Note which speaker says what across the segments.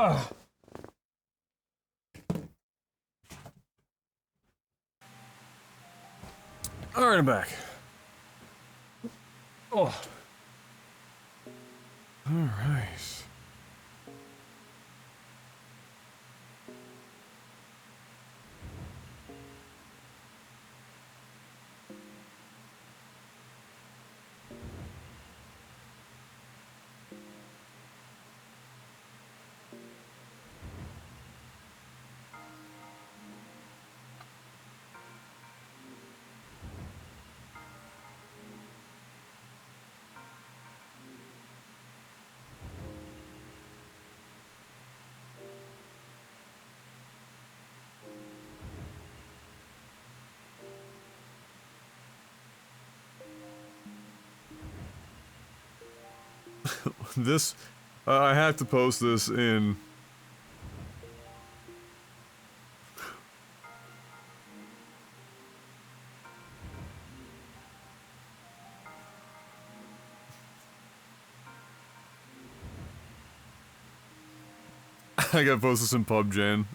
Speaker 1: Alright, I'm back. Oh. Alright. This, I have to post this in... I gotta post this in PubGen.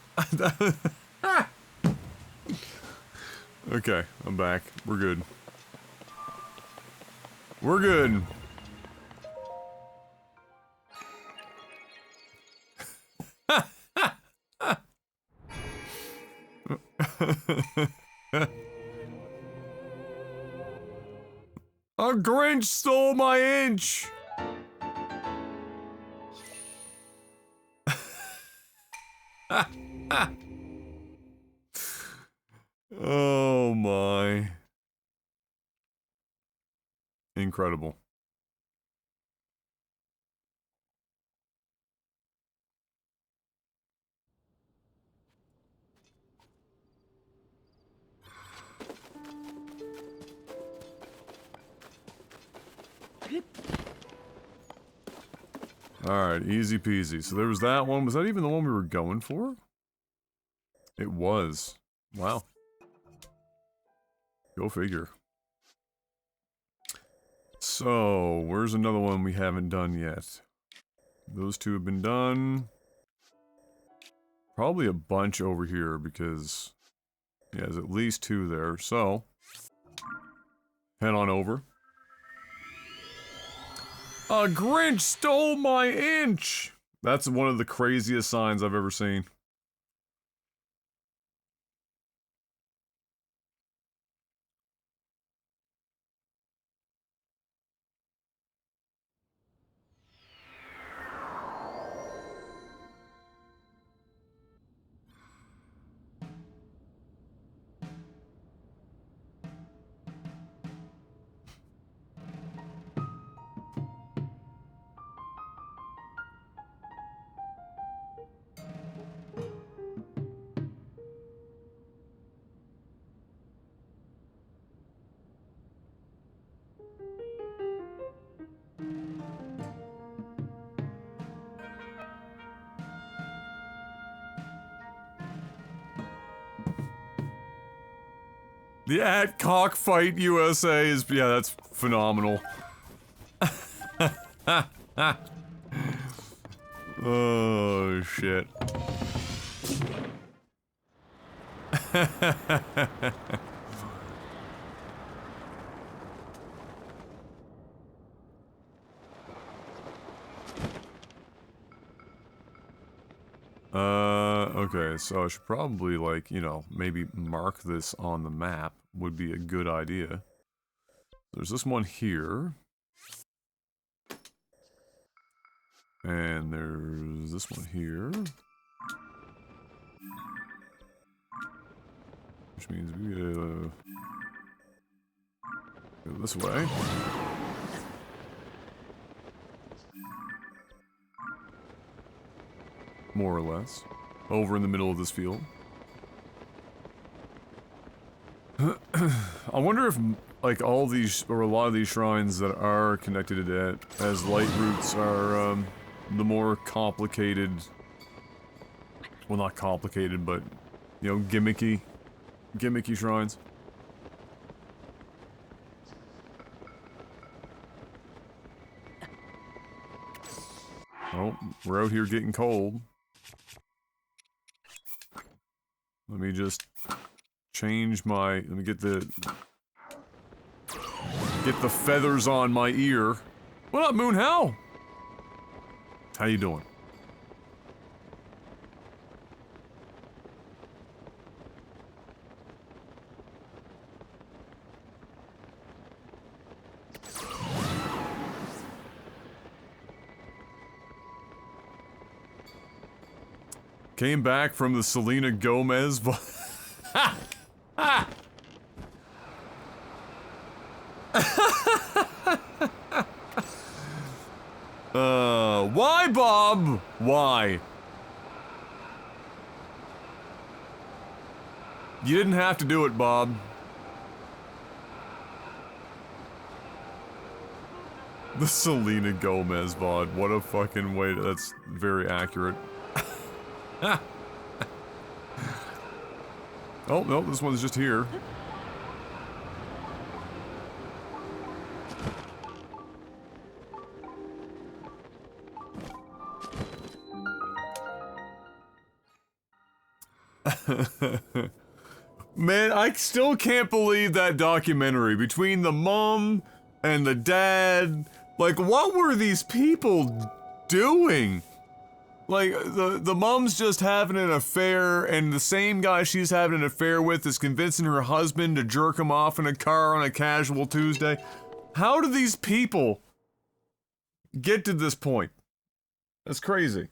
Speaker 1: Okay, I'm back. We're good. We're good. A Grinch stole my inch! Oh my. Incredible. Alright, easy peasy. So there was that one. Was that even the one we were going for? It was. Wow. Go figure. So, where's another one we haven't done yet? Those two have been done. Probably a bunch over here because... yeah, there's at least two there, so... head on over. A Grinch stole my inch! That's one of the craziest signs I've ever seen. The at Cockfight USA is, yeah, that's phenomenal. Oh, shit. Okay, so I should probably, like, you know, maybe mark this on the map would be a good idea. There's this one here. And there's this one here. Which means we gotta go this way. More or less. Over in the middle of this field. I wonder if, like, all these, or a lot of these shrines that are connected to that, as light roots are, the more complicated... well, not complicated, but, you know, gimmicky shrines. Oh, we're out here getting cold. Let me just change my... Let me get the feathers on my ear. What up, Moon? How you doing? Came back from the Selena Gomez ha! Ha! Why, Bob? Why? You didn't have to do it, Bob. The Selena Gomez VOD. What a fucking way to, that's very accurate. Oh, no, this one's just here. Man, I still can't believe that documentary between the mom and the dad. Like, what were these people doing? Like, the mom's just having an affair, and the same guy she's having an affair with is convincing her husband to jerk him off in a car on a casual Tuesday. How do these people get to this point? That's crazy.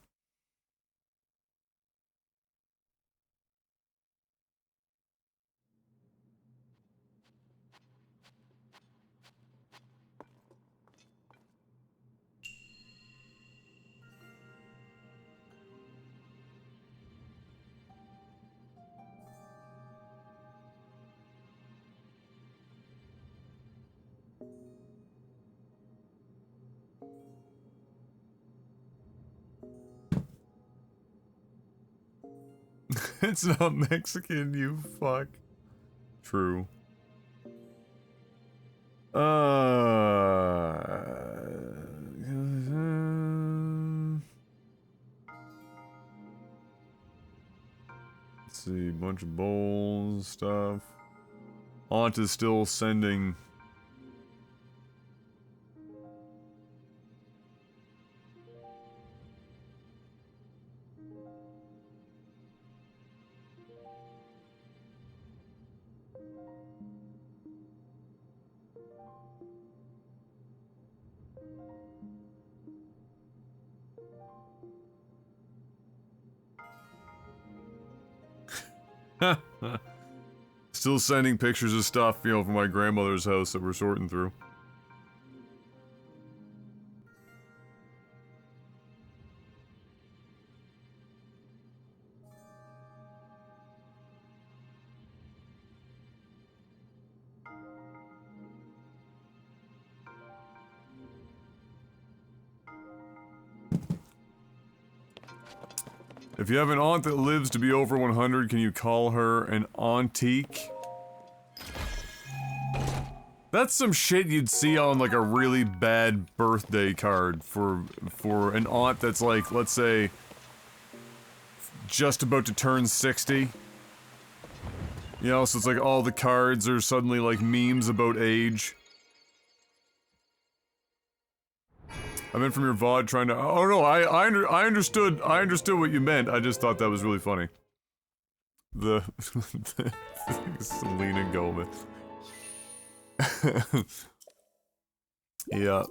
Speaker 1: It's not Mexican, you fuck. True. Let's see, a bunch of bowls, stuff. Aunt is still sending... Still sending pictures of stuff, you know, from my grandmother's house that we're sorting through. If you have an aunt that lives to be over 100, can you call her an auntique? That's some shit you'd see on like a really bad birthday card for an aunt that's like, let's say, just about to turn 60. You know, so it's like all the cards are suddenly like memes about age. I meant from your VOD trying to- oh no, I understood what you meant, I just thought that was really funny. The Selena Gomez. Yeah,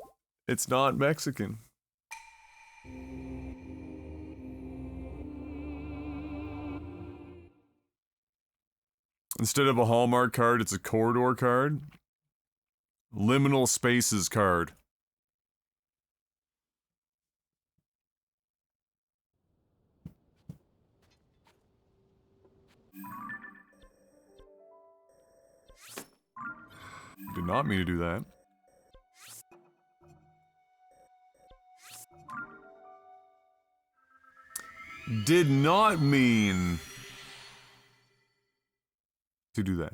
Speaker 1: it's not Mexican. Instead of a Hallmark card, it's a corridor card. Liminal spaces card. Did not mean to do that. Did not mean to do that.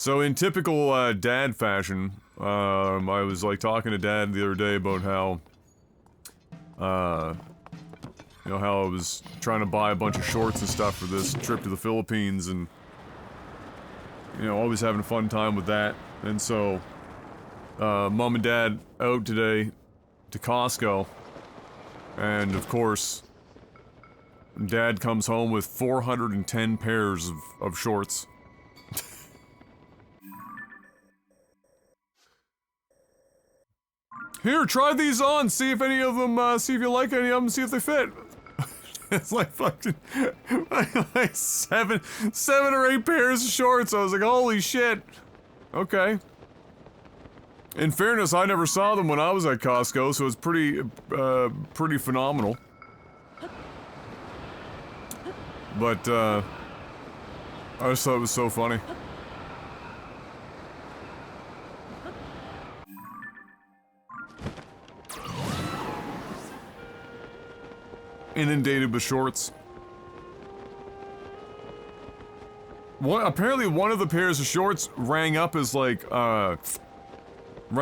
Speaker 1: So in typical dad fashion, I was like talking to Dad the other day about how, you know, how I was trying to buy a bunch of shorts and stuff for this trip to the Philippines, and you know, always having a fun time with that. And so, Mom and Dad out today to Costco, and of course, Dad comes home with 410 pairs of shorts. Here, try these on, see if any of them, see if you like any of them, see if they fit. It's like fucking, like seven or eight pairs of shorts. I was like, holy shit. Okay. In fairness, I never saw them when I was at Costco, so it's pretty phenomenal. But, I just thought it was so funny. Inundated with shorts. Apparently one of the pairs of shorts rang up as like, $5. I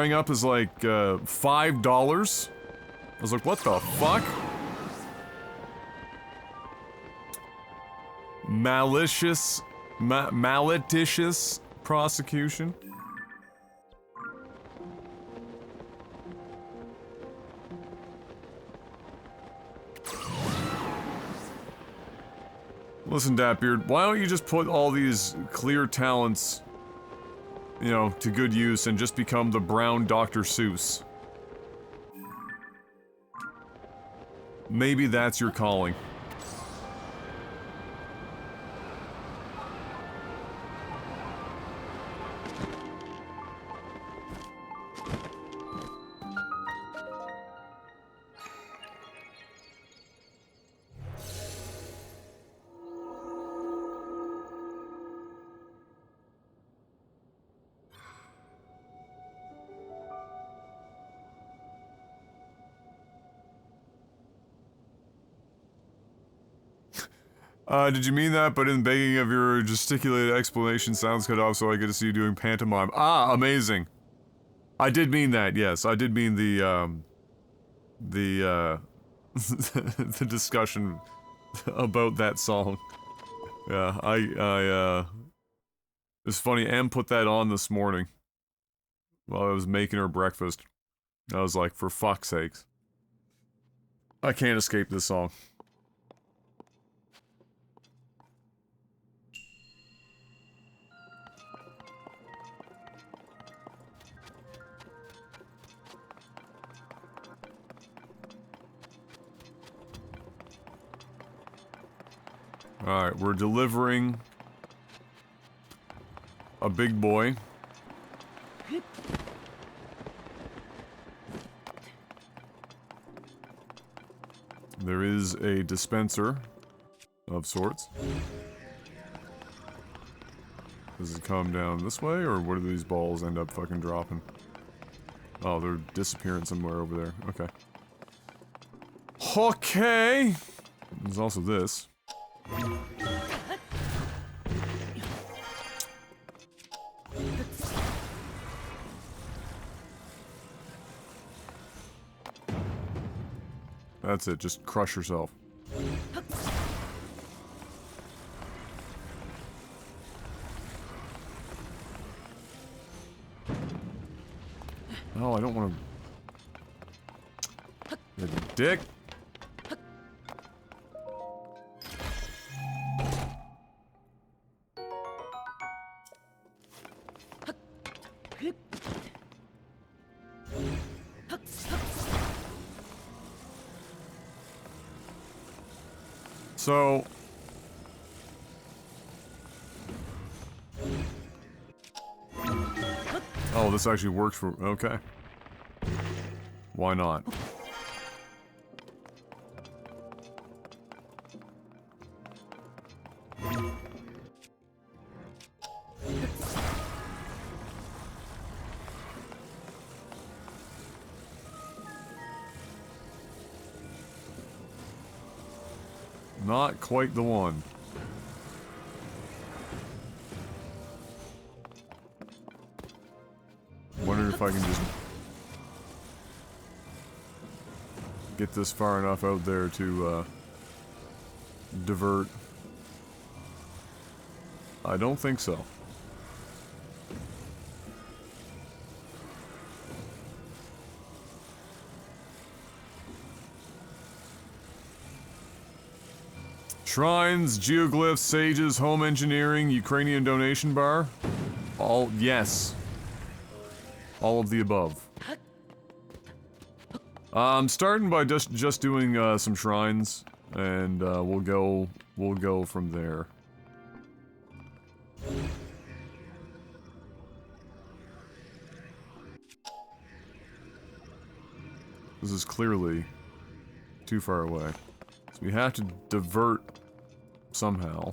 Speaker 1: was like, what the fuck? Malicious prosecution. Listen, Datbeard, why don't you just put all these clear talents, you know, to good use and just become the brown Dr. Seuss? Maybe that's your calling. Did you mean that? But in begging of your gesticulated explanation, sounds cut off, so I get to see you doing pantomime. Ah, amazing. I did mean that, yes. I did mean the the discussion about that song. Yeah, it's funny, Em put that on this morning while I was making her breakfast. I was like, for fuck's sakes. I can't escape this song. Alright, we're delivering a big boy. There is a dispenser of sorts. Does it come down this way, or where do these balls end up fucking dropping? Oh, they're disappearing somewhere over there. Okay. Okay! There's also this. That's it, just crush yourself. Oh, I don't want to... You dick! So... Oh, this actually works for... Okay. Why not? Not quite the one. if I can just get this far enough out there to divert. I don't think so. Shrines, geoglyphs, sages, home engineering, Ukrainian donation bar. All, yes. All of the above. I'm starting by just doing some shrines, and we'll go from there. This is clearly too far away. So we have to divert somehow.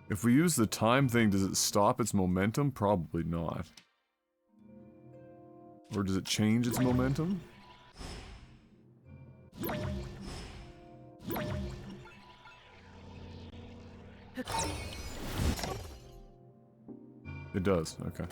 Speaker 1: If we use the time thing, does it stop its momentum? Probably not. Or does it change its momentum? It does, okay.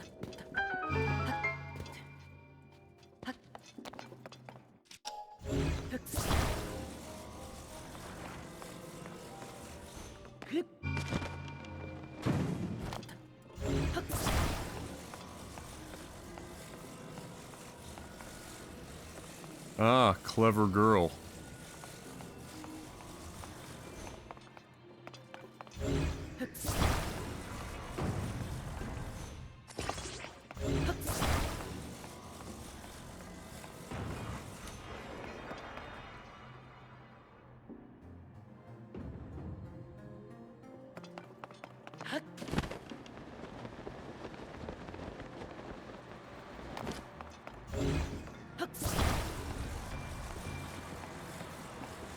Speaker 1: Ah, clever girl.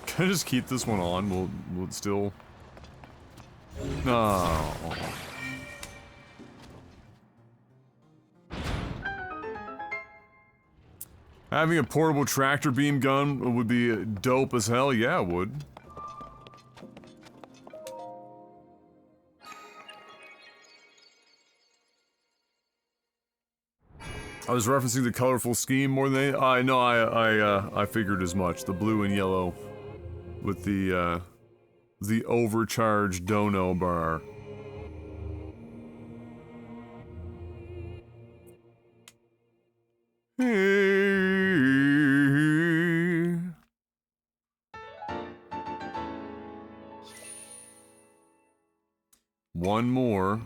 Speaker 1: Can I just keep this one on? Will it still... No. Having a portable tractor beam gun would be dope as hell. Yeah, it would. I was referencing the colorful scheme more than I figured as much. The blue and yellow with the overcharged dono bar. One more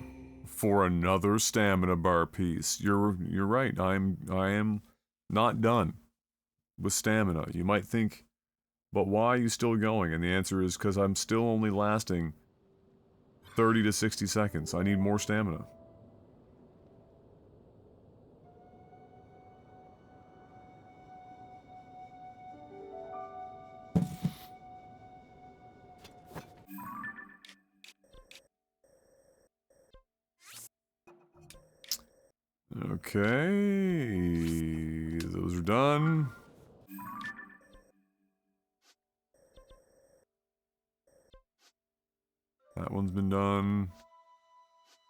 Speaker 1: for another stamina bar piece. You're right. I am not done with stamina. You might think, but why are you still going? And the answer is because I'm still only lasting 30 to 60 seconds. I need more stamina. Okay, those are done. That one's been done.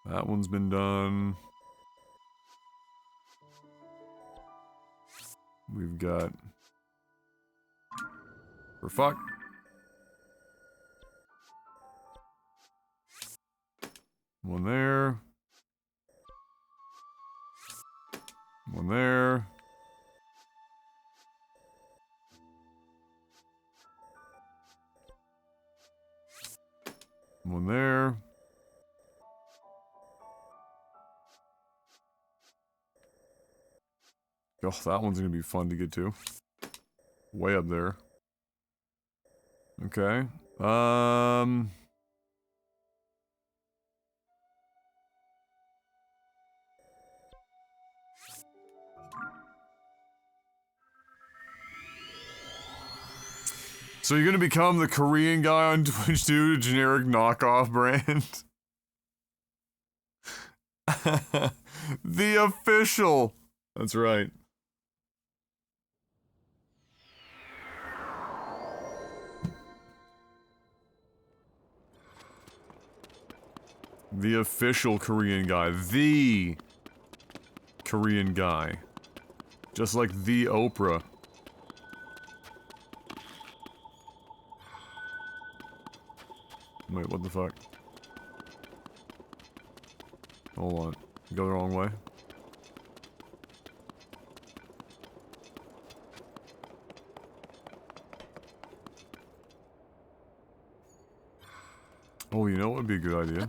Speaker 1: That one's been done. We've got... For fuck. One there. One there. One there. Oh, that one's gonna be fun to get to. Way up there. Okay. So you're gonna become the Korean guy on Twitch, dude, a generic knockoff brand? The official! That's right. The official Korean guy. The Korean guy. Just like the Oprah. Wait, what the fuck? Hold on. Go the wrong way. Oh, you know what would be a good idea?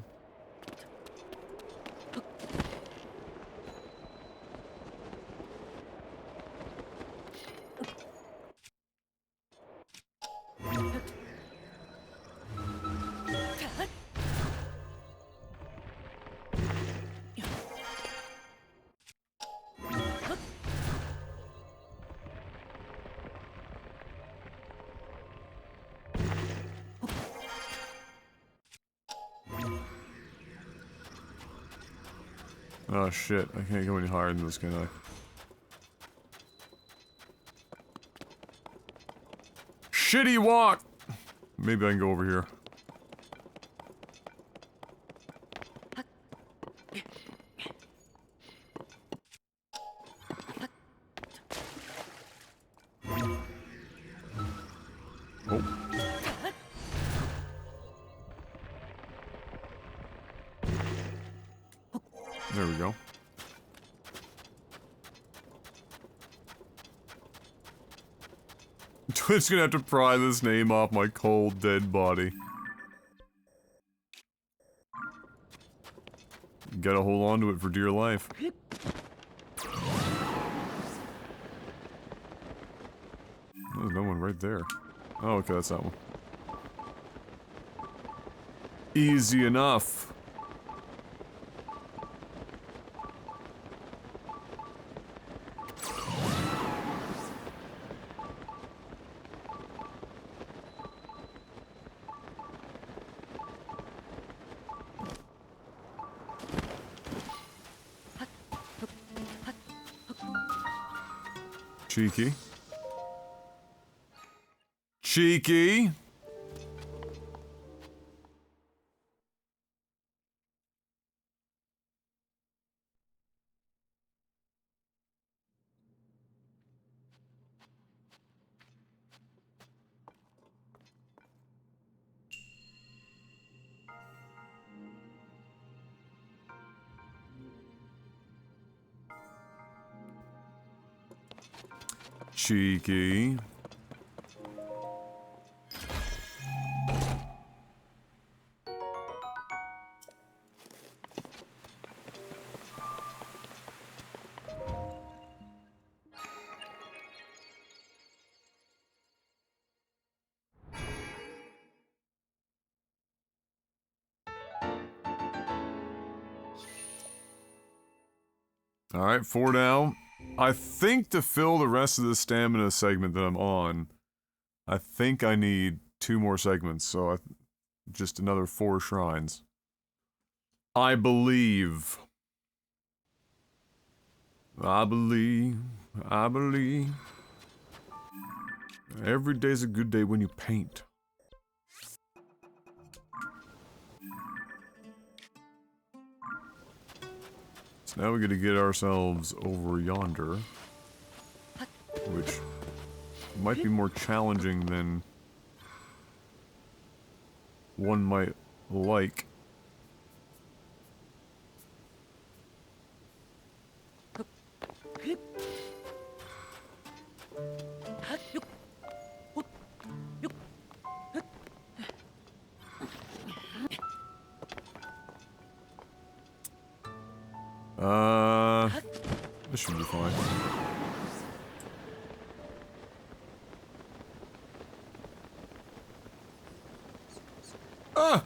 Speaker 1: Oh shit, I can't go any higher than this, can I? Shitty walk! Maybe I can go over here. Oh. There we go. Twitch's gonna have to pry this name off my cold, dead body. You gotta hold on to it for dear life. There's no one right there. Oh, okay, that's that one. Easy enough. Cheeky. Cheeky. Cheeky. Alright, 4 down. I think to fill the rest of the stamina segment that I'm on, I think I need 2 more segments, so just another 4 shrines. I believe. I believe. I believe. Every day's a good day when you paint. So now we gotta get ourselves over yonder, which might be more challenging than one might like. This should be fine. Ah!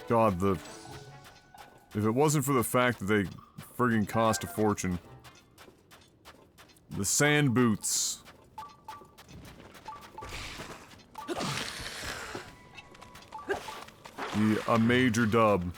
Speaker 1: God, if it wasn't for the fact that they friggin' cost a fortune. The sand boots. A major dub.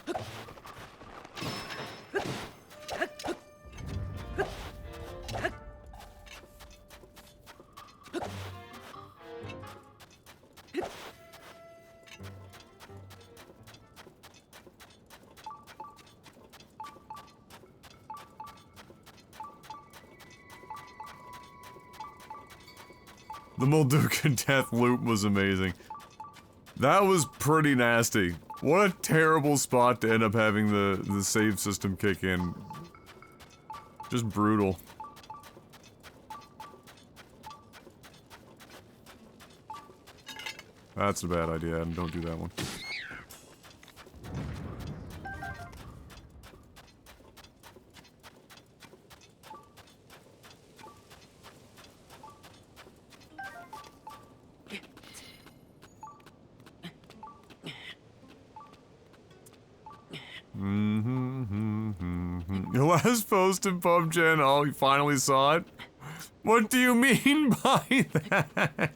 Speaker 1: The Molduca death loop was amazing. That was pretty nasty. What a terrible spot to end up having the save system kick in. Just brutal. That's a bad idea, and don't do that one. Your last post in PubGen, oh, you finally saw it? What do you mean by that?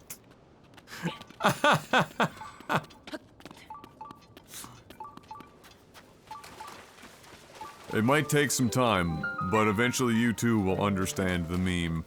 Speaker 1: It might take some time, but eventually you too will understand the meme.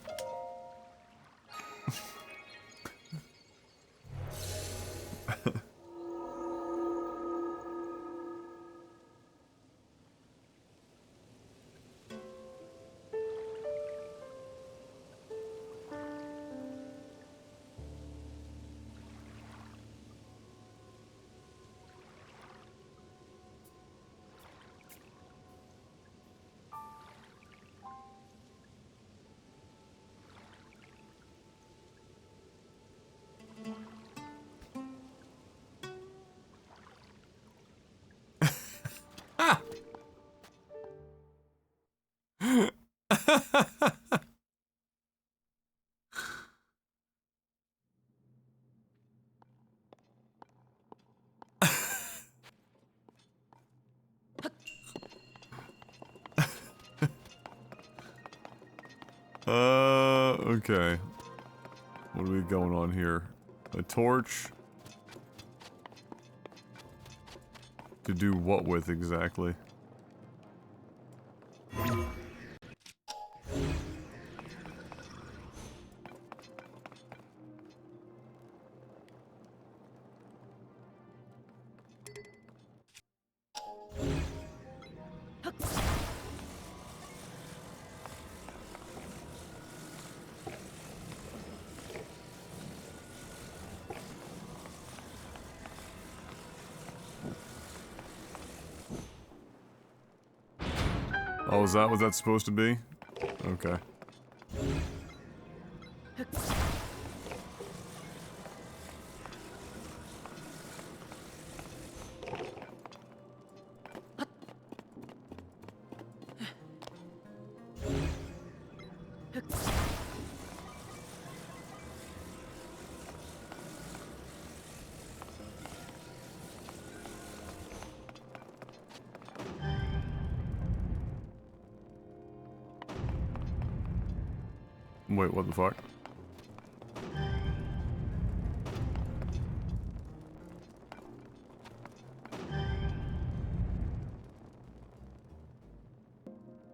Speaker 1: Okay. What are we going on here? A torch? To do what with exactly? Oh, is that what that's supposed to be? Okay. Wait, what the fuck?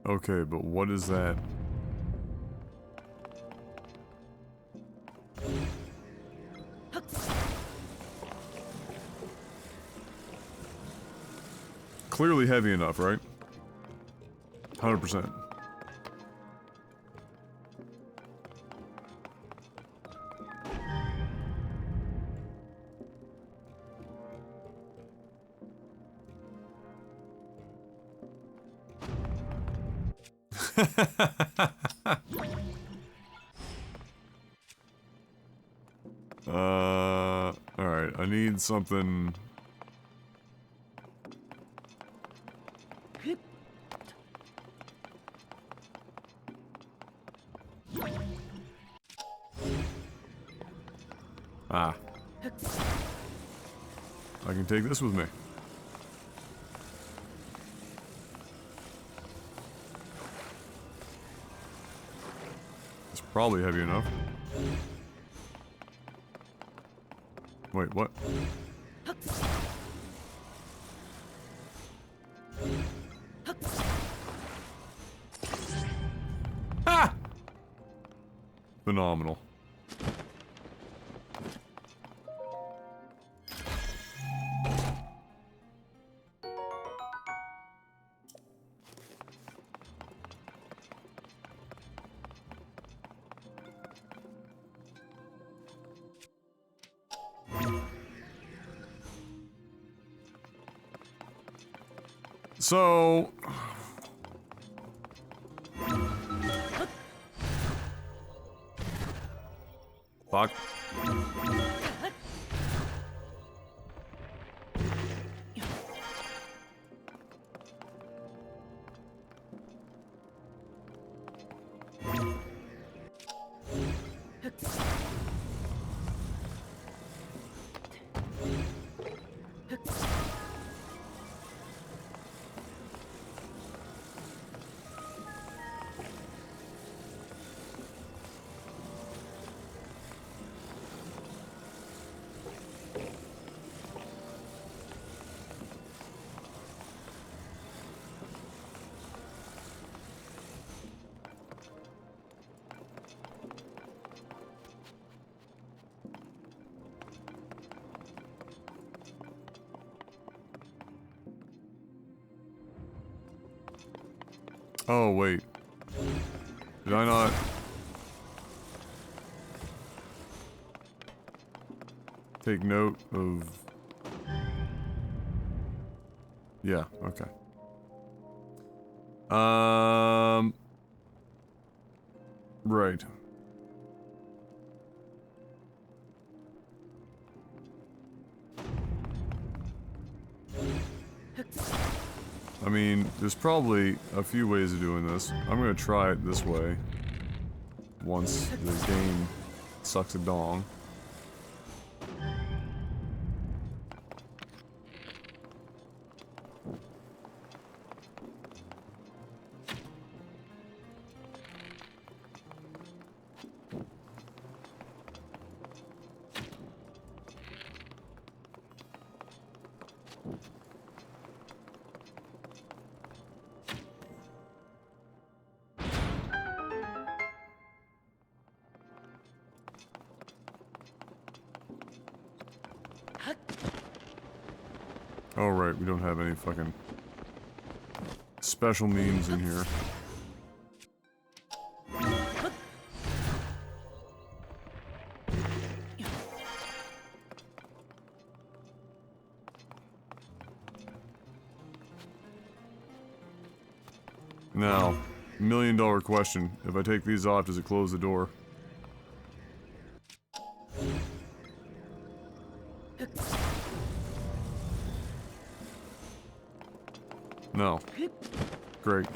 Speaker 1: Okay, but what is that? Clearly heavy enough, right? 100%. Alright, I need something. Ah. I can take this with me. It's probably heavy enough. Wait, what? Ah! Phenomenal. So... Fuck. Oh, wait. Did I not... take note of... Yeah, okay. Right. I mean, there's probably a few ways of doing this. I'm gonna try it this way. Once the game sucks a dong. Oh right, we don't have any fucking special means in here. Now, $1,000,000 question. If I take these off, does it close the door? No. Great.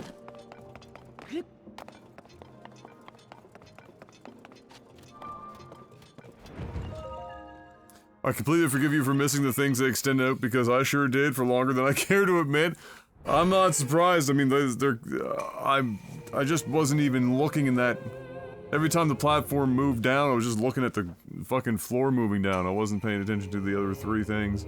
Speaker 1: I completely forgive you for missing the things that extend out because I sure did for longer than I care to admit. I'm not surprised. I mean, I just wasn't even looking in that. Every time the platform moved down, I was just looking at the fucking floor moving down. I wasn't paying attention to the other three things.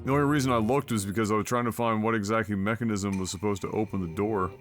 Speaker 1: The only reason I looked was because I was trying to find what exactly mechanism was supposed to open the door.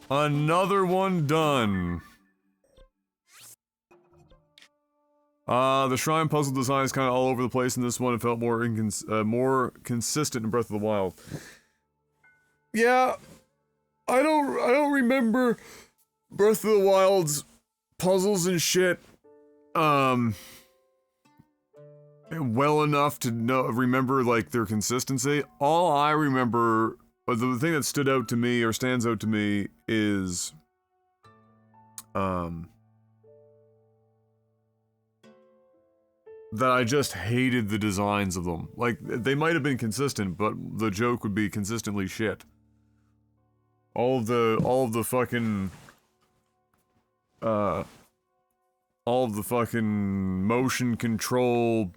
Speaker 1: Another one done. The shrine puzzle design is kind of all over the place in this one. It felt more consistent in Breath of the Wild. Yeah. I don't remember Breath of the Wild's puzzles and shit, well enough to remember, like, their consistency. All I remember, the thing that stood out to me, or stands out to me, is, that I just hated the designs of them. Like, they might have been consistent, but the joke would be consistently shit. All of the fucking, all of the fucking motion control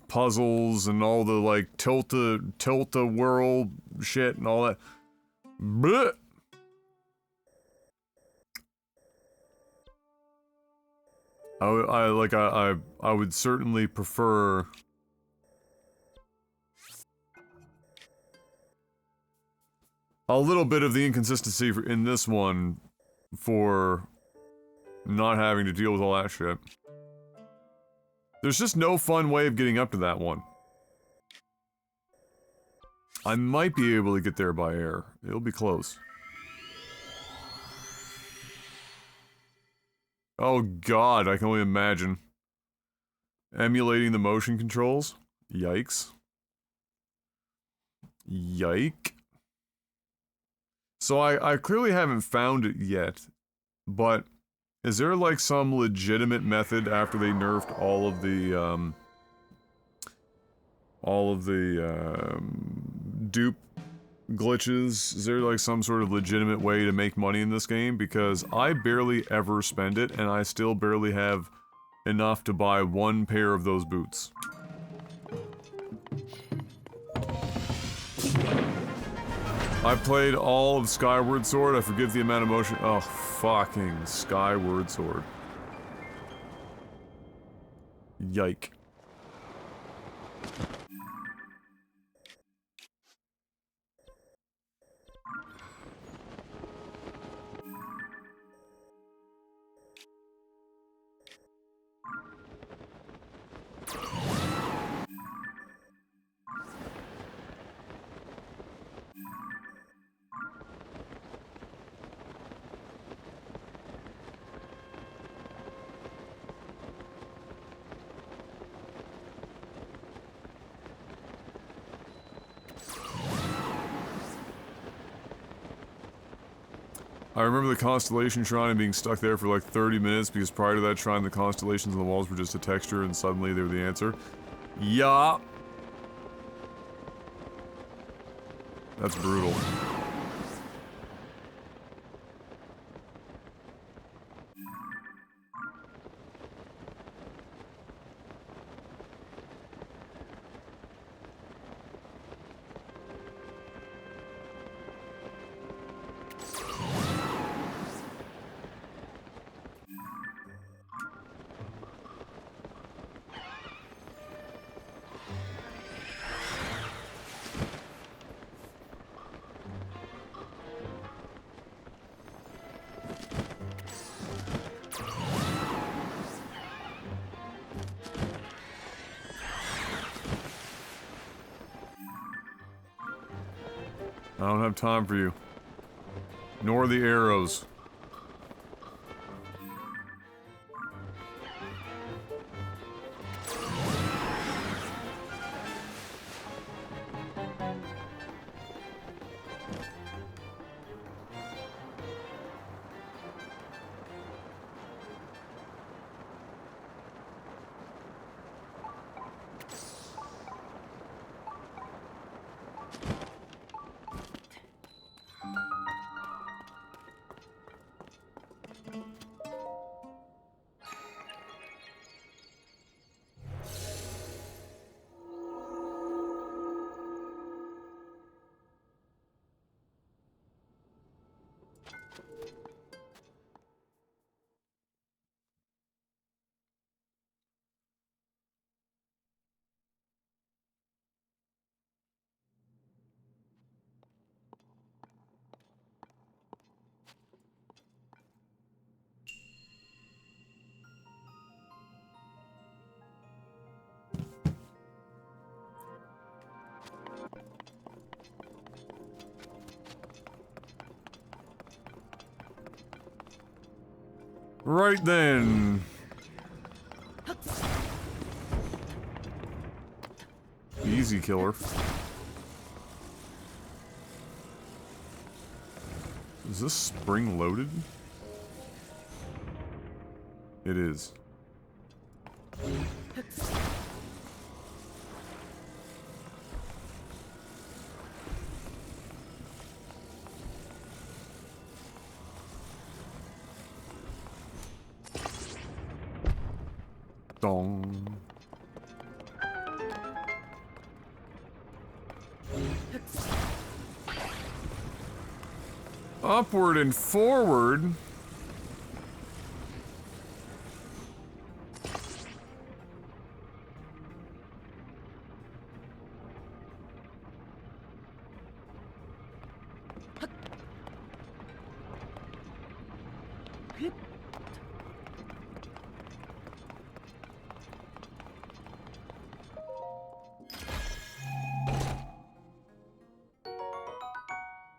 Speaker 1: puzzles and all the, like, tilt-a-whirl shit and all that. Blech! I would certainly prefer a little bit of the inconsistency in this one for not having to deal with all that shit. There's just no fun way of getting up to that one. I might be able to get there by air. It'll be close. Oh god, I can only imagine. Emulating the motion controls? Yikes. Yike. So I clearly haven't found it yet, but is there like some legitimate method after they nerfed all of the dupe glitches? Is there like some sort of legitimate way to make money in this game? Because I barely ever spend it, and I still barely have enough to buy one pair of those boots. I played all of Skyward Sword. I forget the amount of motion. Oh, fucking Skyward Sword. Yike. I remember the Constellation Shrine and being stuck there for like 30 minutes because prior to that shrine the constellations on the walls were just a texture and suddenly they were the answer. Yeah. That's brutal. I don't have time for you. Nor the arrows. Right then. Easy killer. Is this spring loaded? It is. Dong. Upward and forward.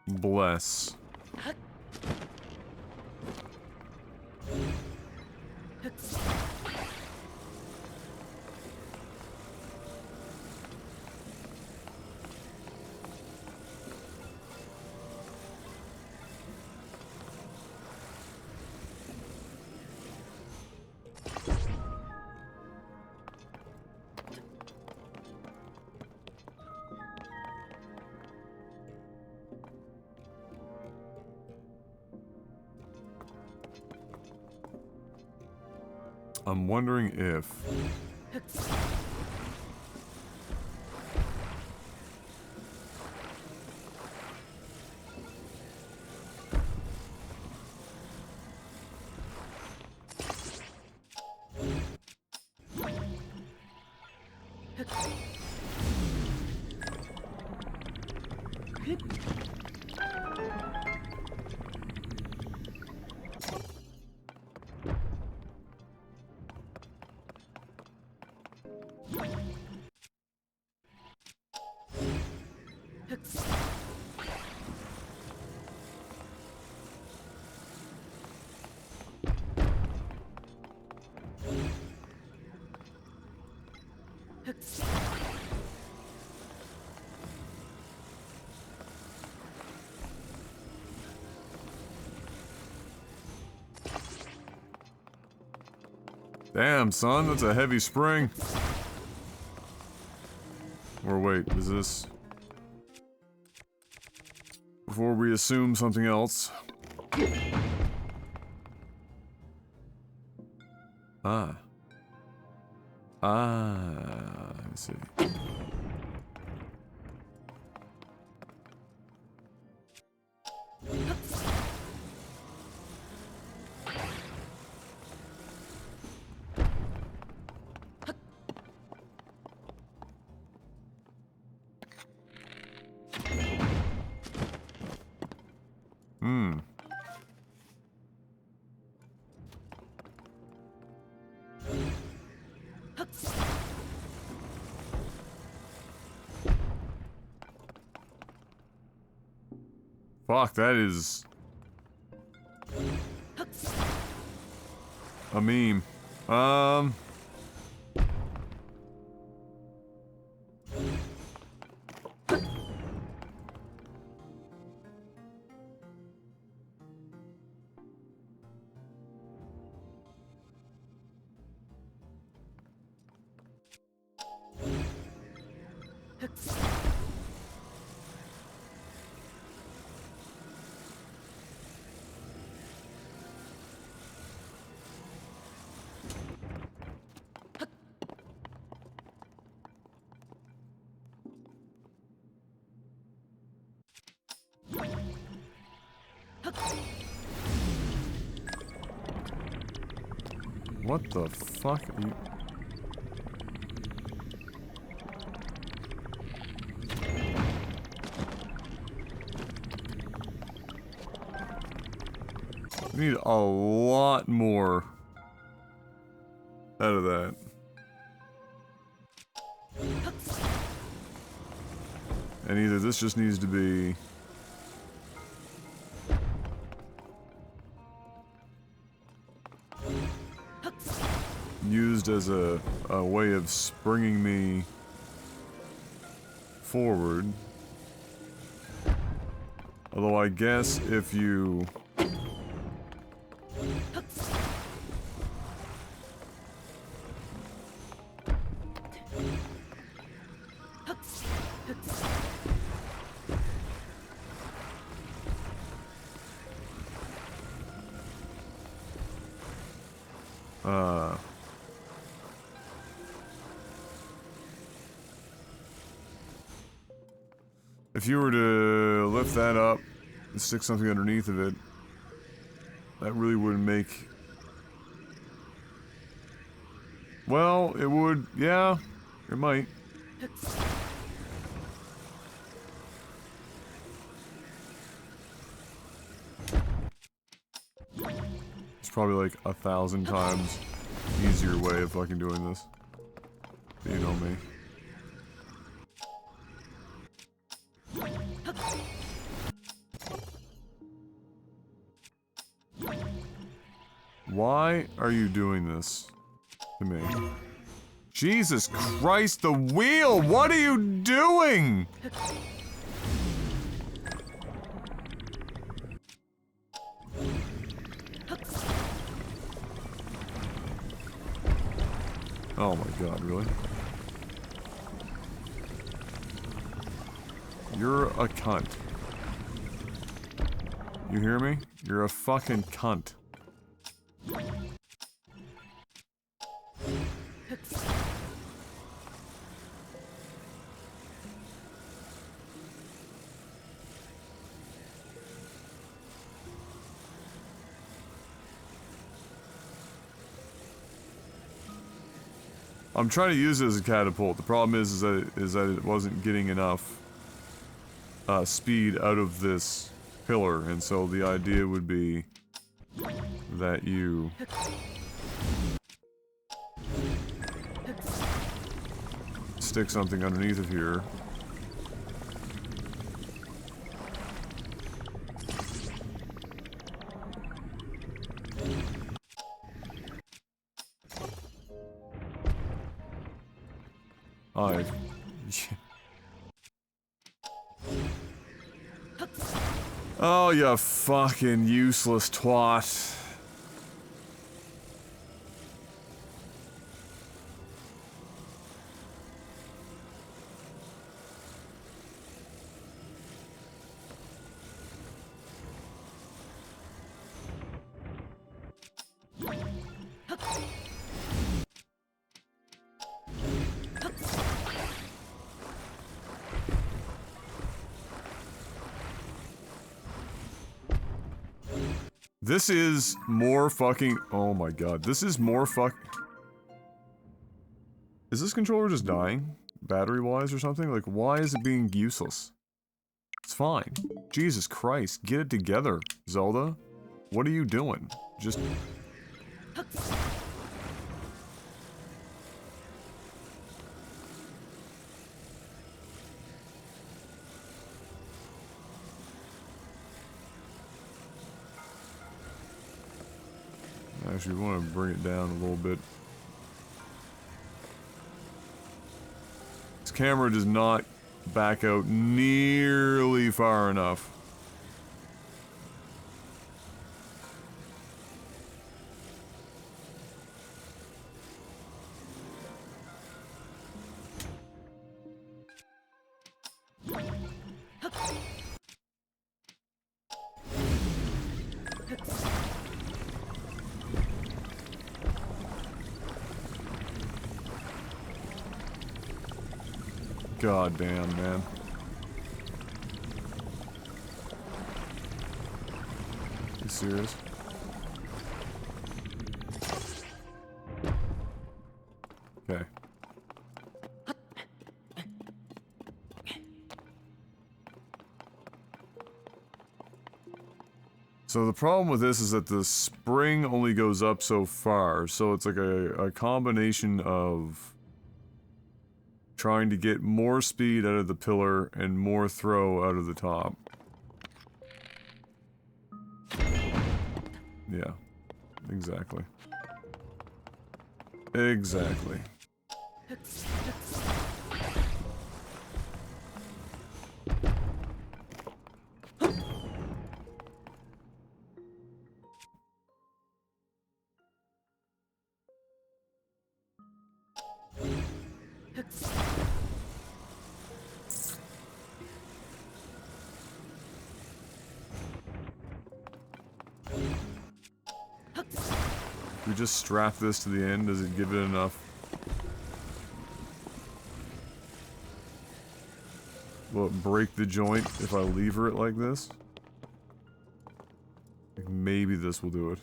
Speaker 1: Bless. I'm wondering if... Damn, son, that's a heavy spring. Or wait, is this... Before we assume something else. Ah. Ah, I see. Hmm. Fuck, that is... a meme. What the fuck are you... We need a lot more out of that. And either this just needs to be... used as a way of springing me forward. Although I guess if you... If you were to lift that up and stick something underneath of it, that really wouldn't make... Well, it would... yeah, it might. It's probably like 1,000 times easier way of fucking doing this. You know me. Why are you doing this to me? Jesus Christ, the wheel! What are you doing? Oh my god, really? You're a cunt. You hear me? You're a fucking cunt. I'm trying to use it as a catapult. The problem is that it wasn't getting enough speed out of this pillar, and so the idea would be that you stick something underneath of here. Oh, you fucking useless twat. This is more fucking... oh my god, this is more fuck... Is this controller just dying? Battery-wise or something? Like, why is it being useless? It's fine. Jesus Christ, get it together, Zelda. What are you doing? Just... Actually, we want to bring it down a little bit. This camera does not back out nearly far enough. God damn, man. You serious? Okay. So the problem with this is that the spring only goes up so far, so it's like a combination of trying to get more speed out of the pillar and more throw out of the top. Yeah, exactly. Exactly. We just strap this to the end, does it give it enough? Will it break the joint if I lever it like this? Like maybe this will do it.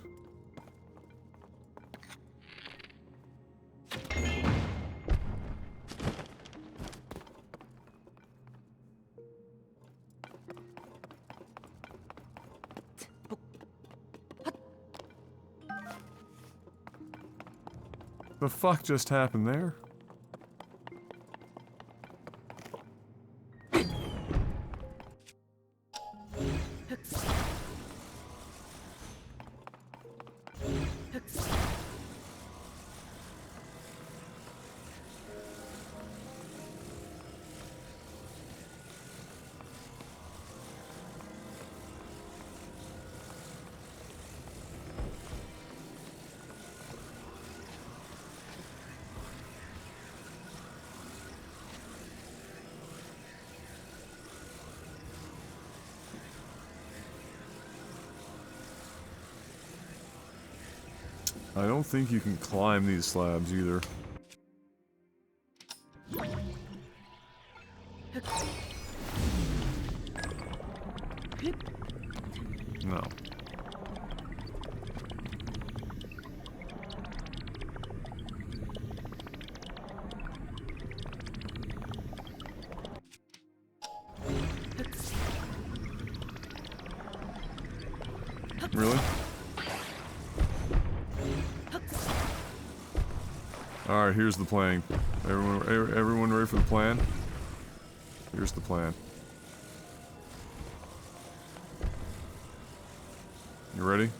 Speaker 1: The fuck just happened there? I don't think you can climb these slabs either. No. Really? Alright, here's the plan. Everyone ready for the plan? Here's the plan. You ready?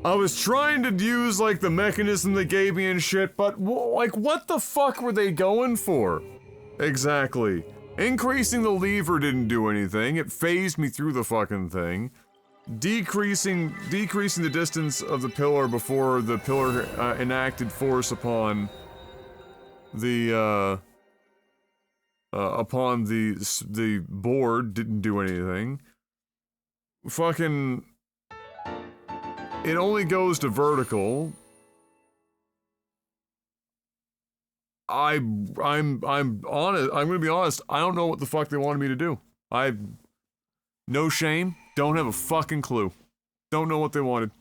Speaker 1: I was trying to use, like, the mechanism they gave me and shit, but, like, what the fuck were they going for? Exactly. Increasing the lever didn't do anything, it phased me through the fucking thing. Decreasing the distance of the pillar before the pillar enacted force upon the, upon the board didn't do anything. Fucking... It only goes to vertical. I'm honest. I'm gonna be honest. I don't know what the fuck they wanted me to do. No shame. Don't have a fucking clue. Don't know what they wanted.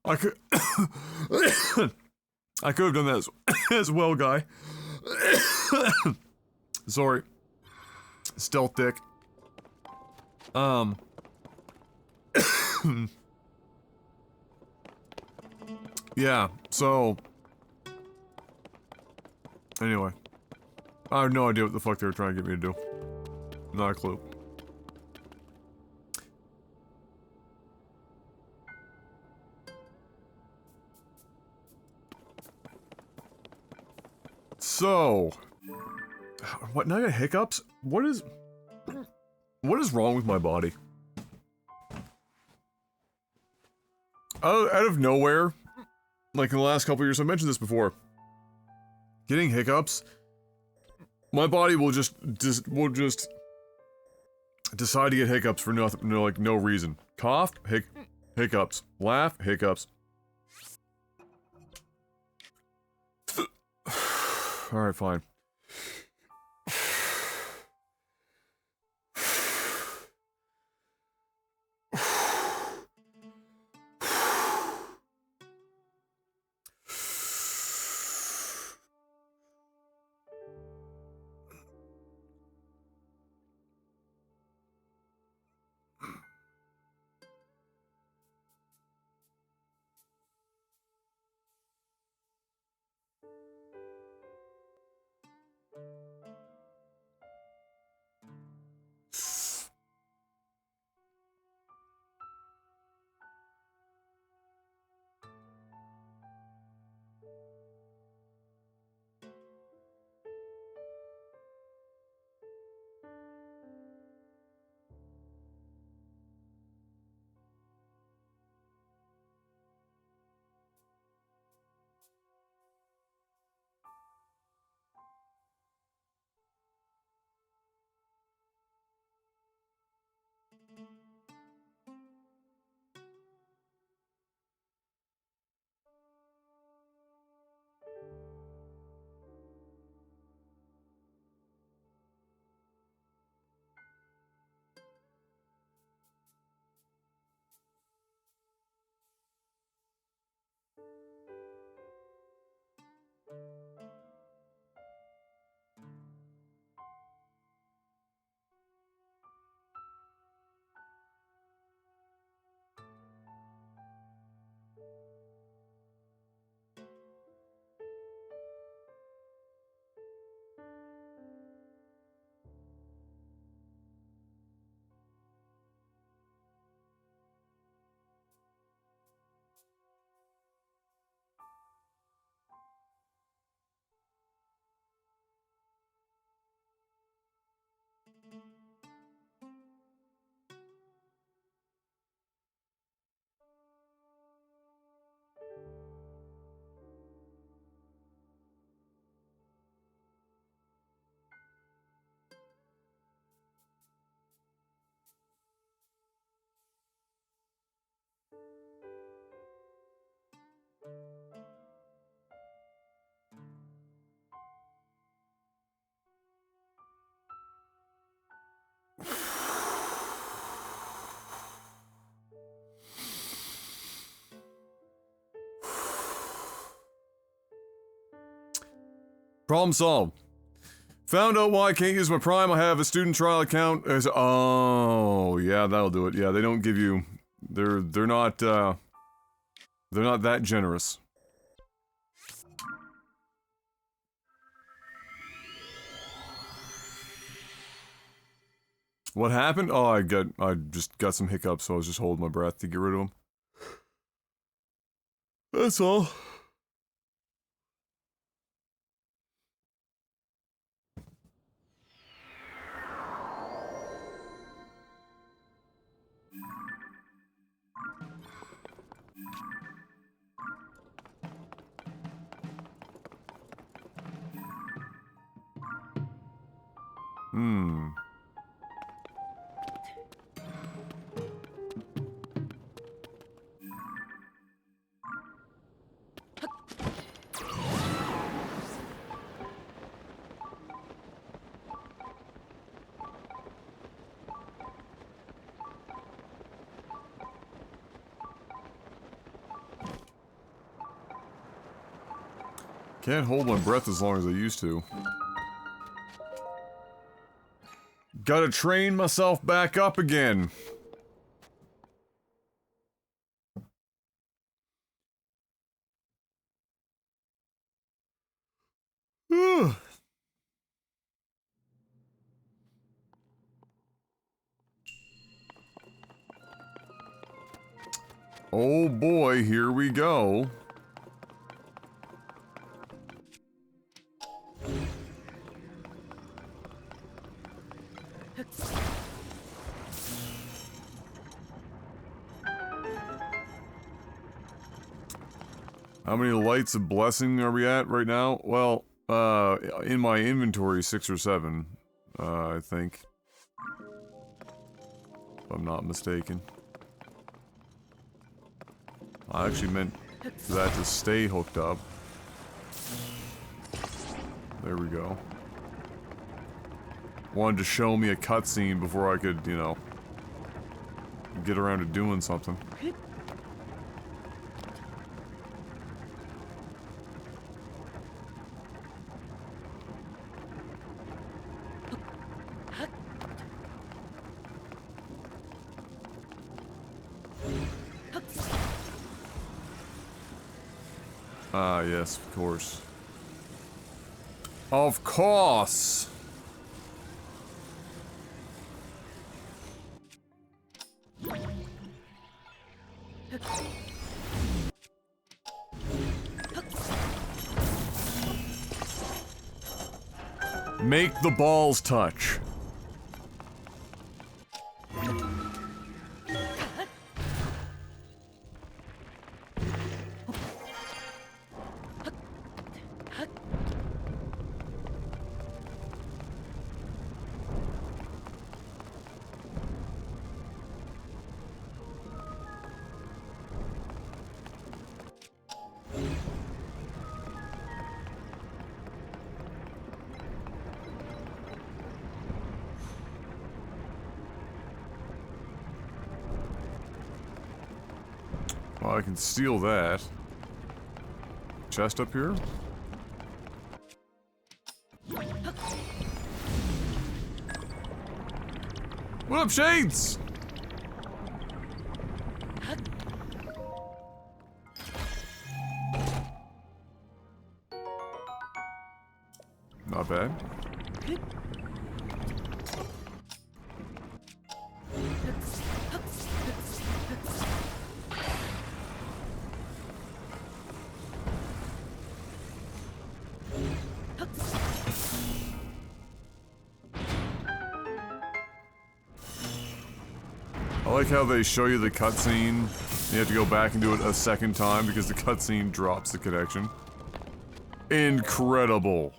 Speaker 1: I could. I could have done that as well, guy. Sorry. Stealth dick. Yeah, so... Anyway. I have no idea what the fuck they were trying to get me to do. Not a clue. So... What, now I got hiccups? What is wrong with my body? Out of nowhere, like in the last couple years, I mentioned this before. Getting hiccups, my body will just decide to get hiccups for nothing, no reason. Cough, hiccups. Laugh, hiccups. Alright, fine. Problem solved. Found out why I can't use my Prime. I have a student trial account. Oh, yeah, that'll do it. Yeah, they don't give you... They're not that generous. What happened? Oh, I just got some hiccups, so I was just holding my breath to get rid of them. That's all. Can't hold my breath as long as I used to. Gotta train myself back up again. Oh boy, here we go. How many lights of blessing are we at right now? Well, in my inventory, 6 or 7, I think. If I'm not mistaken. I actually meant for that to stay hooked up. There we go. Wanted to show me a cutscene before I could, you know, get around to doing something. Ah, yes, of course. Of course! Make the balls touch. Well, I can steal that. Chest up here? What up, Shades? Not bad. I like how they show you the cutscene. You have to go back and do it a second time because the cutscene drops the connection. Incredible.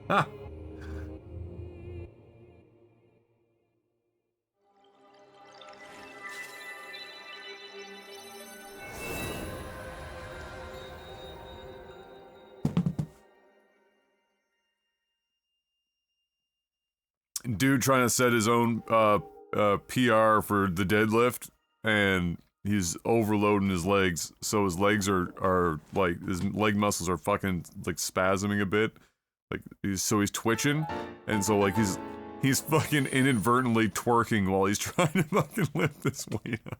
Speaker 1: Ha! dude trying to set his own PR for the deadlift, and he's overloading his legs, so his legs are like his leg muscles are fucking like spasming a bit, like he's twitching, and so like he's fucking inadvertently twerking while he's trying to fucking lift this weight up.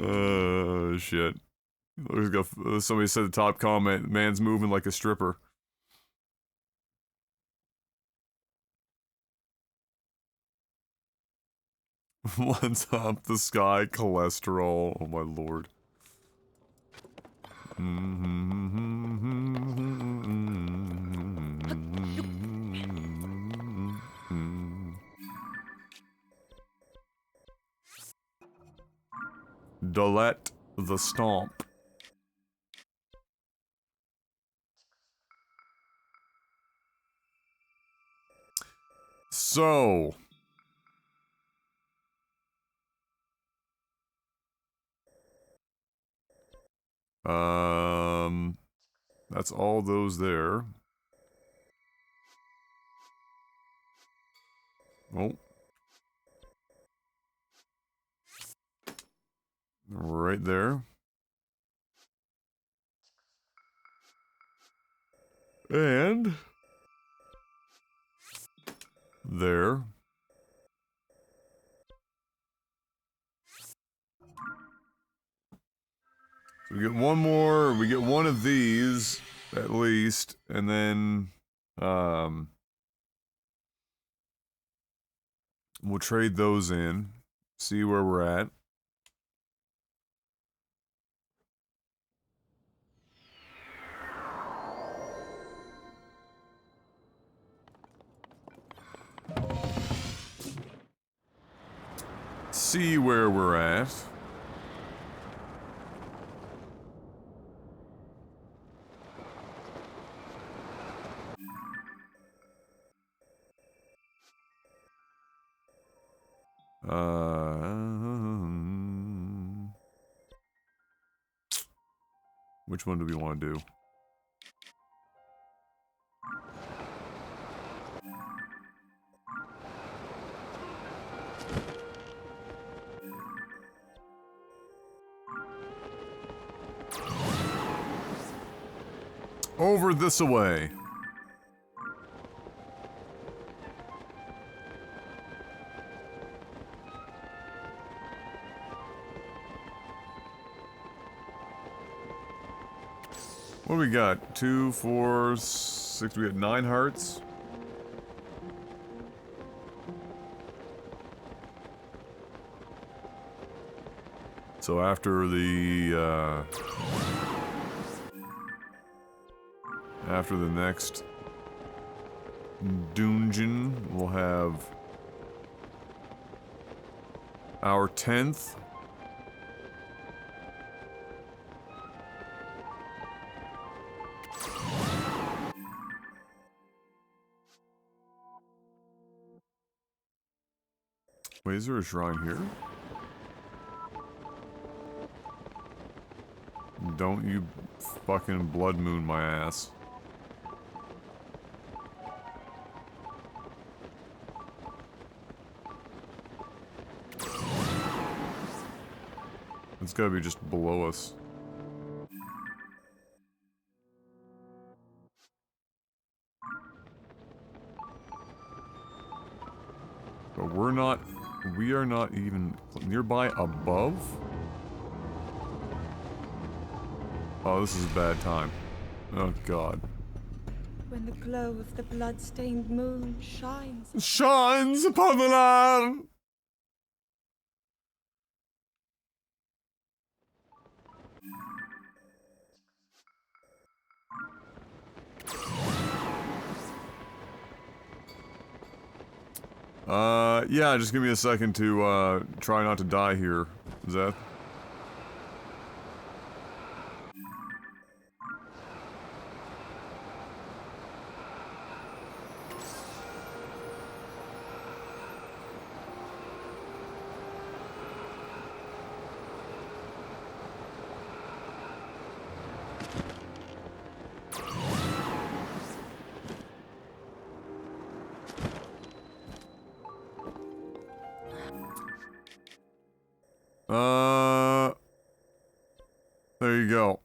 Speaker 1: Oh shit. Somebody said the top comment, man's moving like a stripper. What's up the sky cholesterol? Oh my lord. Dolette the Stomp. So... that's all those there. Oh. Right there. And... there. So we get one more, we get one of these, at least, and then, we'll trade those in, see where we're at. See where we're at. Which one do we want to do? Over this away. What do we got? 2, 4, 6, we got 9 hearts. So after the next dungeon, we'll have our 10th. Wait, is there a shrine here? Don't you fucking blood moon my ass. It's gotta be just below us. But we are not even nearby above? Oh, this is a bad time. Oh god.
Speaker 2: When the glow of the blood-stained moon shines...
Speaker 1: Shines upon the land! Yeah, just give me a second to, try not to die here, Zeth. There you go.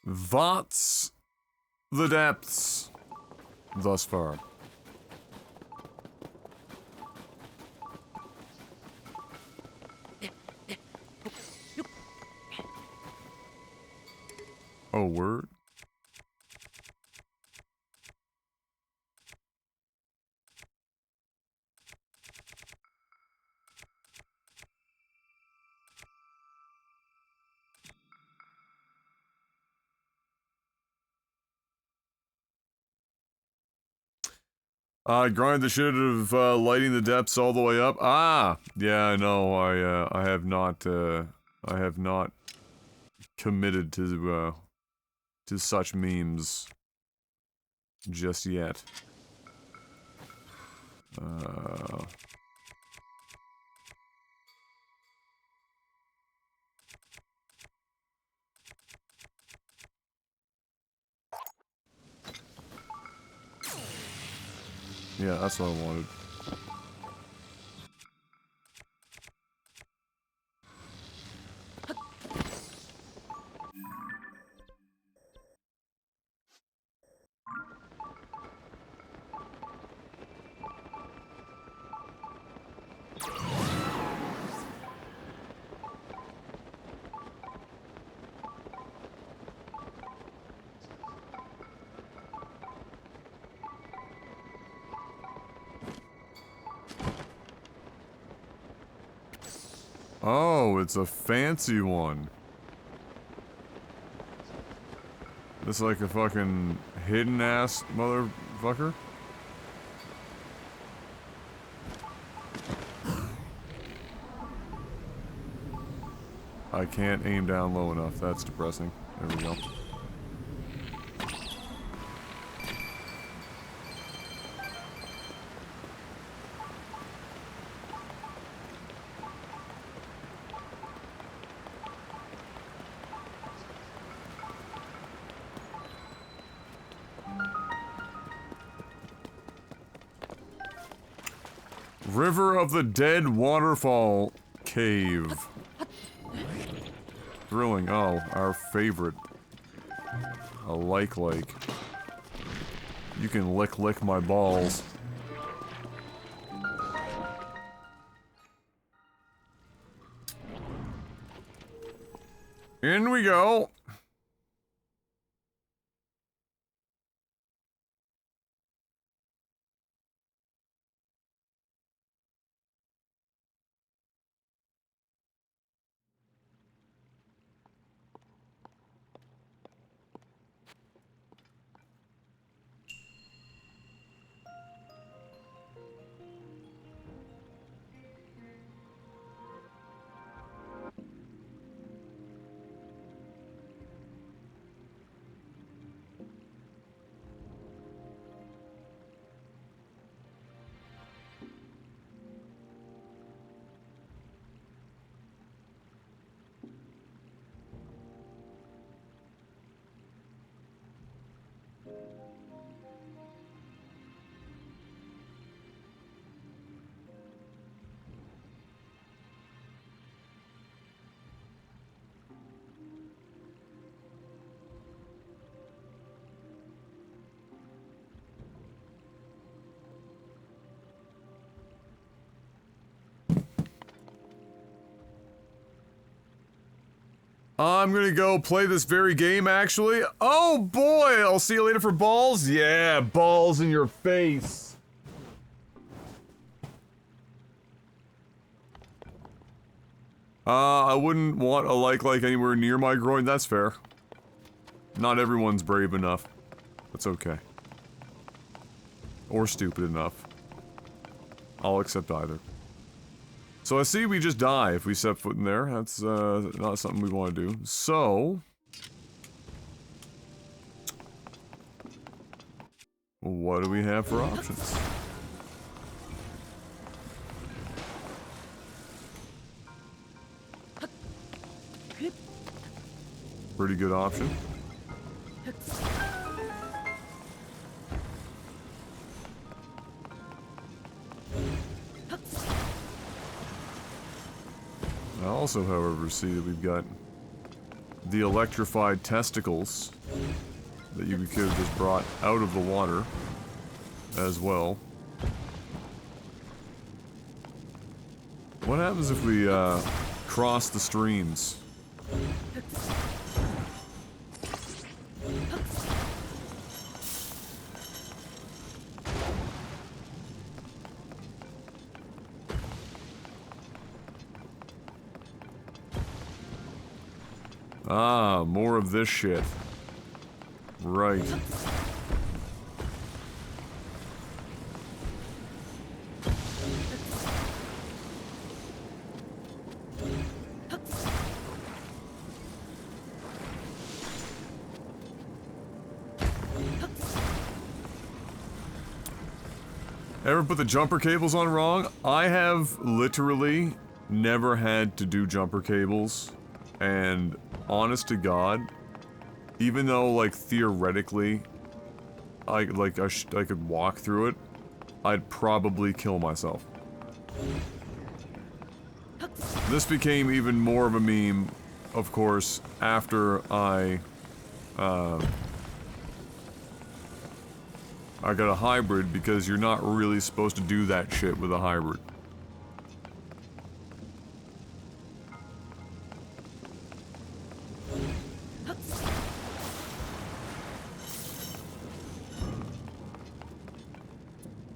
Speaker 1: That's the depths thus far. Oh, word? Grind the shit of, lighting the depths all the way up. Ah! Yeah, I know, I have not committed to such memes just yet. Yeah, that's what I wanted. Oh, it's a fancy one. This like a fucking hidden ass motherfucker? I can't aim down low enough, that's depressing. There we go. River of the Dead Waterfall Cave. Thrilling. Oh, our favorite. A like. You can lick my balls. In we go. I'm gonna go play this very game, actually. Oh boy, I'll see you later for balls. Yeah, balls in your face. I wouldn't want a like anywhere near my groin, that's fair. Not everyone's brave enough. That's okay. Or stupid enough. I'll accept either. So I see we just die if we set foot in there. That's not something we want to do. So... what do we have for options? Pretty good option. I also, however, see that we've got the electrified testicles that you could have just brought out of the water as well. What happens if we cross the streams? Ah, more of this shit. Right. Ever put the jumper cables on wrong? I have literally never had to do jumper cables, and honest to God, even though, like, theoretically, I could walk through it, I'd probably kill myself. This became even more of a meme, of course, after I got a hybrid, because you're not really supposed to do that shit with a hybrid.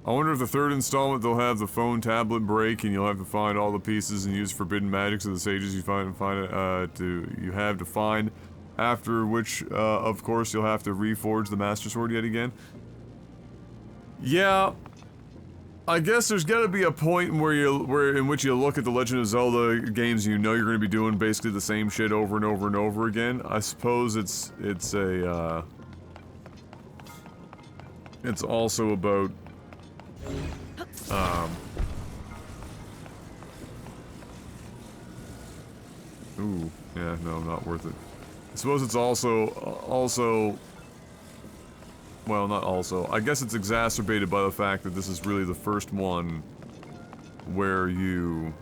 Speaker 1: I wonder if the third installment they'll have the phone tablet break and you'll have to find all the pieces and use forbidden magics of the sages you find to find. After which, of course, you'll have to reforge the Master Sword yet again. Yeah, I guess there's got to be a point in which you look at the Legend of Zelda games and you know you're going to be doing basically the same shit over and over and over again. I suppose it's also about ooh, yeah, no, not worth it. I suppose it's also, well, not also. I guess it's exacerbated by the fact that this is really the first one where you,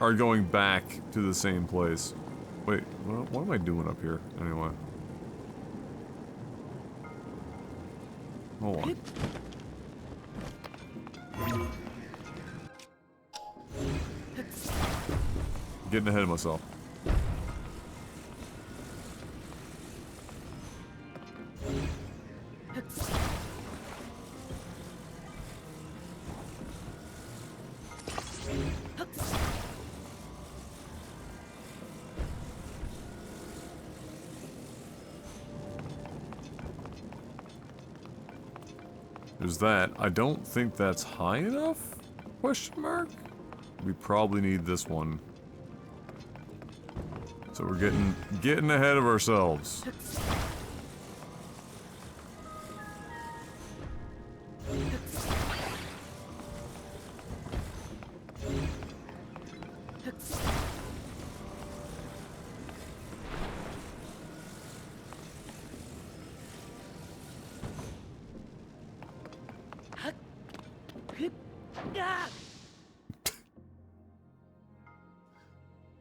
Speaker 1: are going back to the same place. Wait, what am I doing up here, anyway? Hold on. Getting ahead of myself. There's that. I don't think that's high enough? Question mark? We probably need this one. So we're getting ahead of ourselves.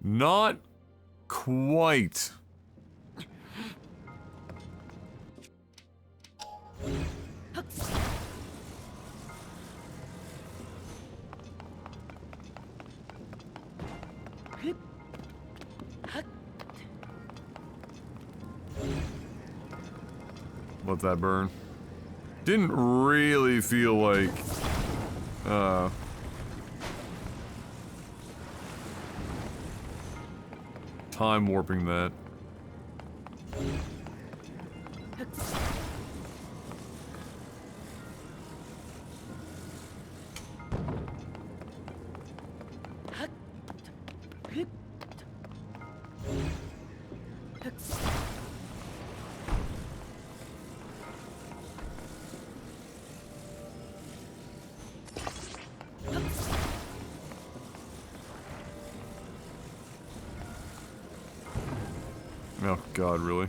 Speaker 1: Not quite. Let that burn. Didn't really feel like, time warping that. Oh god, really?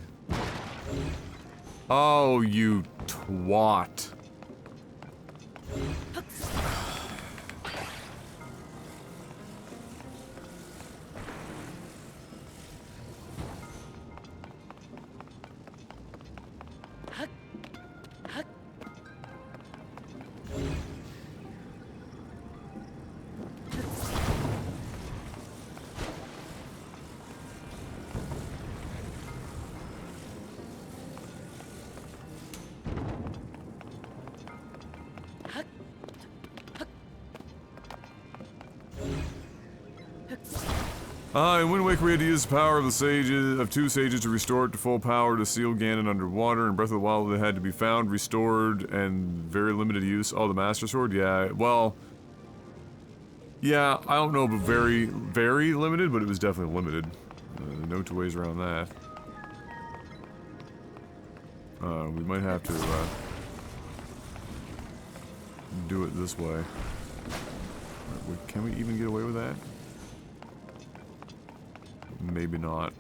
Speaker 1: Oh, you twat. In Wind Waker we had to use the power of the sages, of 2 sages to restore it to full power to seal Ganon underwater. In Breath of the Wild it had to be found, restored, and very limited use. Oh, the Master Sword? Yeah, well... Yeah, I don't know, but very, very limited, but it was definitely limited. No two ways around that. We might have to, do it this way. Can we even get away with that? Maybe not.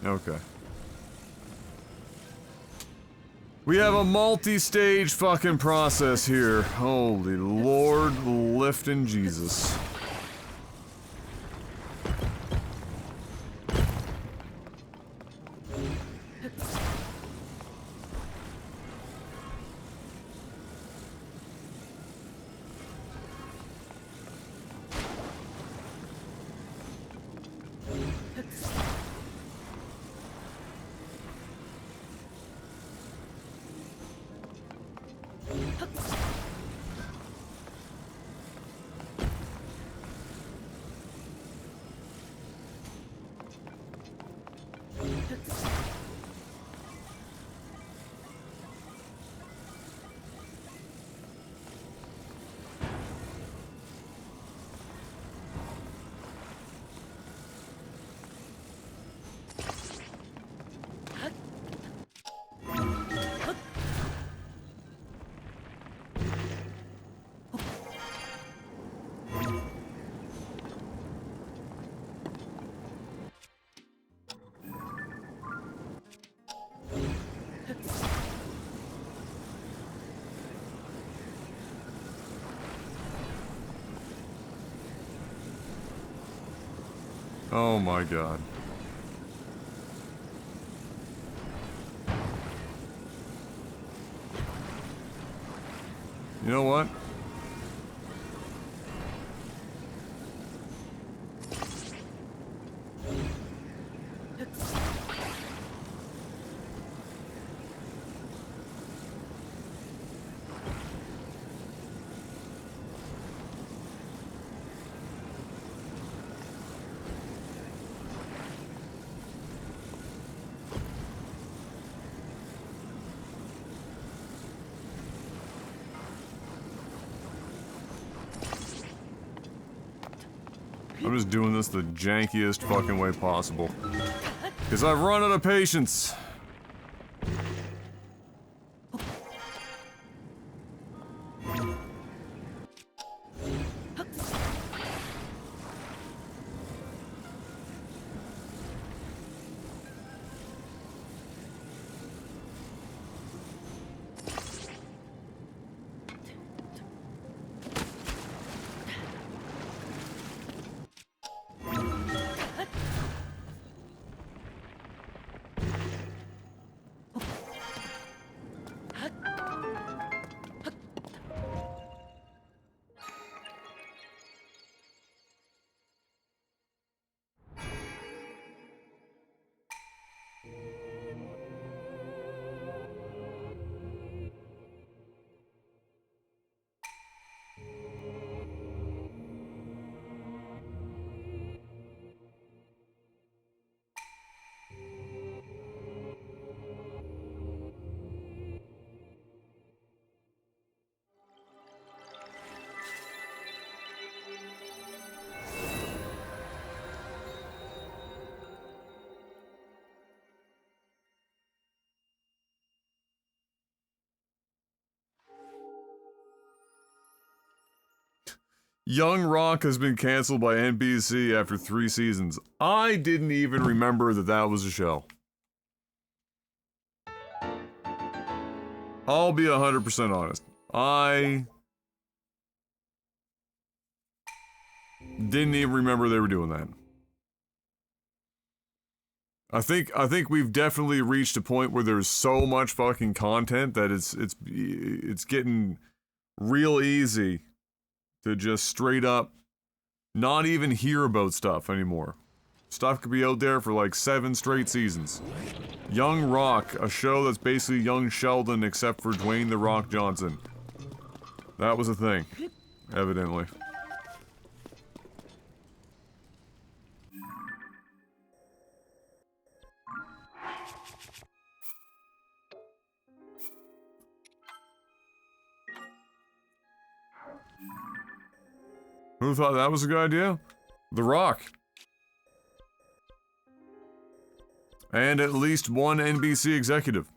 Speaker 1: Okay. We have a multi-stage fucking process here. Holy Lord, lifting Jesus. Oh my god. You know what? I'm just doing this the jankiest fucking way possible. Because I've run out of patience. Young Rock has been canceled by NBC after 3 seasons. I didn't even remember that that was a show. I'll be 100% honest. I didn't even remember they were doing that. I think we've definitely reached a point where there's so much fucking content that it's getting real easy to just straight up not even hear about stuff anymore. Stuff could be out there for like 7 straight seasons. Young Rock, a show that's basically Young Sheldon except for Dwayne "The Rock" Johnson. That was a thing, evidently. Who thought that was a good idea? The Rock. And at least one NBC executive.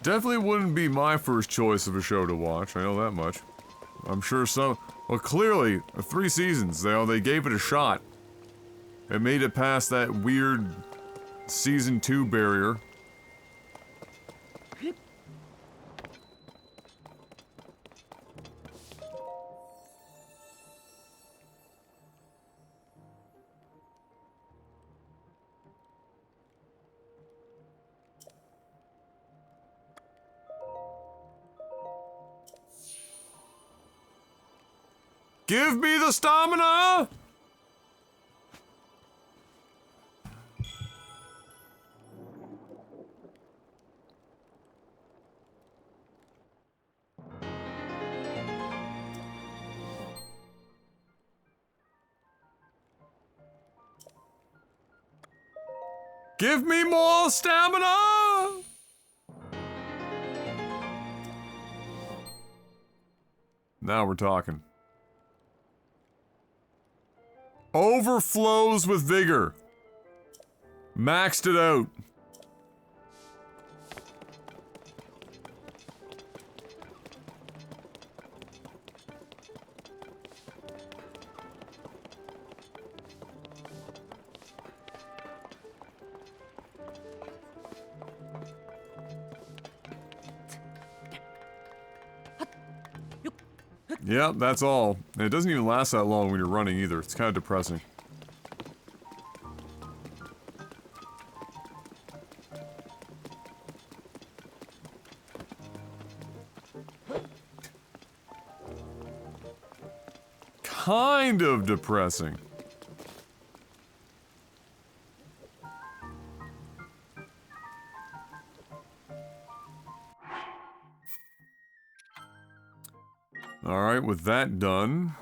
Speaker 1: Definitely wouldn't be my first choice of a show to watch, I know that much. I'm sure some... Well, clearly, 3 seasons, they gave it a shot. It made it past that weird season 2 barrier. Give me the stamina! Give me more stamina! Now we're talking. Overflows with vigor. Maxed it out. Yep, that's all. And it doesn't even last that long when you're running either. It's kind of depressing. Kind of depressing. Alright, with that done...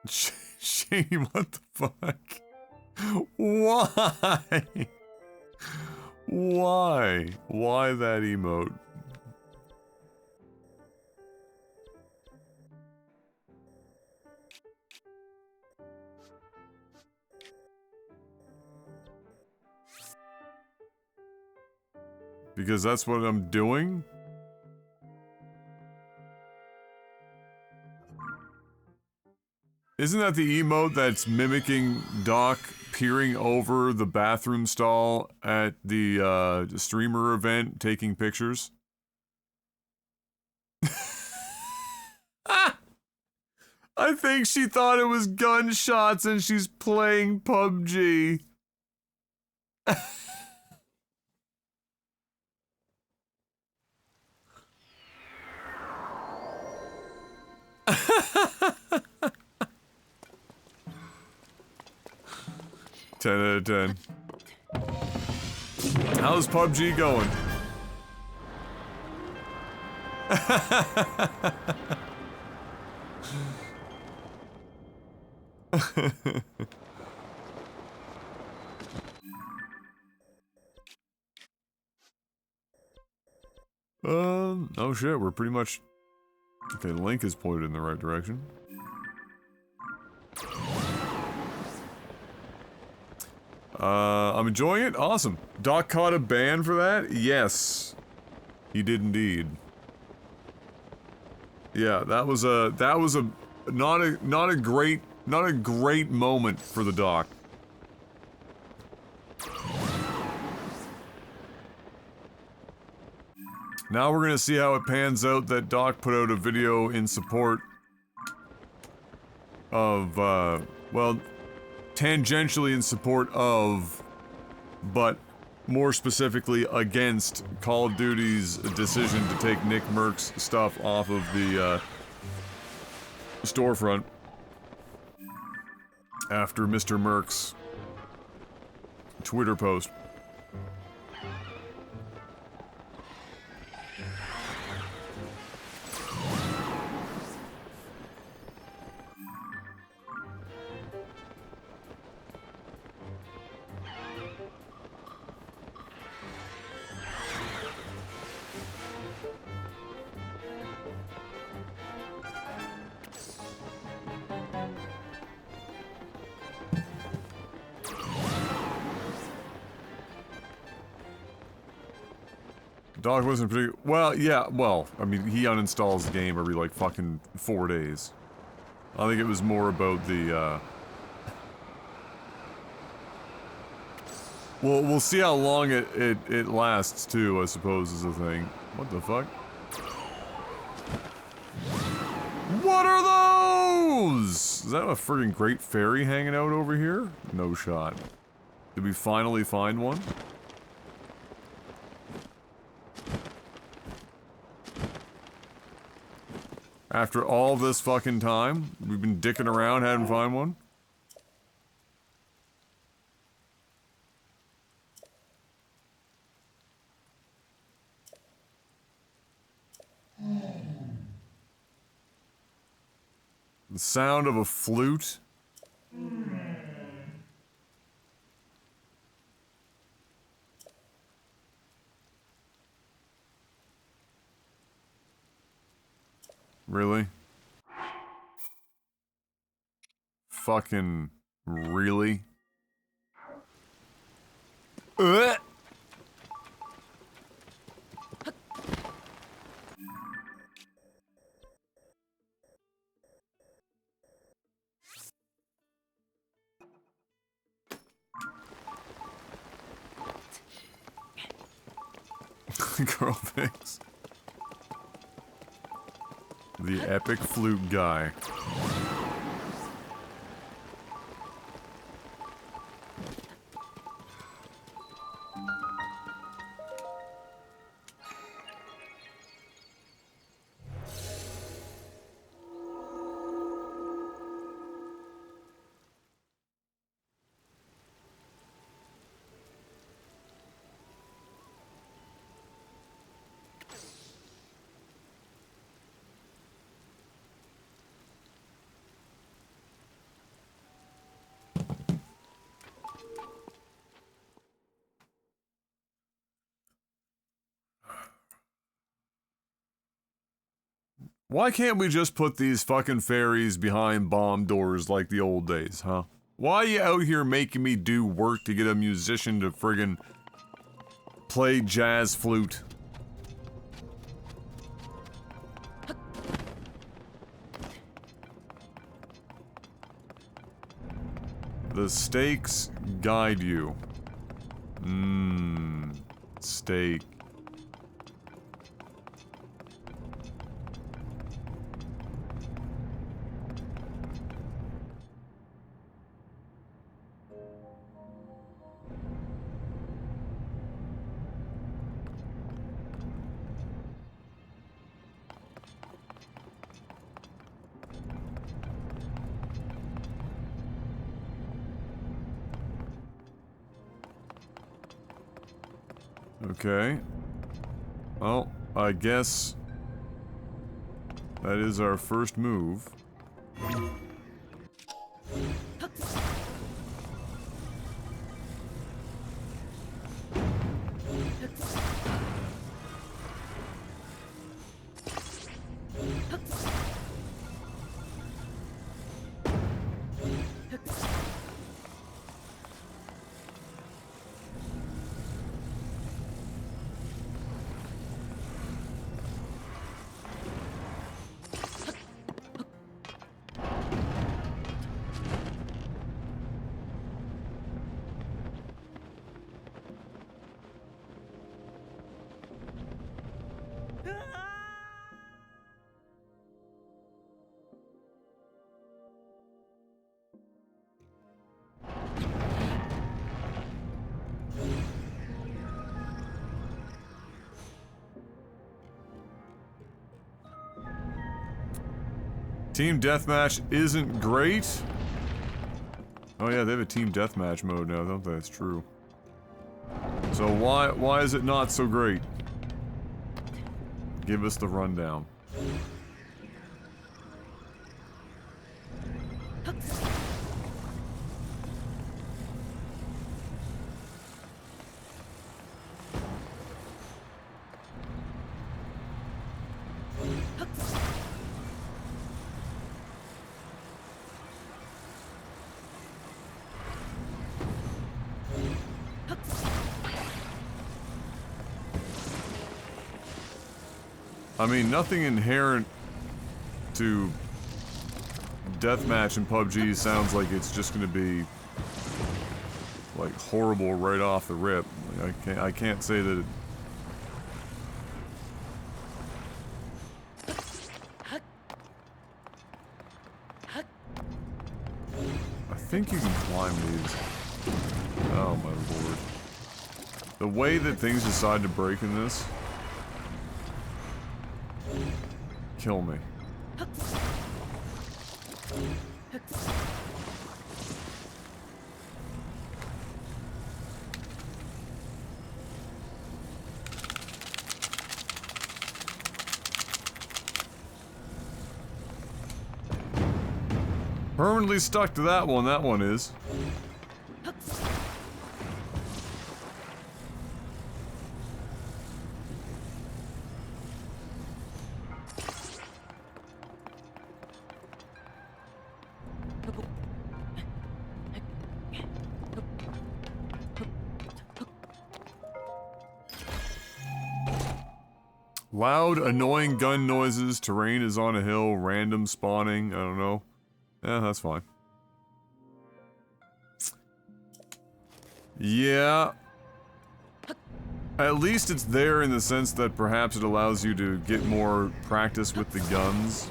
Speaker 1: Shane, what the fuck? Why? Why? Why that emote? Because that's what I'm doing? Isn't that the emote that's mimicking Doc peering over the bathroom stall at the streamer event taking pictures? Ah! I think she thought it was gunshots and she's playing PUBG. Ten out of 10. How's PUBG going? Oh shit, we're pretty much... Okay, Link is pointed in the right direction. I'm enjoying it. Awesome. Doc caught a ban for that? Yes. He did indeed. Yeah, that was a not a great moment for the Doc. Now we're gonna see how it pans out that Doc put out a video in support of, well, tangentially in support of, but more specifically against Call of Duty's decision to take Nick Merck's stuff off of the, storefront after Mr. Merck's Twitter post. Dog wasn't pretty... Well, yeah, well, I mean, he uninstalls the game every, like, fucking 4 days. I think it was more about the, Well, we'll see how long it lasts, too, I suppose, is the thing. What the fuck? What are those?! Is that a friggin' great fairy hanging out over here? No shot. Did we finally find one? After all this fucking time, we've been dicking around, hadn't found one? The sound of a flute? Really? Fucking really? Girl pics. The epic flute guy. Why can't we just put these fucking fairies behind bomb doors like the old days, huh? Why are you out here making me do work to get a musician to friggin' play jazz flute? The stakes guide you. Stake. Okay. Well, I guess that is our first move. Team deathmatch isn't great. Oh yeah, they have a team deathmatch mode now, don't they? That's true. So why is it not so great? Give us the rundown. I mean, nothing inherent to deathmatch in PUBG sounds like it's just gonna be like horrible right off the rip. Like, I can't say that it... I think you can climb these. Oh my lord. The way that things decide to break in this... Kill me. Permanently stuck to that one is. Loud, annoying gun noises, terrain is on a hill, random spawning, I don't know. Yeah, that's fine. Yeah. At least it's there in the sense that perhaps it allows you to get more practice with the guns.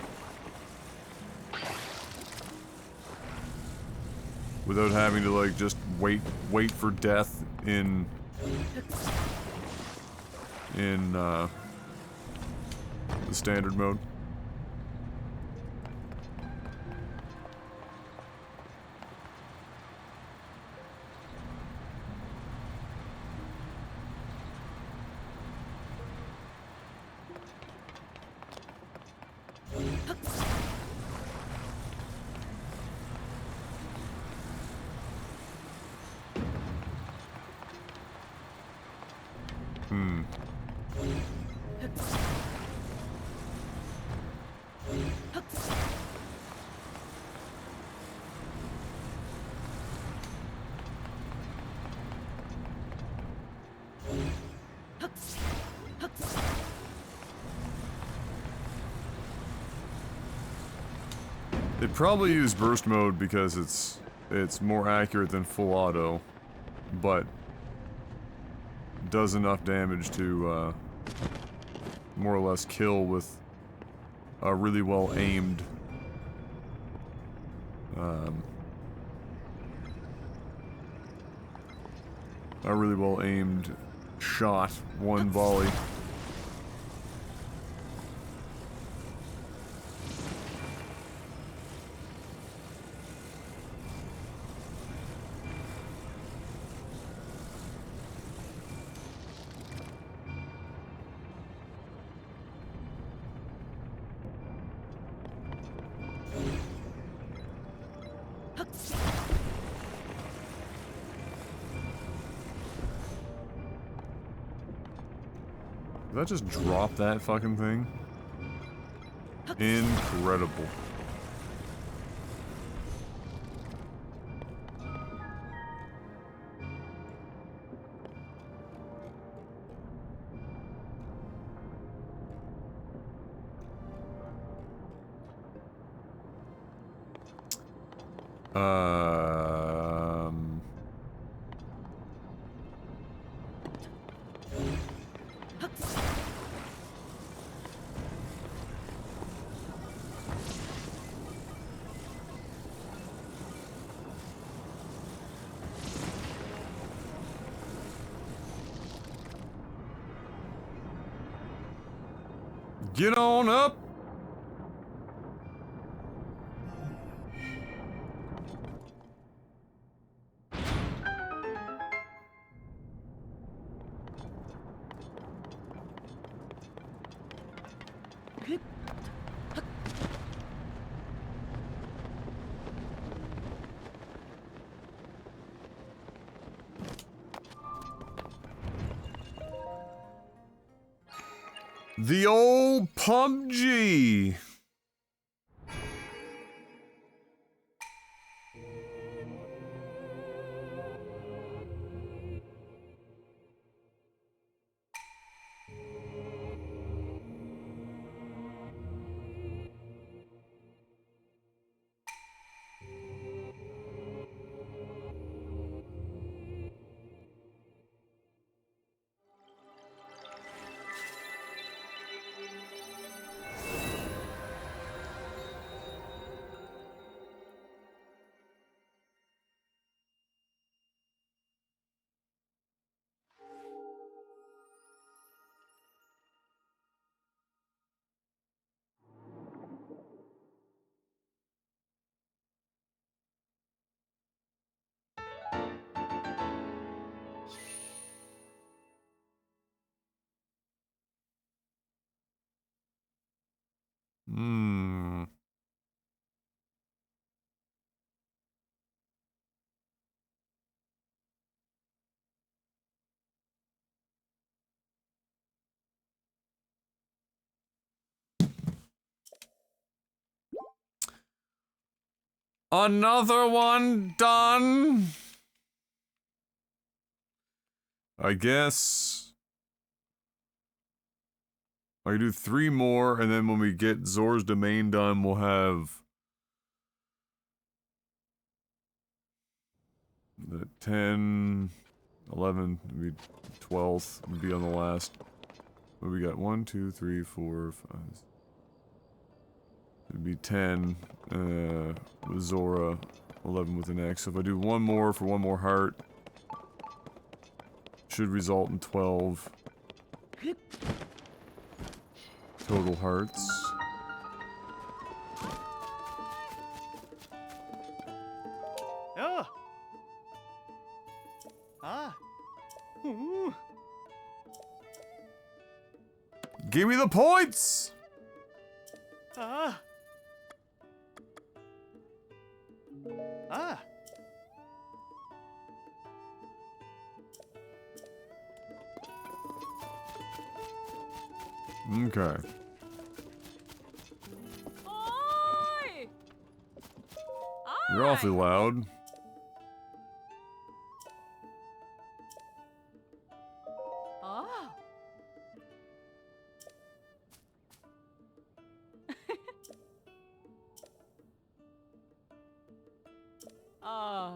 Speaker 1: Without having to, like, just wait for death in, the standard mode. They'd probably use burst mode because it's more accurate than full auto, but does enough damage to more or less kill with a really well aimed shot, one volley. Did that just drop that fucking thing? Incredible. Get on up! The old PUBG! Hmm. Another one done? I guess I can do 3 more, and then when we get Zor's Domain done, we'll have the 10, 11, maybe 12th would be on the last. What we got? 1, 2, 3, 4, 5. It'd be 10 with Zora, 11 with an X. So if I do 1 more for 1 more heart, should result in 12 total hearts.
Speaker 3: Oh. Ah. Ooh.
Speaker 1: Give me the points!
Speaker 3: Ah. Ah.
Speaker 1: Okay.
Speaker 2: Oi!
Speaker 1: You're awfully loud.
Speaker 2: Ah. Ah.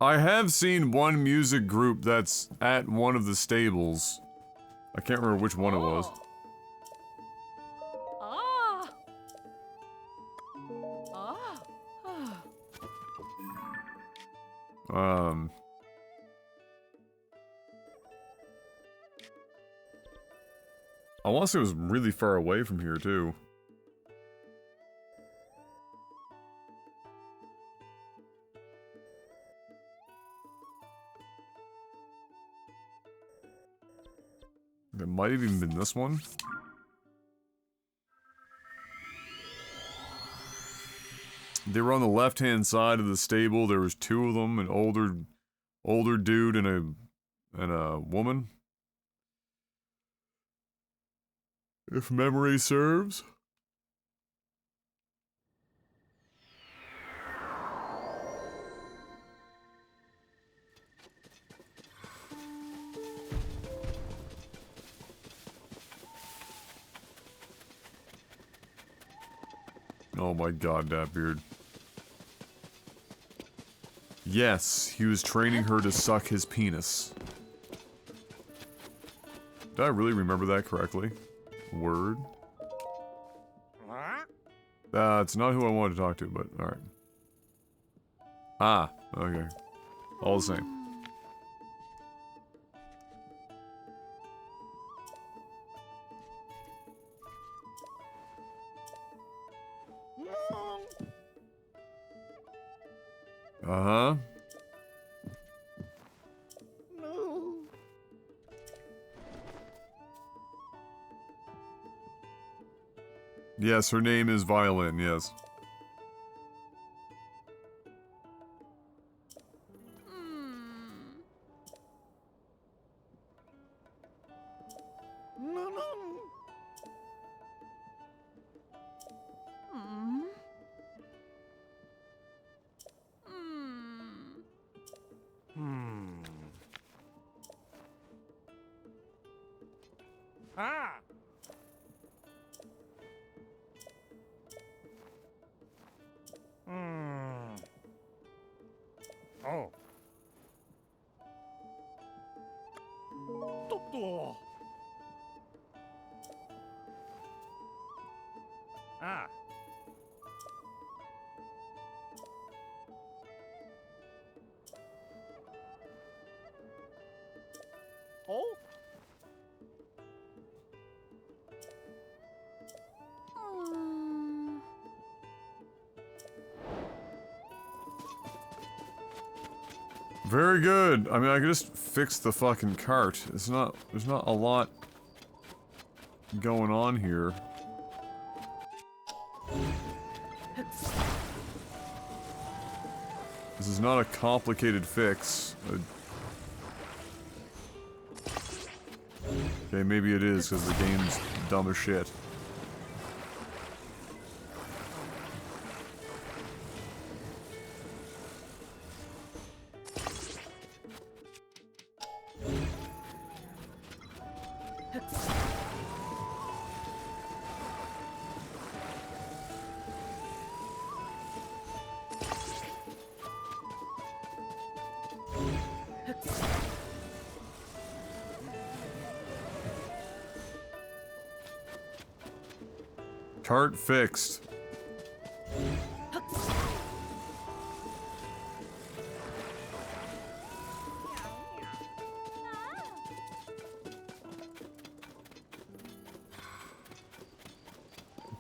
Speaker 1: I have seen one music group that's at one of the stables. I can't remember which one it was.
Speaker 2: Ah. Ah. Ah.
Speaker 1: I want to say it was really far away from here, too. It might have even been this one. They were on the left-hand side of the stable. There was two of them, an older dude and a woman. If memory serves. Oh my god, that beard. Yes, he was training her to suck his penis. Did I really remember that correctly? Word. It's not who I wanted to talk to, but alright. Ah, okay. All the same. Uh-huh.
Speaker 3: No.
Speaker 1: Yes, her name is Violin, yes.
Speaker 3: No, no. Hmm. Ah. Hmm. Oh. Toto. Ah. Oh.
Speaker 1: Very good. I mean, I could just fix the fucking cart. There's not a lot going on here. This is not a complicated fix. Okay, maybe it is, because the game's dumb as shit. Cart fixed.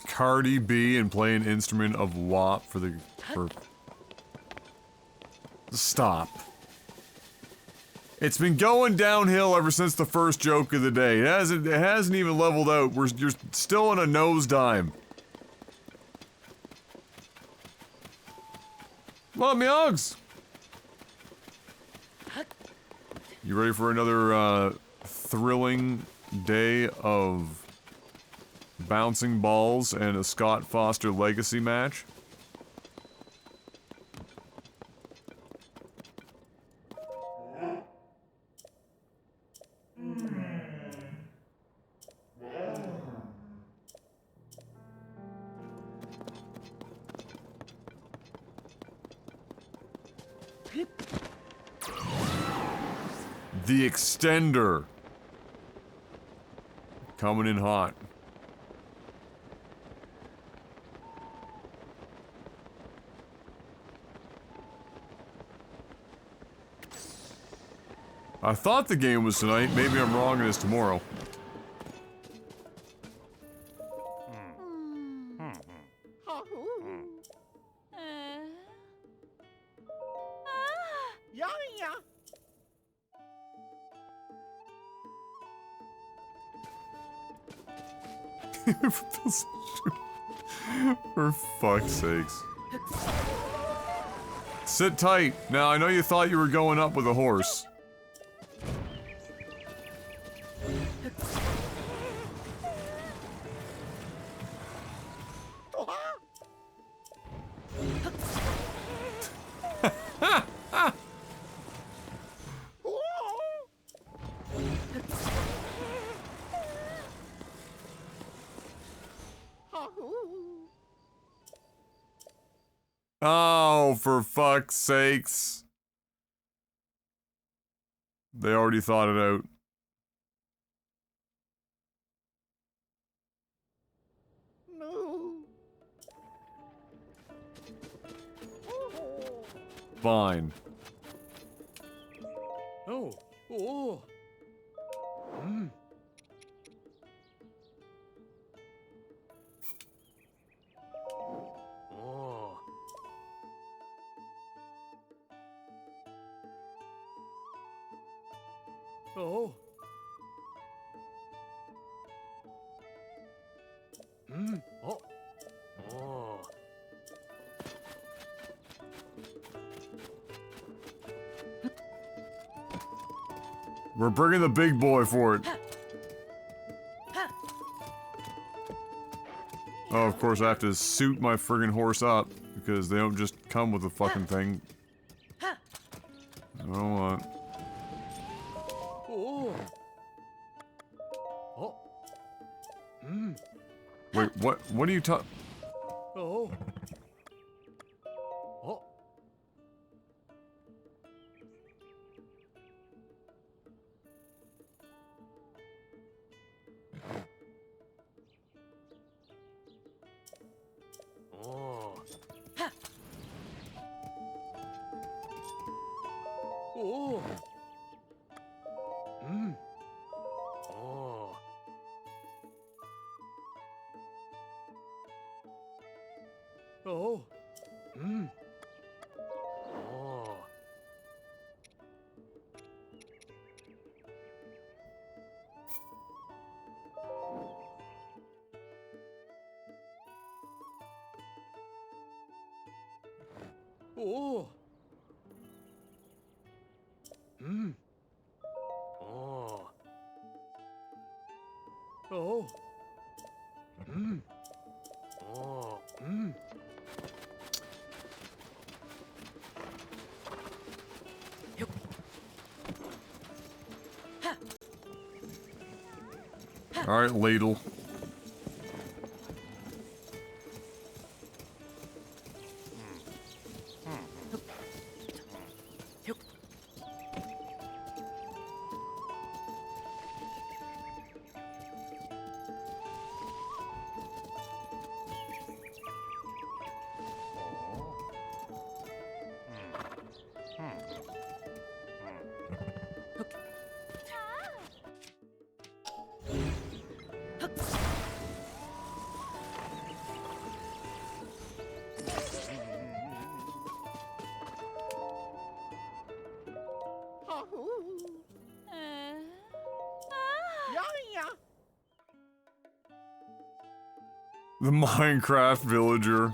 Speaker 1: Cardi B and play an instrument of WAP for Stop. It's been going downhill ever since the first joke of the day. It hasn't even leveled out. You're still in a nosedive. Come on, Myogs! You ready for another, thrilling day of bouncing balls and a Scott Foster legacy match? The extender. Coming in hot. I thought the game was tonight. Maybe I'm wrong and it's tomorrow. For fuck's sakes. Sit tight. Now, I know you thought you were going up with a horse. Oh, for fuck's sakes. They already thought it out.
Speaker 3: No.
Speaker 1: Fine.
Speaker 4: Oh. Oh. Hmm. Oh. Oh. Hmm. Oh. Oh.
Speaker 1: We're bringing the big boy for it. Oh, of course I have to suit my friggin' horse up, because they don't just come with the fucking thing. I don't want.
Speaker 4: Oh. Oh. Hmm.
Speaker 1: Wait, what are you talking?
Speaker 4: Oh. Oh. Oh. Oh. Hmm. Oh. Oh. Hmm. Oh. Oh. Hmm. Oh. Oh. Hmm. Oh. Hmm.
Speaker 1: Alright, ladle. The Minecraft villager.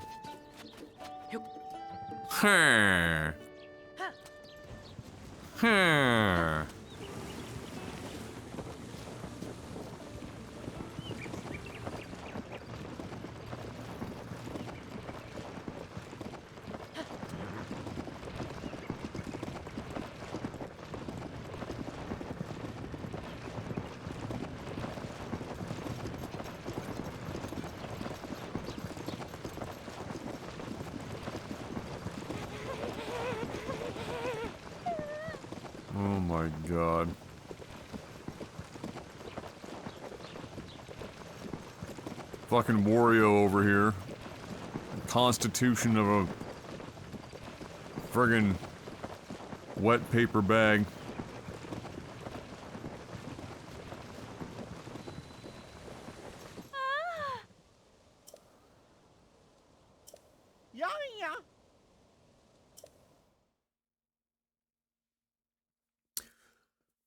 Speaker 1: Huh. Huh. Oh my god. Fucking Wario over here. Constitution of a friggin' wet paper bag.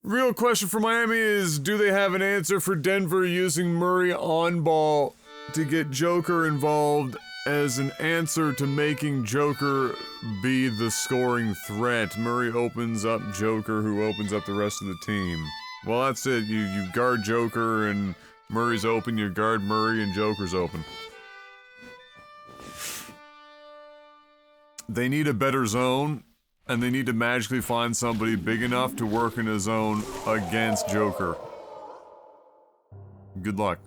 Speaker 1: Real question for Miami is, do they have an answer for Denver using Murray on ball to get Joker involved as an answer to making Joker be the scoring threat, Murray opens up Joker, who opens up the rest of the team. Well, that's it. You guard Joker and Murray's open, you guard Murray and Joker's open. They need a better zone, and they need to magically find somebody big enough to work in a zone against Joker. Good luck.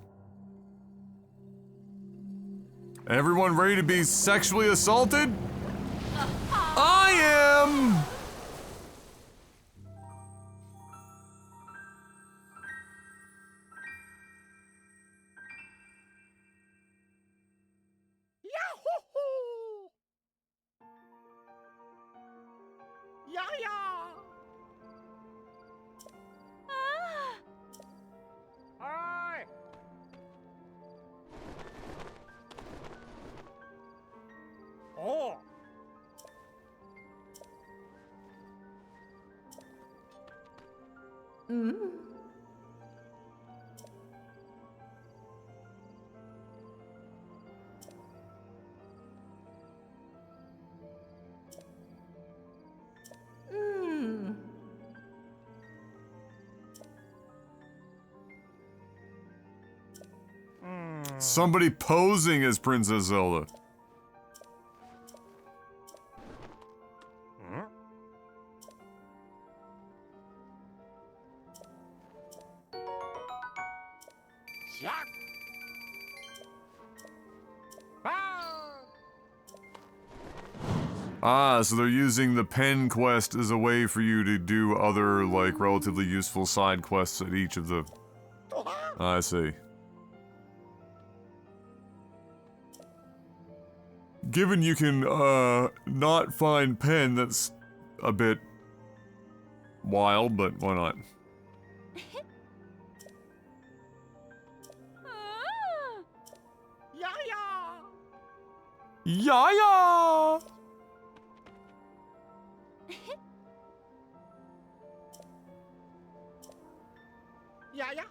Speaker 1: Everyone ready to be sexually assaulted? I am!
Speaker 3: Yahoo! Yeah, yeah. Hi. Oh.
Speaker 1: Somebody posing as Princess Zelda.
Speaker 3: Yuck. Ah.
Speaker 1: Ah, so they're using the pen quest as a way for you to do other, like, relatively useful side quests at each of the... I see. Given you can, not find pen, that's a bit wild, but why not?
Speaker 3: Yeah, yeah.
Speaker 1: Yaya!
Speaker 3: Yeah, yeah.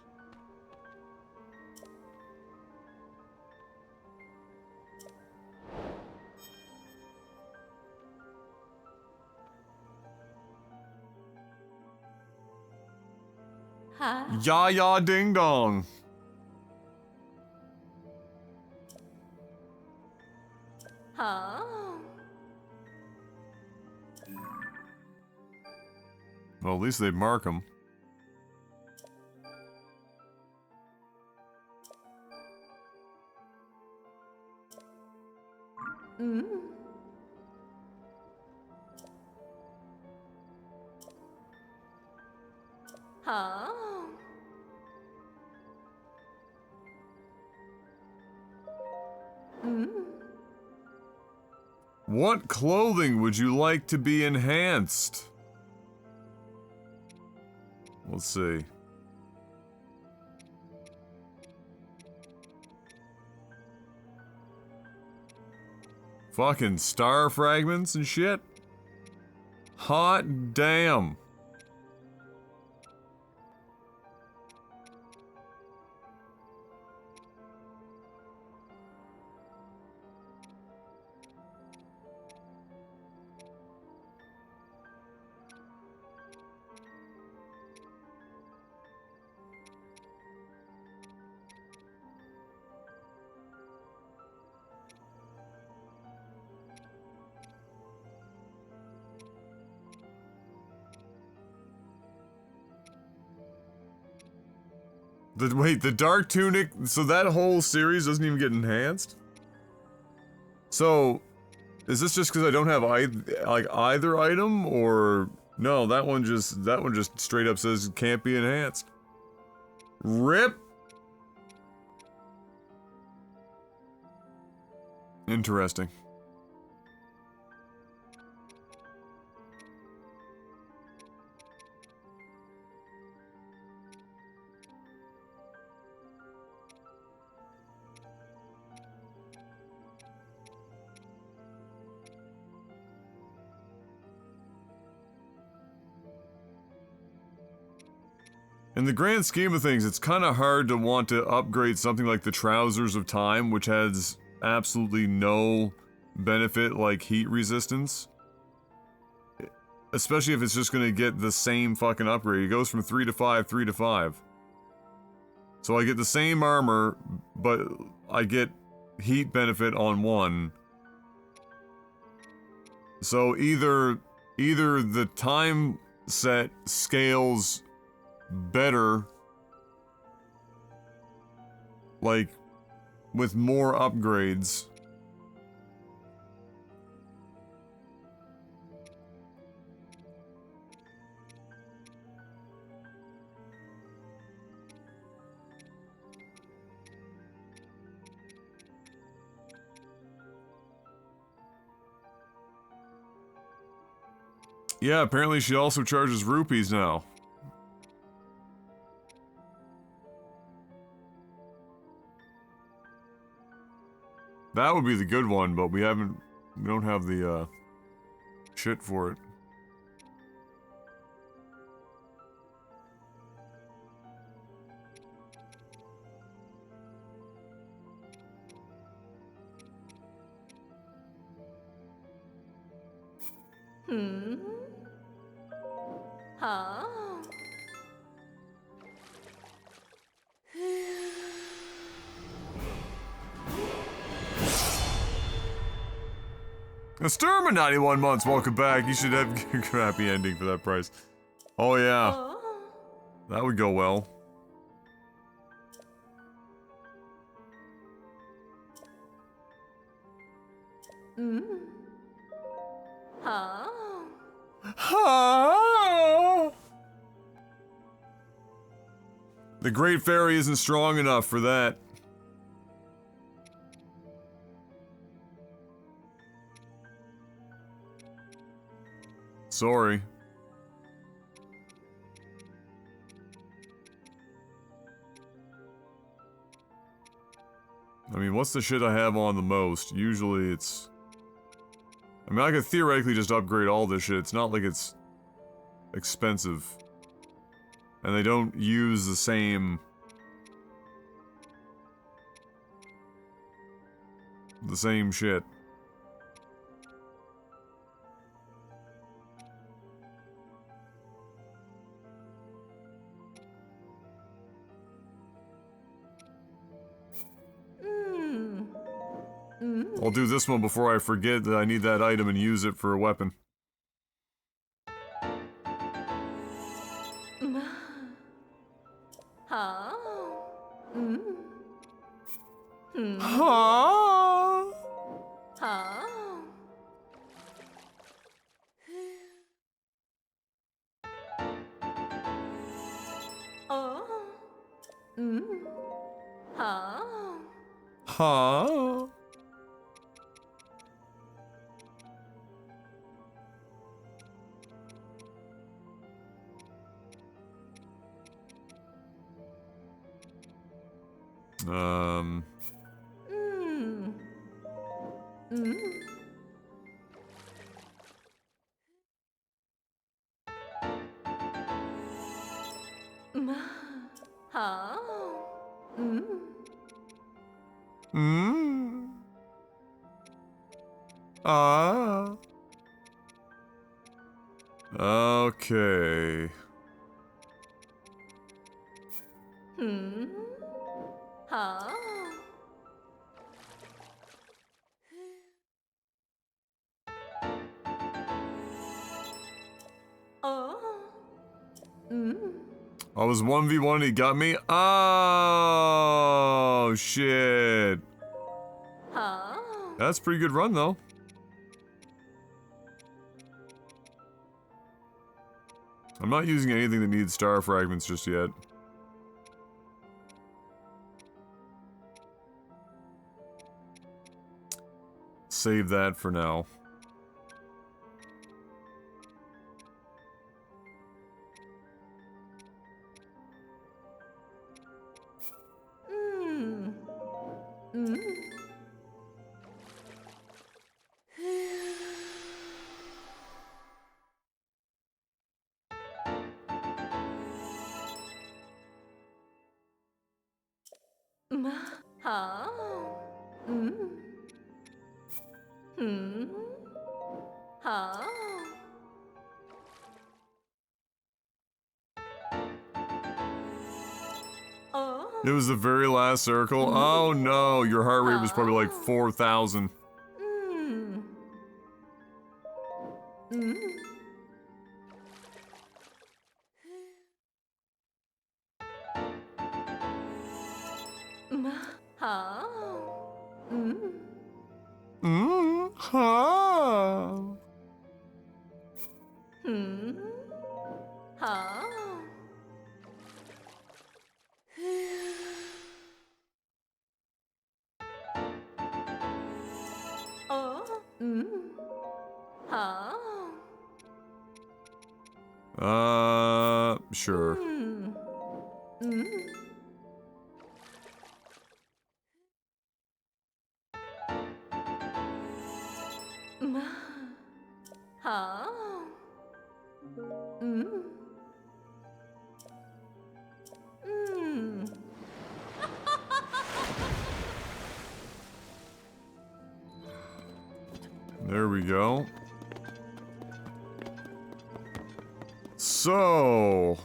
Speaker 1: Yaya ding dong. Well, at least they mark them. What clothing would you like to be enhanced? Let's see. Fucking star fragments and shit? Hot damn. Wait, the Dark Tunic, so that whole series doesn't even get enhanced? So, is this just because I don't have either item, or... No, that one just straight up says it can't be enhanced. RIP! Interesting. In the grand scheme of things, it's kind of hard to want to upgrade something like the Trousers of Time, which has absolutely no benefit like heat resistance. Especially if it's just gonna get the same fucking upgrade. It goes from 3 to 5, 3 to 5. So I get the same armor, but I get heat benefit on one. So either the time set scales better, like with more upgrades. Yeah, apparently she also charges rupees now. That would be the good one, but we don't have the, shit for it.
Speaker 2: Huh?
Speaker 1: Sturma 91 months, welcome back. You should have a happy ending for that price. Oh yeah, that would go well.
Speaker 2: Huh?
Speaker 1: The Great Fairy isn't strong enough for that. Sorry. I mean, what's the shit I have on the most? Usually it's... I mean, I could theoretically just upgrade all this shit. It's not like it's expensive. And they don't use the same... shit. I'll do this one before I forget that I need that item and use it for a weapon.
Speaker 2: Huh?
Speaker 1: Huh?
Speaker 2: Huh? Oh. Huh?
Speaker 1: Huh?
Speaker 2: Huh?
Speaker 1: Ah. Okay.
Speaker 2: Huh? Oh.
Speaker 1: I was 1v1 and he got me? Oh, shit.
Speaker 2: Huh?
Speaker 1: That's a pretty good run, though. I'm not using anything that needs star fragments just yet. Save that for now.
Speaker 2: Huh? Hmm? Huh? Oh.
Speaker 1: It was the very last circle. Oh no, your heart rate was probably like 4,000.
Speaker 2: Mm. Mm. Huh? Mm.
Speaker 1: Huh.
Speaker 2: Hmm? Huh? Oh. Mm. Huh?
Speaker 1: Sure.
Speaker 2: Mm. Mm. Huh? Mm. Mm.
Speaker 1: There we go. So...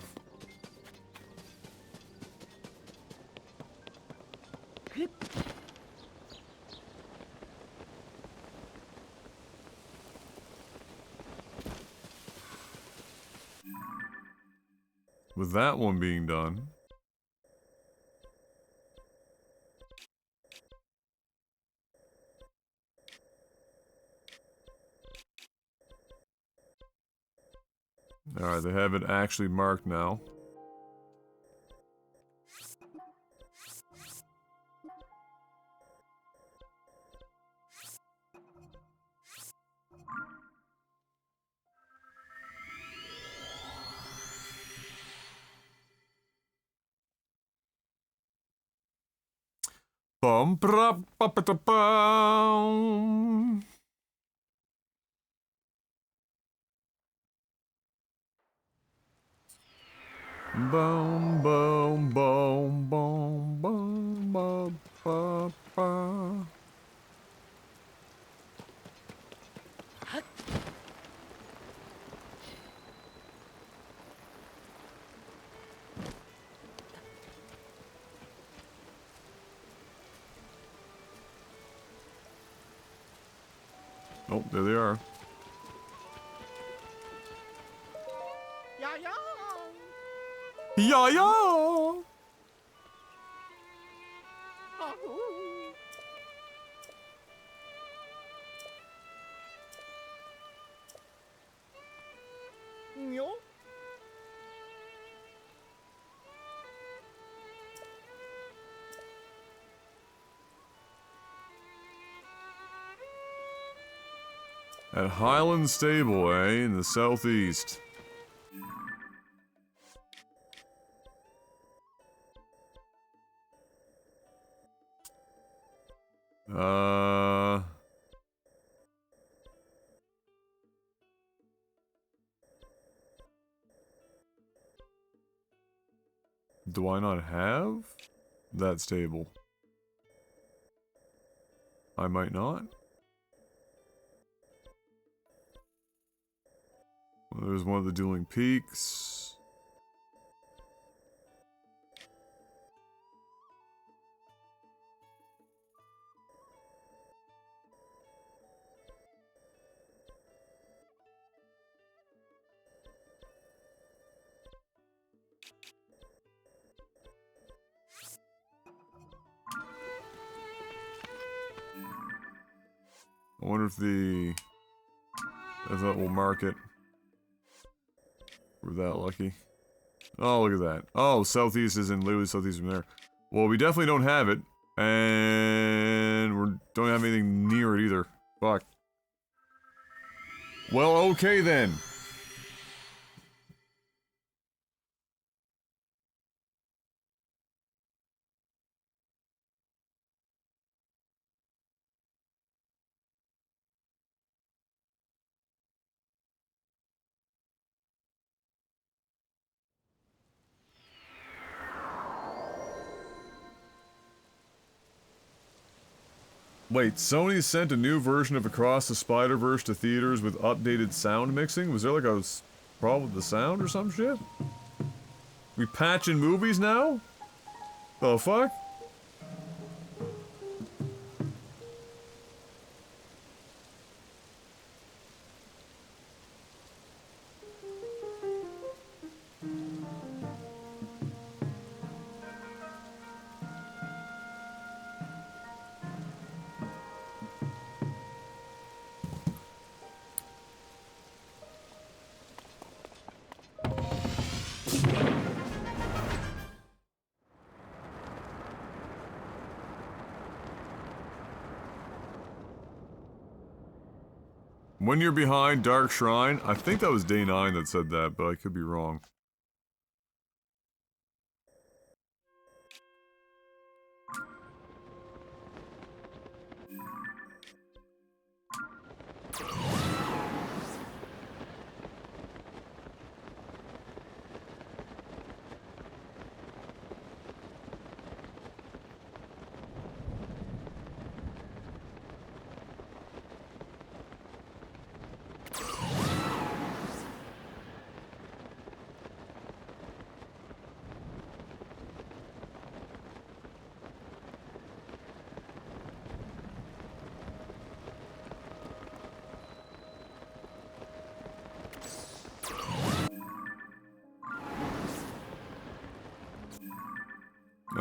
Speaker 1: with that one being done... Alright, they have it actually marked now. Bum ba ba ba ba bum. Boom, boom, boom, boom, boom, ba, ba, ba. Oh, there they are.
Speaker 3: Yeah, yeah.
Speaker 1: Yeah, yeah.
Speaker 3: Ahoo. Yo.
Speaker 1: At Highland Stable, in the southeast. Uh... Do I not have that stable? I might not. Well, there's one of the Dueling Peaks. I wonder if that will mark it. We're that lucky. Oh, look at that. Oh, southeast is in literally southeast from there. Well, we definitely don't have it. And we don't have anything near it either. Fuck. Well, okay then. Wait, Sony sent a new version of Across the Spider-Verse to theaters with updated sound mixing? Was there like a problem with the sound or some shit? We patching movies now? The fuck? When you're behind Dark Shrine, I think that was Day 9 that said that, but I could be wrong.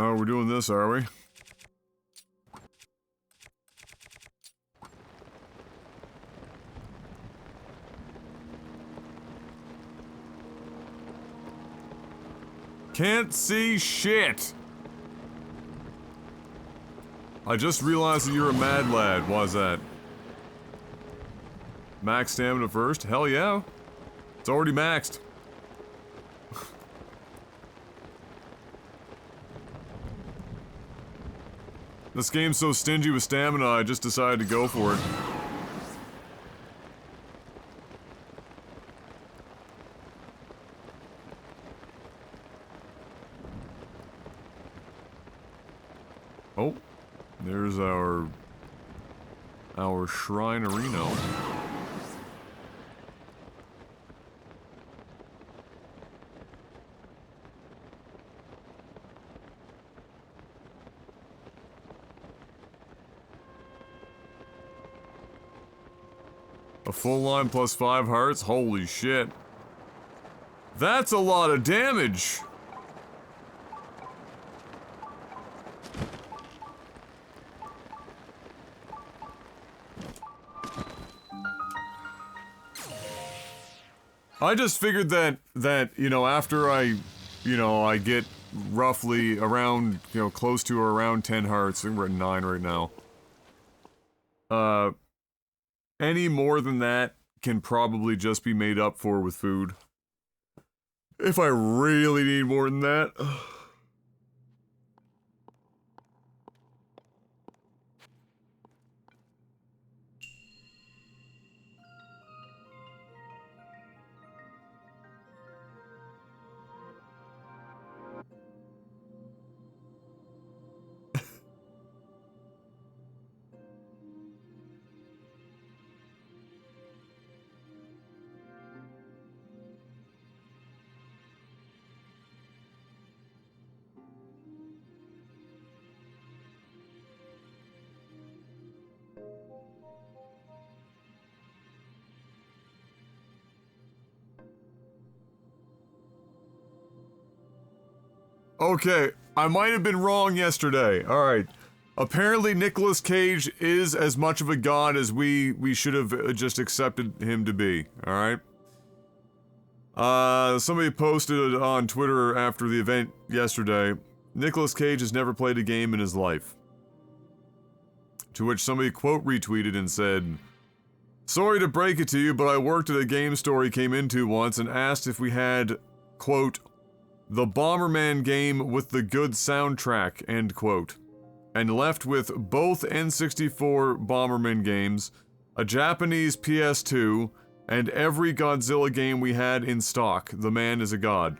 Speaker 1: Oh, we're doing this, are we? Can't see shit! I just realized that you're a mad lad. Why's that? Max stamina first? Hell yeah. It's already maxed. This game's so stingy with stamina, I just decided to go for it. Oh, there's our Shrine-erino. A full line plus 5 hearts? Holy shit. That's a lot of damage! I just figured that, you know, after I get roughly around, close to or around 10 hearts, I think we're at 9 right now. Any more than that can probably just be made up for with food. If I really need more than that. Okay, I might have been wrong yesterday. Alright. Apparently Nicolas Cage is as much of a god as we should have just accepted him to be. Alright? Somebody posted on Twitter after the event yesterday, Nicolas Cage has never played a game in his life. To which somebody quote retweeted and said, "Sorry to break it to you, but I worked at a game store he came into once and asked if we had, quote, the Bomberman game with the good soundtrack, end quote, and left with both N64 Bomberman games, a Japanese PS2, and every Godzilla game we had in stock. The man is a god."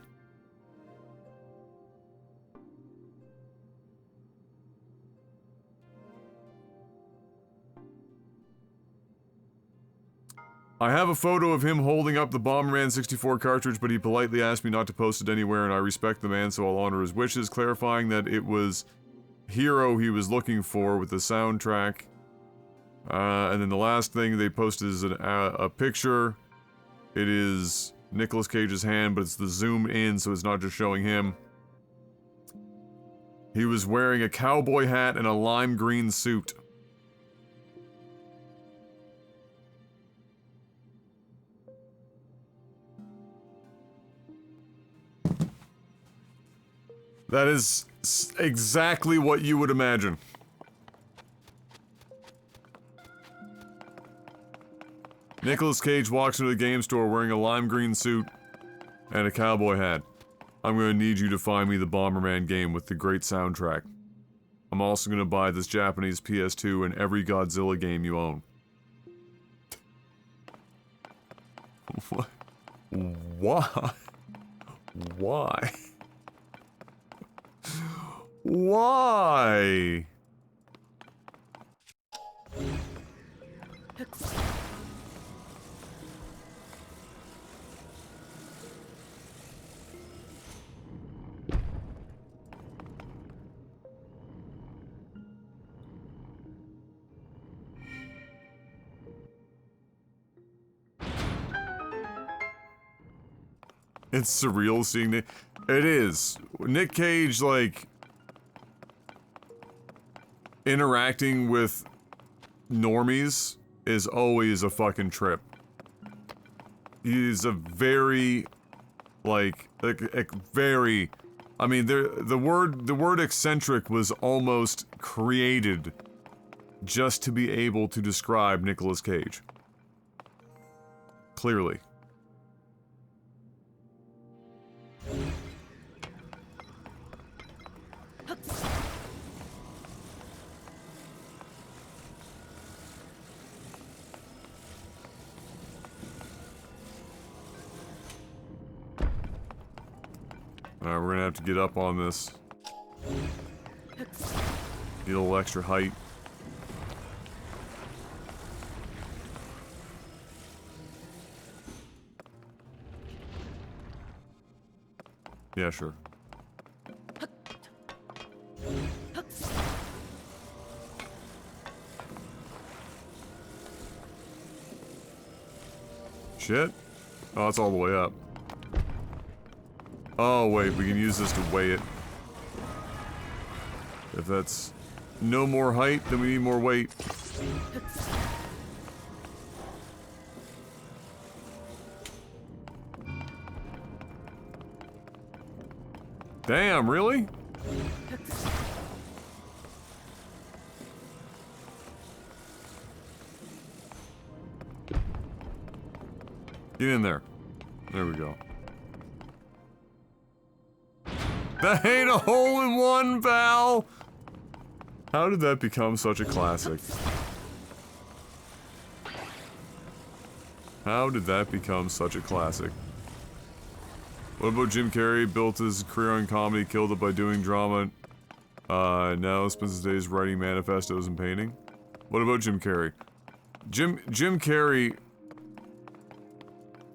Speaker 1: I have a photo of him holding up the Bomberman 64 cartridge, but he politely asked me not to post it anywhere, and I respect the man, so I'll honor his wishes, clarifying that it was Hero he was looking for with the soundtrack. And then the last thing they posted is a picture. It is Nicolas Cage's hand, but it's the zoom in, so it's not just showing him. He was wearing a cowboy hat and a lime green suit. That is exactly what you would imagine. Nicolas Cage walks into the game store wearing a lime green suit and a cowboy hat. I'm gonna need you to find me the Bomberman game with the great soundtrack. I'm also gonna buy this Japanese PS2 and every Godzilla game you own. What? Why? Why? Why? It's surreal seeing it. It is. Nick Cage, like, interacting with normies is always a fucking trip. He's a very, like very, I mean, the word eccentric was almost created just to be able to describe Nicolas Cage. Clearly. Alright, we're gonna have to get up on this. Need a little extra height. Yeah, sure. Shit. Oh, it's all the way up. Oh, wait, we can use this to weigh it. If that's no more height, then we need more weight. Damn, really? Get in there. There we go. That ain't a hole-in-one, pal! How did that become such a classic? How did that become such a classic? What about Jim Carrey? Built his career on comedy, killed it by doing drama. Now spends his days writing manifestos and painting. What about Jim Carrey? Jim Carrey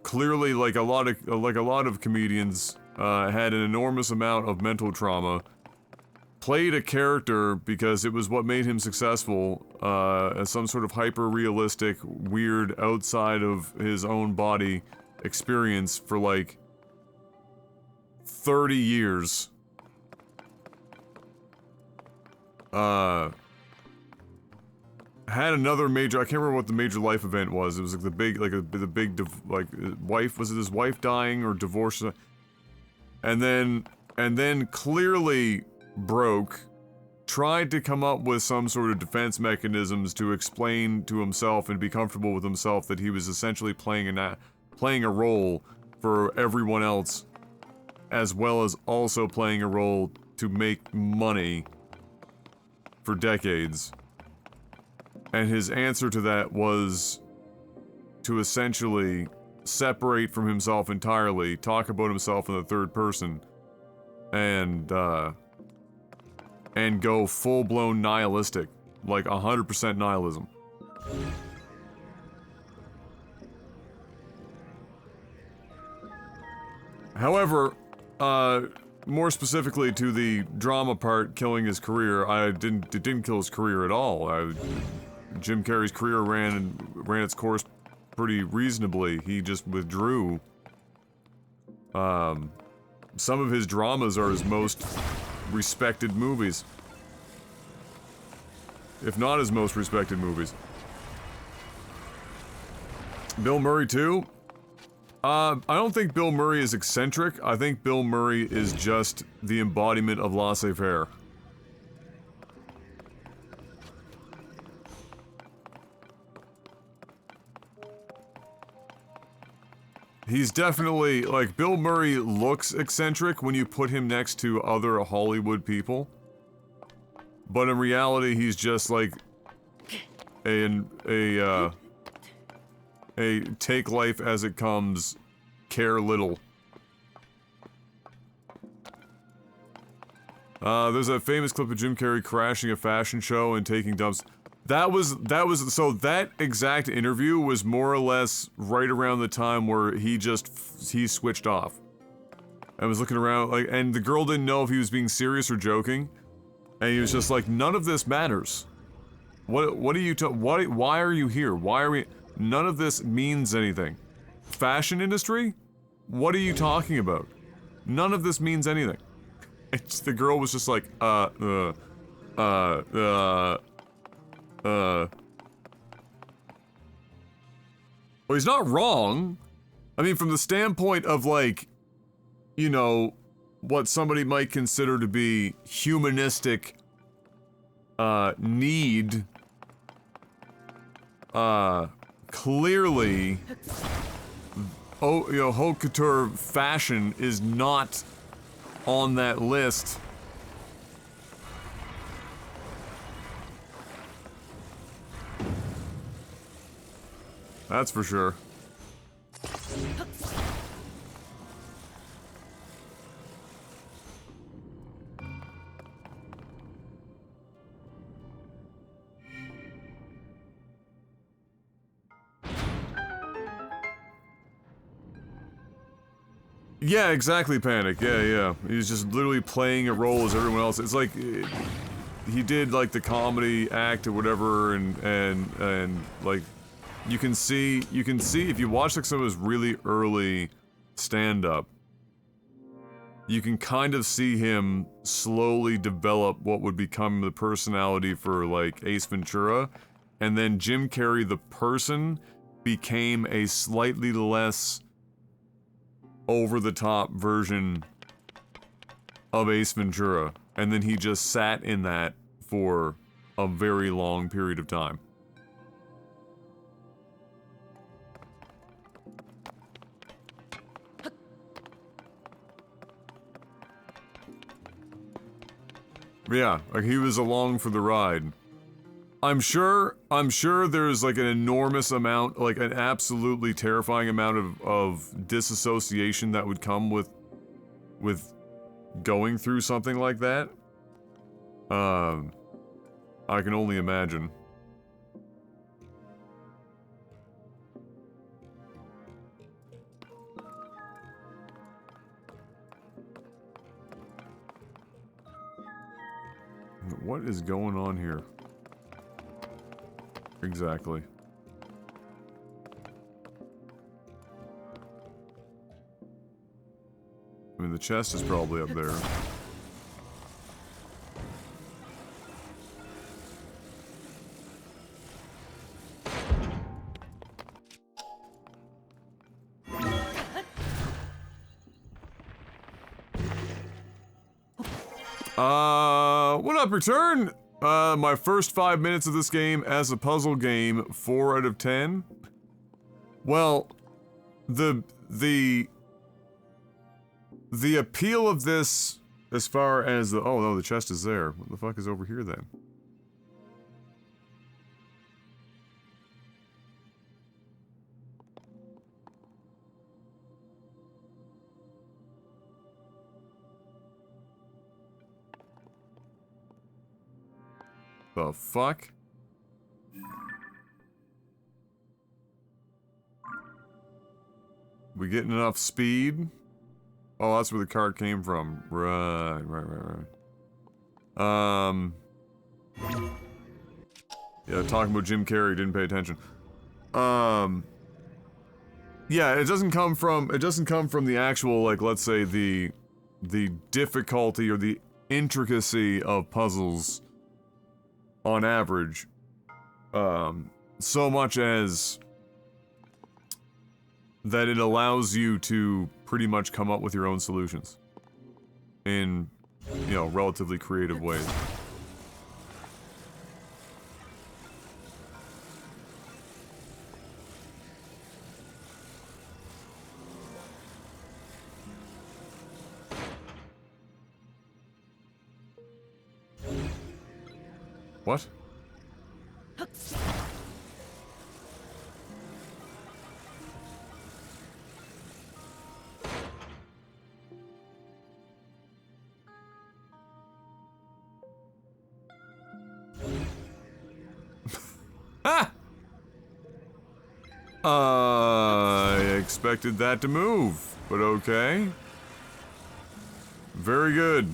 Speaker 1: clearly, like a lot of comedians, had an enormous amount of mental trauma. Played a character because it was what made him successful, as some sort of hyper-realistic, weird, outside of his own body experience for like 30 years. Had another major, I can't remember what the major life event was. It was like the big, wife, was it his wife dying or divorce? And then clearly broke, tried to come up with some sort of defense mechanisms to explain to himself and be comfortable with himself that he was essentially playing a role for everyone else, as well as also playing a role to make money for decades. And his answer to that was to essentially separate from himself entirely, talk about himself in the third person, and go full-blown nihilistic, like 100% nihilism. However, more specifically to the drama part, killing his career, it didn't kill his career at all. Jim Carrey's career ran its course pretty reasonably. He just withdrew. Some of his dramas are his most respected movies. If not his most respected movies. Bill Murray too? I don't think Bill Murray is eccentric. I think Bill Murray is just the embodiment of laissez-faire. He's definitely, like, Bill Murray looks eccentric when you put him next to other Hollywood people. But in reality, he's just like a take life as it comes, care little. There's a famous clip of Jim Carrey crashing a fashion show and taking dumps. So that exact interview was more or less right around the time where he switched off. I was looking around, like, and the girl didn't know if he was being serious or joking. And he was just like, none of this matters. What are you why are you here? Why are we, none of this means anything. Fashion industry? What are you talking about? None of this means anything. The girl was just like, well, he's not wrong. I mean, from the standpoint of, like, you know, what somebody might consider to be humanistic, need, clearly, haute couture fashion is not on that list. That's for sure. Yeah, exactly, Panic. Yeah. He's just literally playing a role as everyone else. It's like he did like the comedy act or whatever, and like you can see if you watch like some of his really early stand-up, you can kind of see him slowly develop what would become the personality for like Ace Ventura, and then Jim Carrey the person became a slightly less over-the-top version of Ace Ventura, and then he just sat in that for a very long period of time. Yeah, like he was along for the ride. I'm sure there's like an enormous amount, like an absolutely terrifying amount of disassociation that would come with going through something like that. I can only imagine. What is going on here? Exactly. I mean, the chest is probably up there. What up, return? My first 5 minutes of this game as a puzzle game, 4 out of 10. Well, the appeal of this, as far as the, oh no, the chest is there. What the fuck is over here then? The fuck? We getting enough speed? Oh, that's where the card came from. Right. Yeah, talking about Jim Carrey, didn't pay attention. Yeah, it doesn't come from the actual, like, let's say the difficulty or the intricacy of puzzles on average, so much as that it allows you to pretty much come up with your own solutions in, you know, relatively creative ways. What? Ah! I expected that to move, but okay. Very good.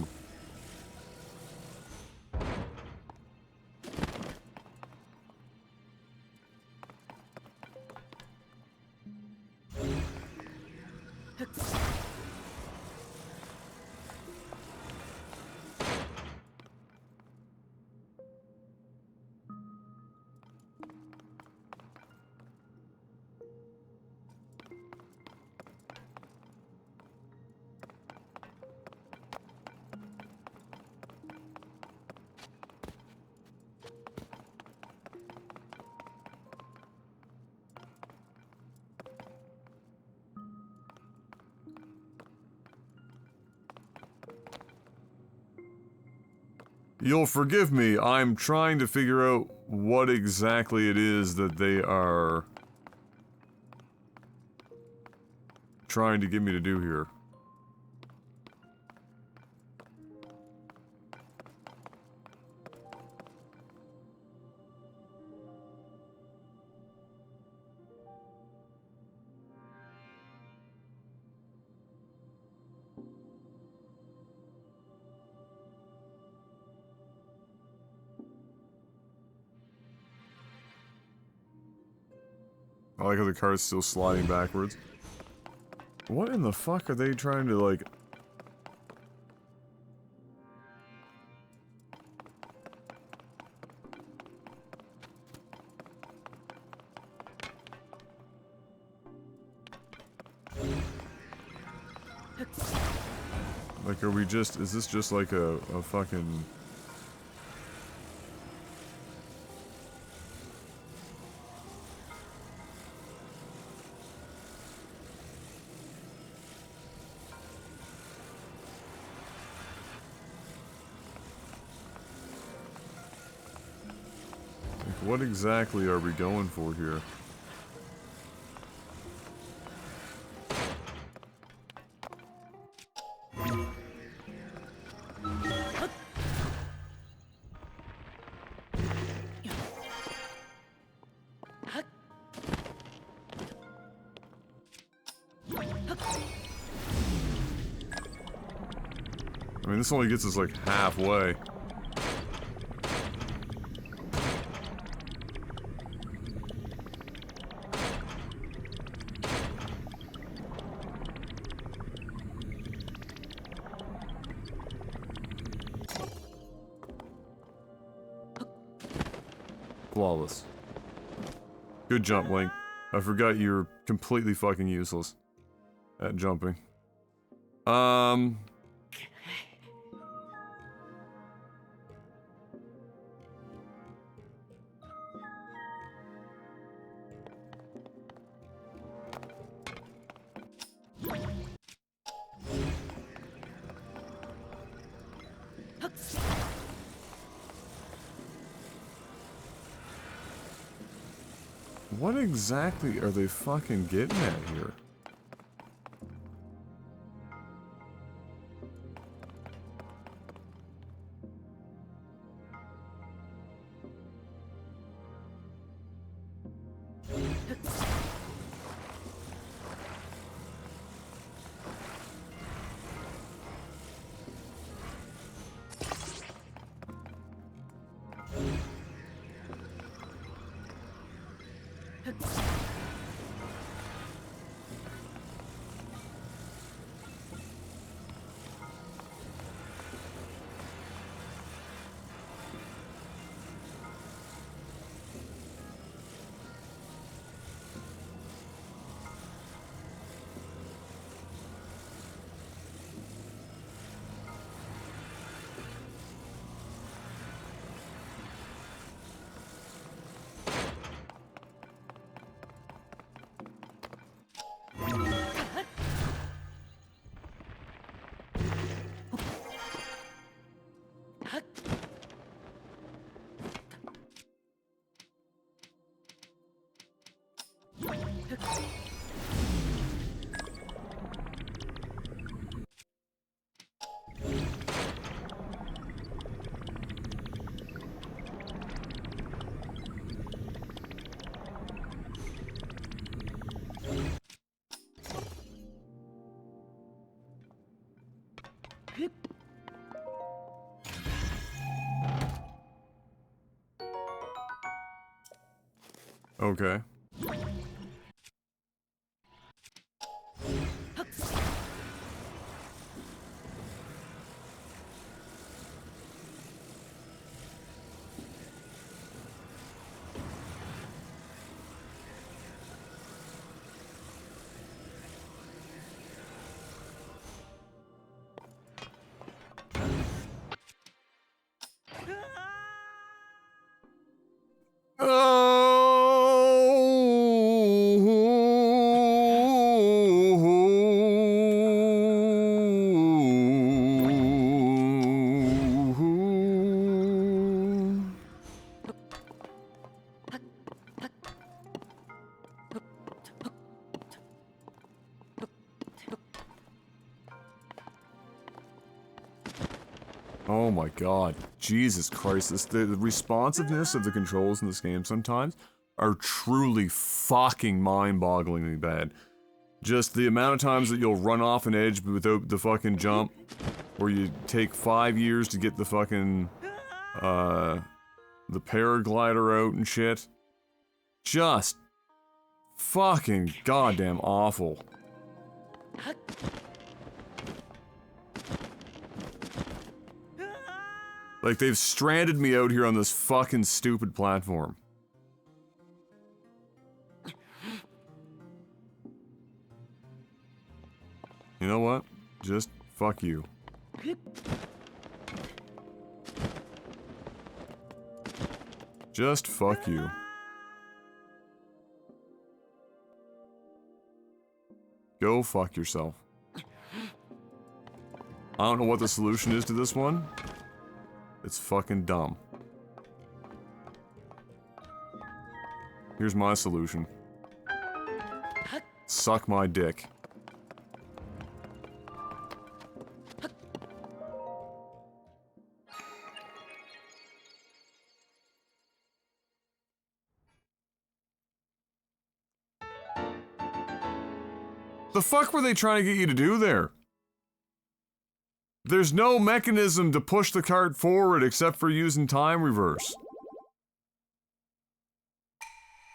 Speaker 1: You'll forgive me, I'm trying to figure out what exactly it is that they are trying to get me to do here. I like how the car is still sliding backwards. What in the fuck are they trying to, like... Like, are we just... Is this just like a fucking... What exactly are we going for here? I mean, this only gets us like halfway. Flawless. Good jump, Link. I forgot you're completely fucking useless at jumping. What exactly are they fucking getting at here? Okay. Oh my god. Jesus Christ. The responsiveness of the controls in this game sometimes are truly fucking mind-bogglingly bad. Just the amount of times that you'll run off an edge without the fucking jump, or you take 5 years to get the fucking, the paraglider out and shit. Just fucking goddamn awful. Like, they've stranded me out here on this fucking stupid platform. You know what? Just fuck you. Just fuck you. Go fuck yourself. I don't know what the solution is to this one. It's fucking dumb. Here's my solution. Suck my dick. The fuck were they trying to get you to do there? There's no mechanism to push the cart forward except for using time reverse.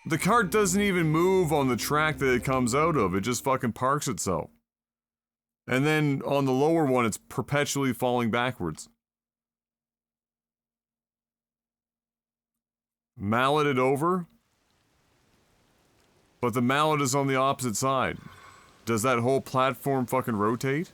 Speaker 1: The cart doesn't even move on the track that it comes out of, it just fucking parks itself. And then on the lower one, it's perpetually falling backwards. Mallet it over, but the mallet is on the opposite side. Does that whole platform fucking rotate?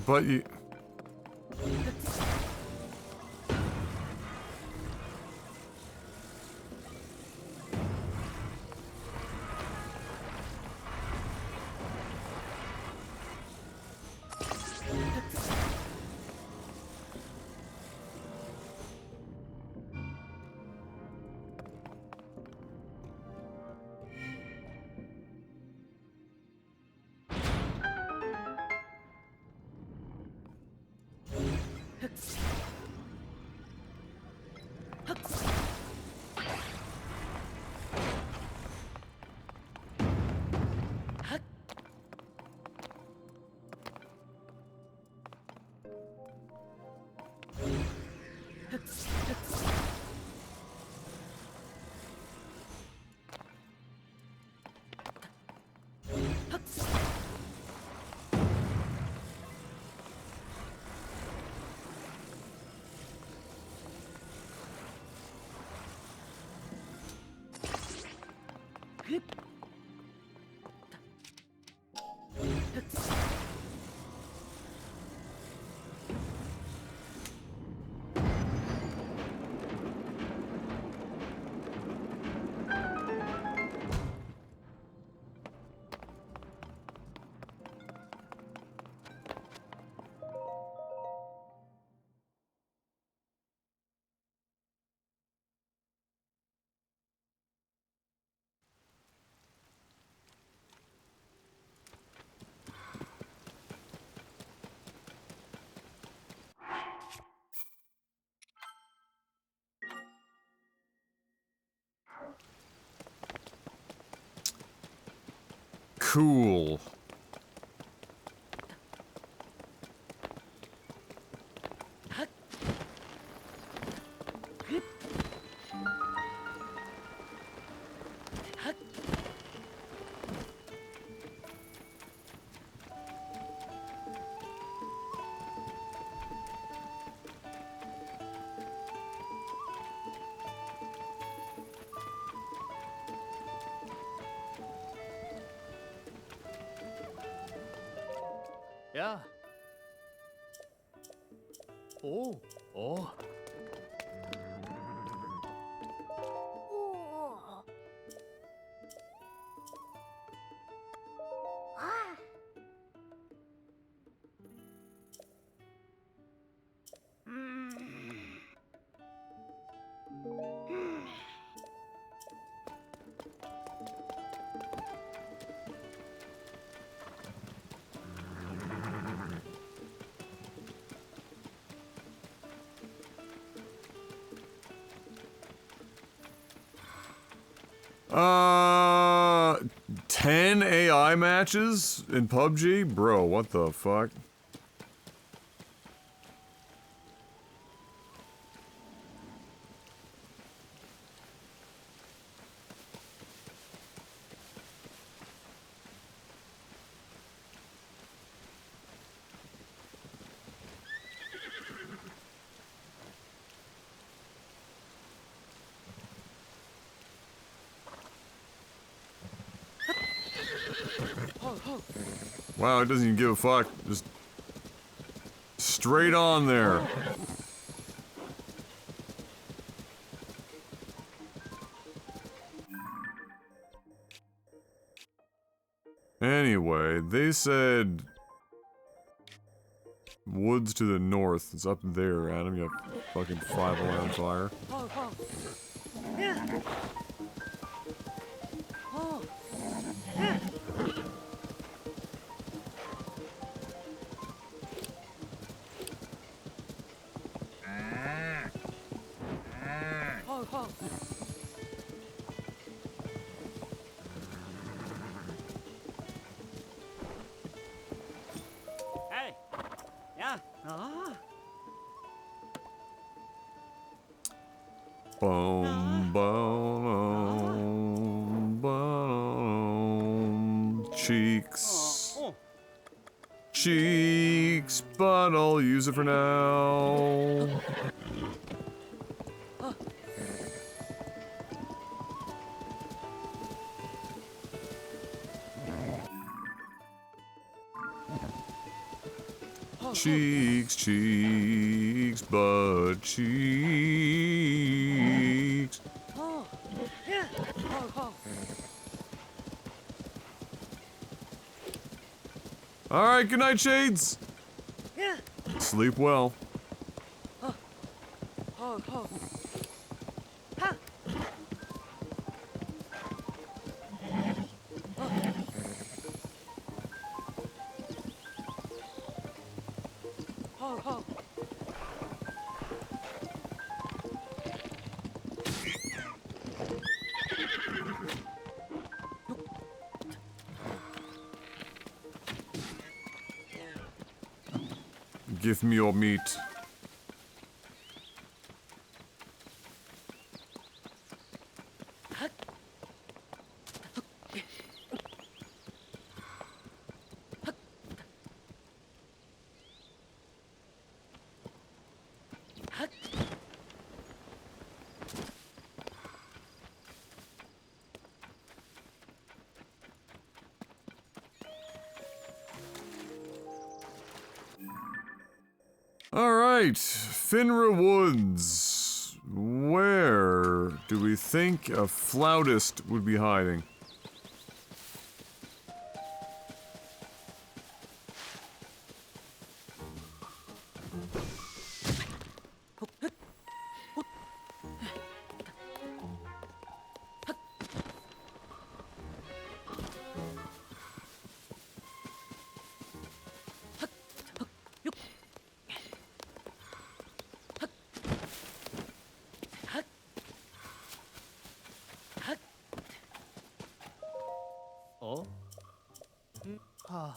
Speaker 1: But you... Cool.
Speaker 4: Yeah. Oh. Oh.
Speaker 1: Uh, 10 AI matches in PUBG? Bro, what the fuck? Wow, it doesn't even give a fuck. Just straight on there. Anyway, they said woods to the north. It's up there, Adam. You have fucking 5 alarm fire.
Speaker 3: Hey. Yeah. Ah.
Speaker 1: Boom, boom, boom. Cheeks.
Speaker 3: Oh.
Speaker 1: Cheeks, but I'll use it for now. Cheeks, cheeks, butt cheeks. Alright, good night, Shades! Sleep well. Give me your meat. Alright, Finra Woods. Where do we think a flautist would be hiding?
Speaker 4: Oh? Ah.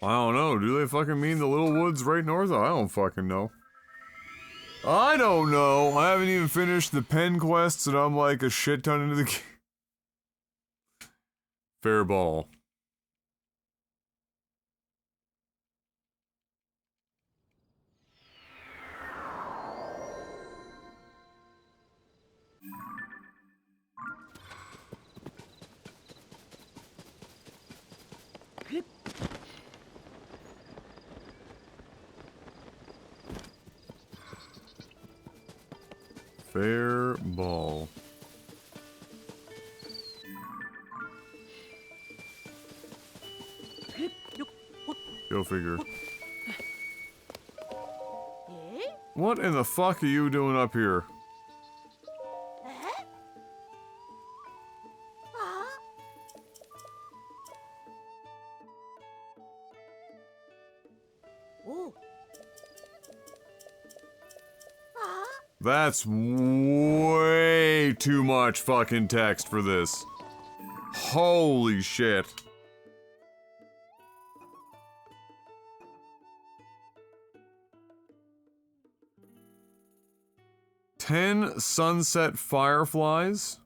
Speaker 1: I don't know, do they fucking mean the little woods right north? I don't fucking know. I don't know! I haven't even finished the pen quests and I'm like a shit ton into the game. Fair ball. Fair ball. Go figure. What in the fuck are you doing up here? That's way too much fucking text for this. Holy shit. "10 sunset fireflies?"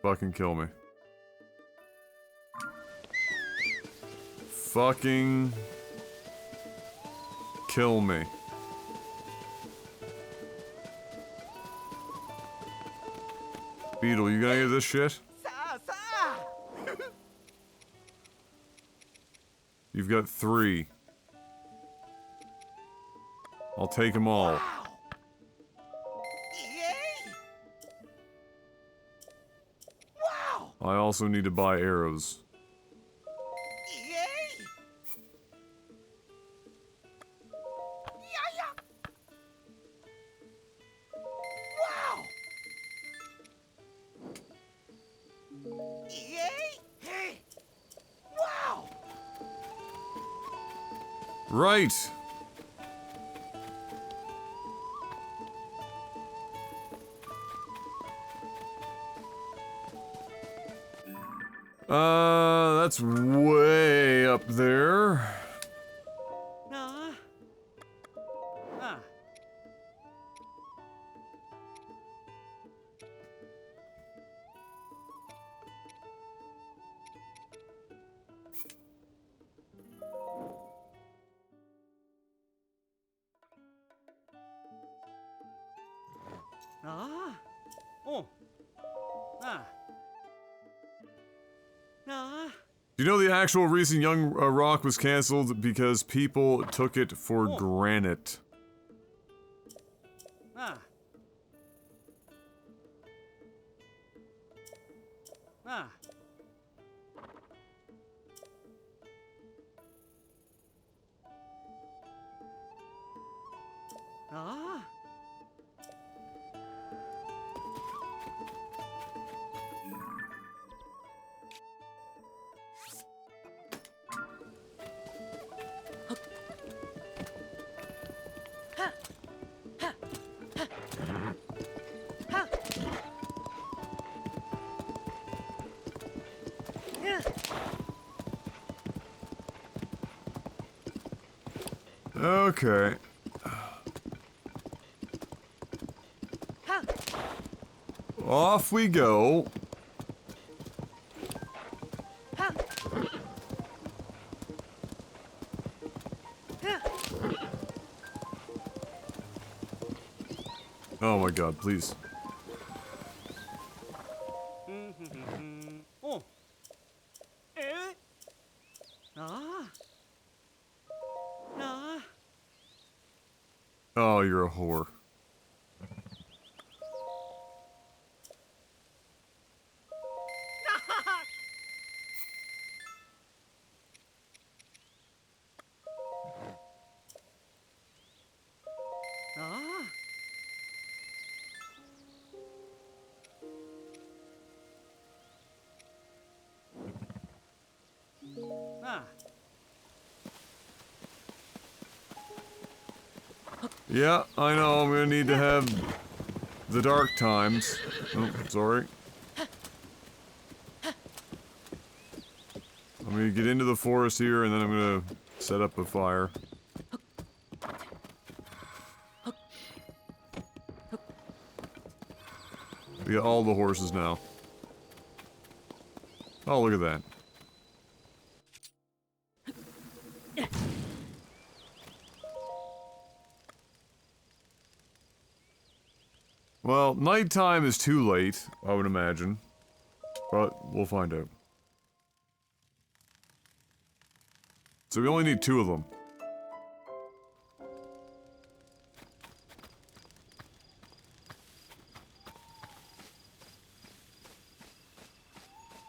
Speaker 1: Fucking kill me. Fucking kill me. Beetle, you gonna get this shit? You've got 3. I'll take them all. I also need to buy arrows.
Speaker 3: Yay! Yeah, yeah. Wow! Yay! Hey! Wow!
Speaker 1: Right! That's way up there.
Speaker 3: Ah. Ah. Ah. Oh. Ah. Ah.
Speaker 1: Do you know the actual reason Young Rock was cancelled? Because people took it for
Speaker 3: Oh.
Speaker 1: granite.
Speaker 3: Ah. Ah. Ah.
Speaker 1: Okay. Off we go. Oh my god, please.
Speaker 3: Oh. Eh? Ah. Ah.
Speaker 1: Oh, you're a whore.
Speaker 3: Ah. Ah.
Speaker 1: Yeah, I know, I'm gonna need to have the dark times. Oh, sorry. I'm gonna get into the forest here and then I'm gonna set up a fire. We got all the horses now. Oh, look at that. Well, nighttime is too late, I would imagine. But we'll find out. So we only need 2 of them.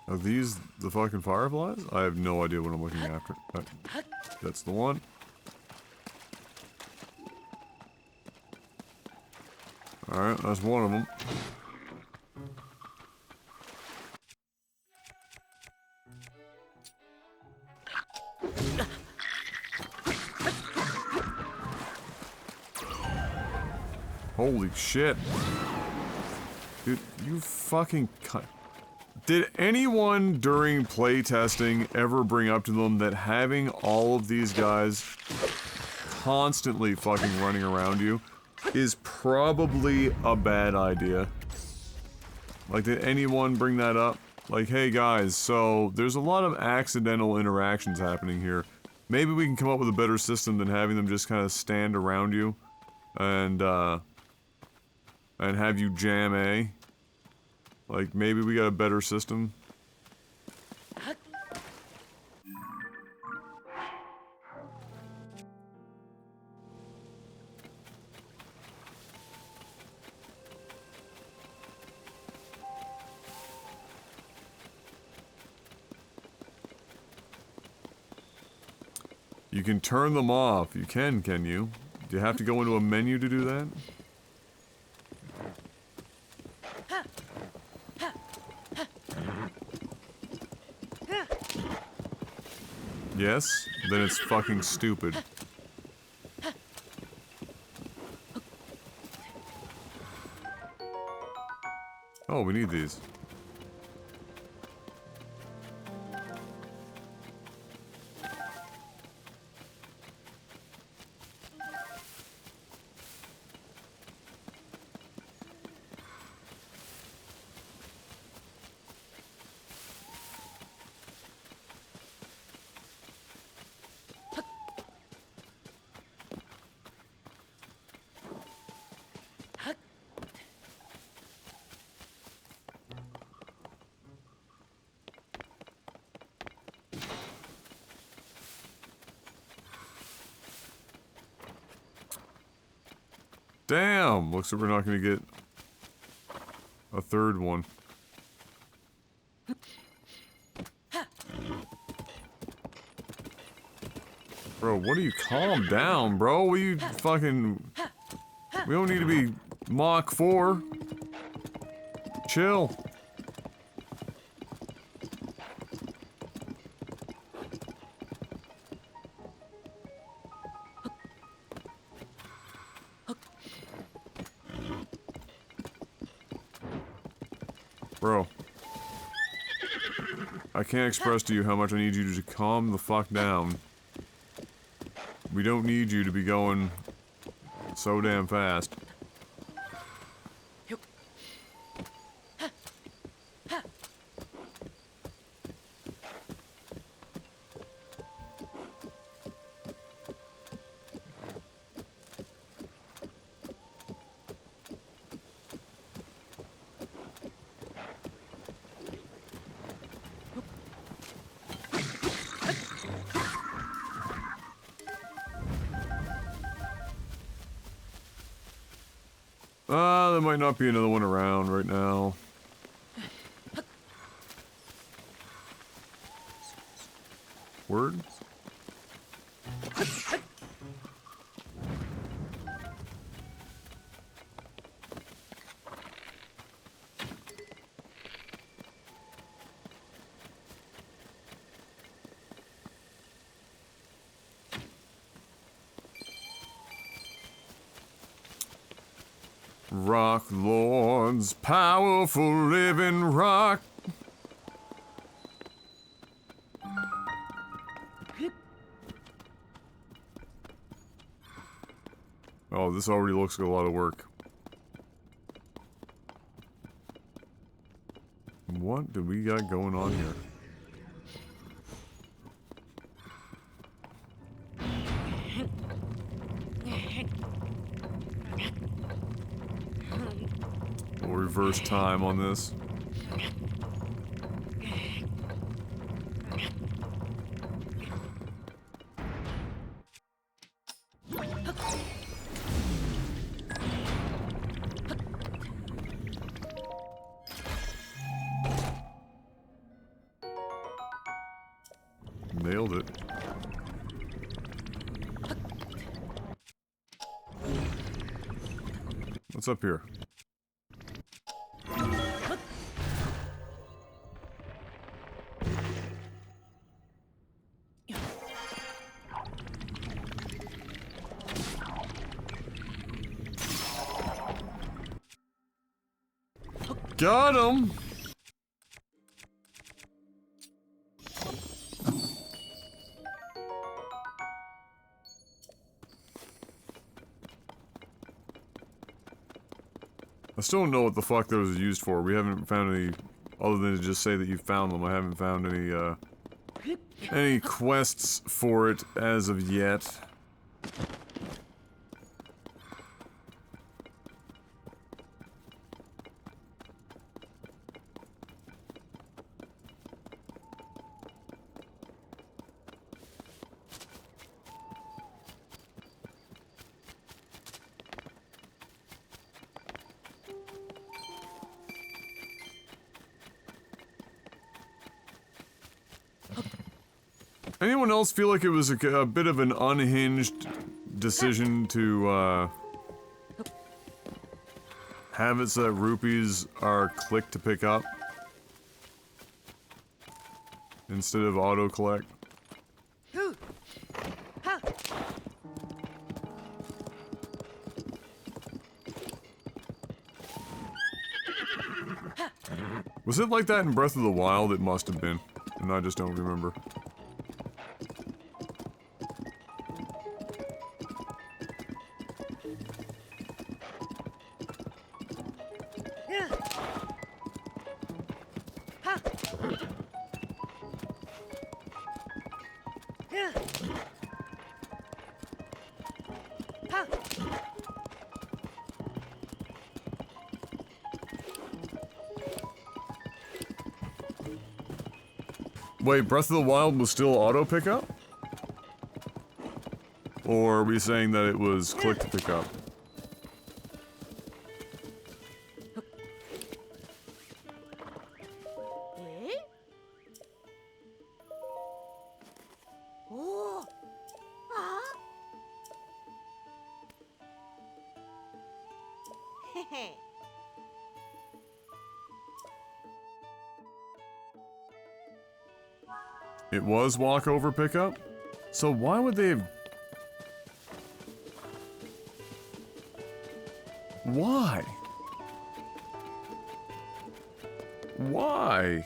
Speaker 1: Are these the fucking fireflies? I have no idea what I'm looking after. That's the one. Alright, that's one of them. Holy shit. Dude, you fucking cut. Did anyone during playtesting ever bring up to them that having all of these guys constantly fucking running around you is probably a bad idea? Like, did anyone bring that up? Like, hey guys, so there's a lot of accidental interactions happening here. Maybe we can come up with a better system than having them just kind of stand around you and have you jam A. Like, maybe we got a better system. You can turn them off. You can you? Do you have to go into a menu to do that? Yes? Then it's fucking stupid. Oh, we need these. Damn! Looks like we're not gonna get a third one. Bro, what are you? Calm down, bro. What are you fucking... We don't need to be Mach 4. Chill. Bro. I can't express to you how much I need you to calm the fuck down. We don't need you to be going so damn fast. There might not be another one around right now. Word? Rock Lords, powerful living rock. Oh, this already looks like a lot of work. What do we got going on here? We'll reverse time on this. Nailed it. What's up here? Got him! I still don't know what the fuck those are used for. We haven't found any, other than to just say that you found them. I haven't found any quests for it as of yet. Anyone else feel like it was a bit of an unhinged decision to, have it so that rupees are click to pick up? Instead of auto-collect? Was it like that in Breath of the Wild? It must have been. And I just don't remember. Wait, Breath of the Wild was still auto pickup? Or are we saying that it was click to pick up? It was walkover pickup? So why would they have... Why? Why?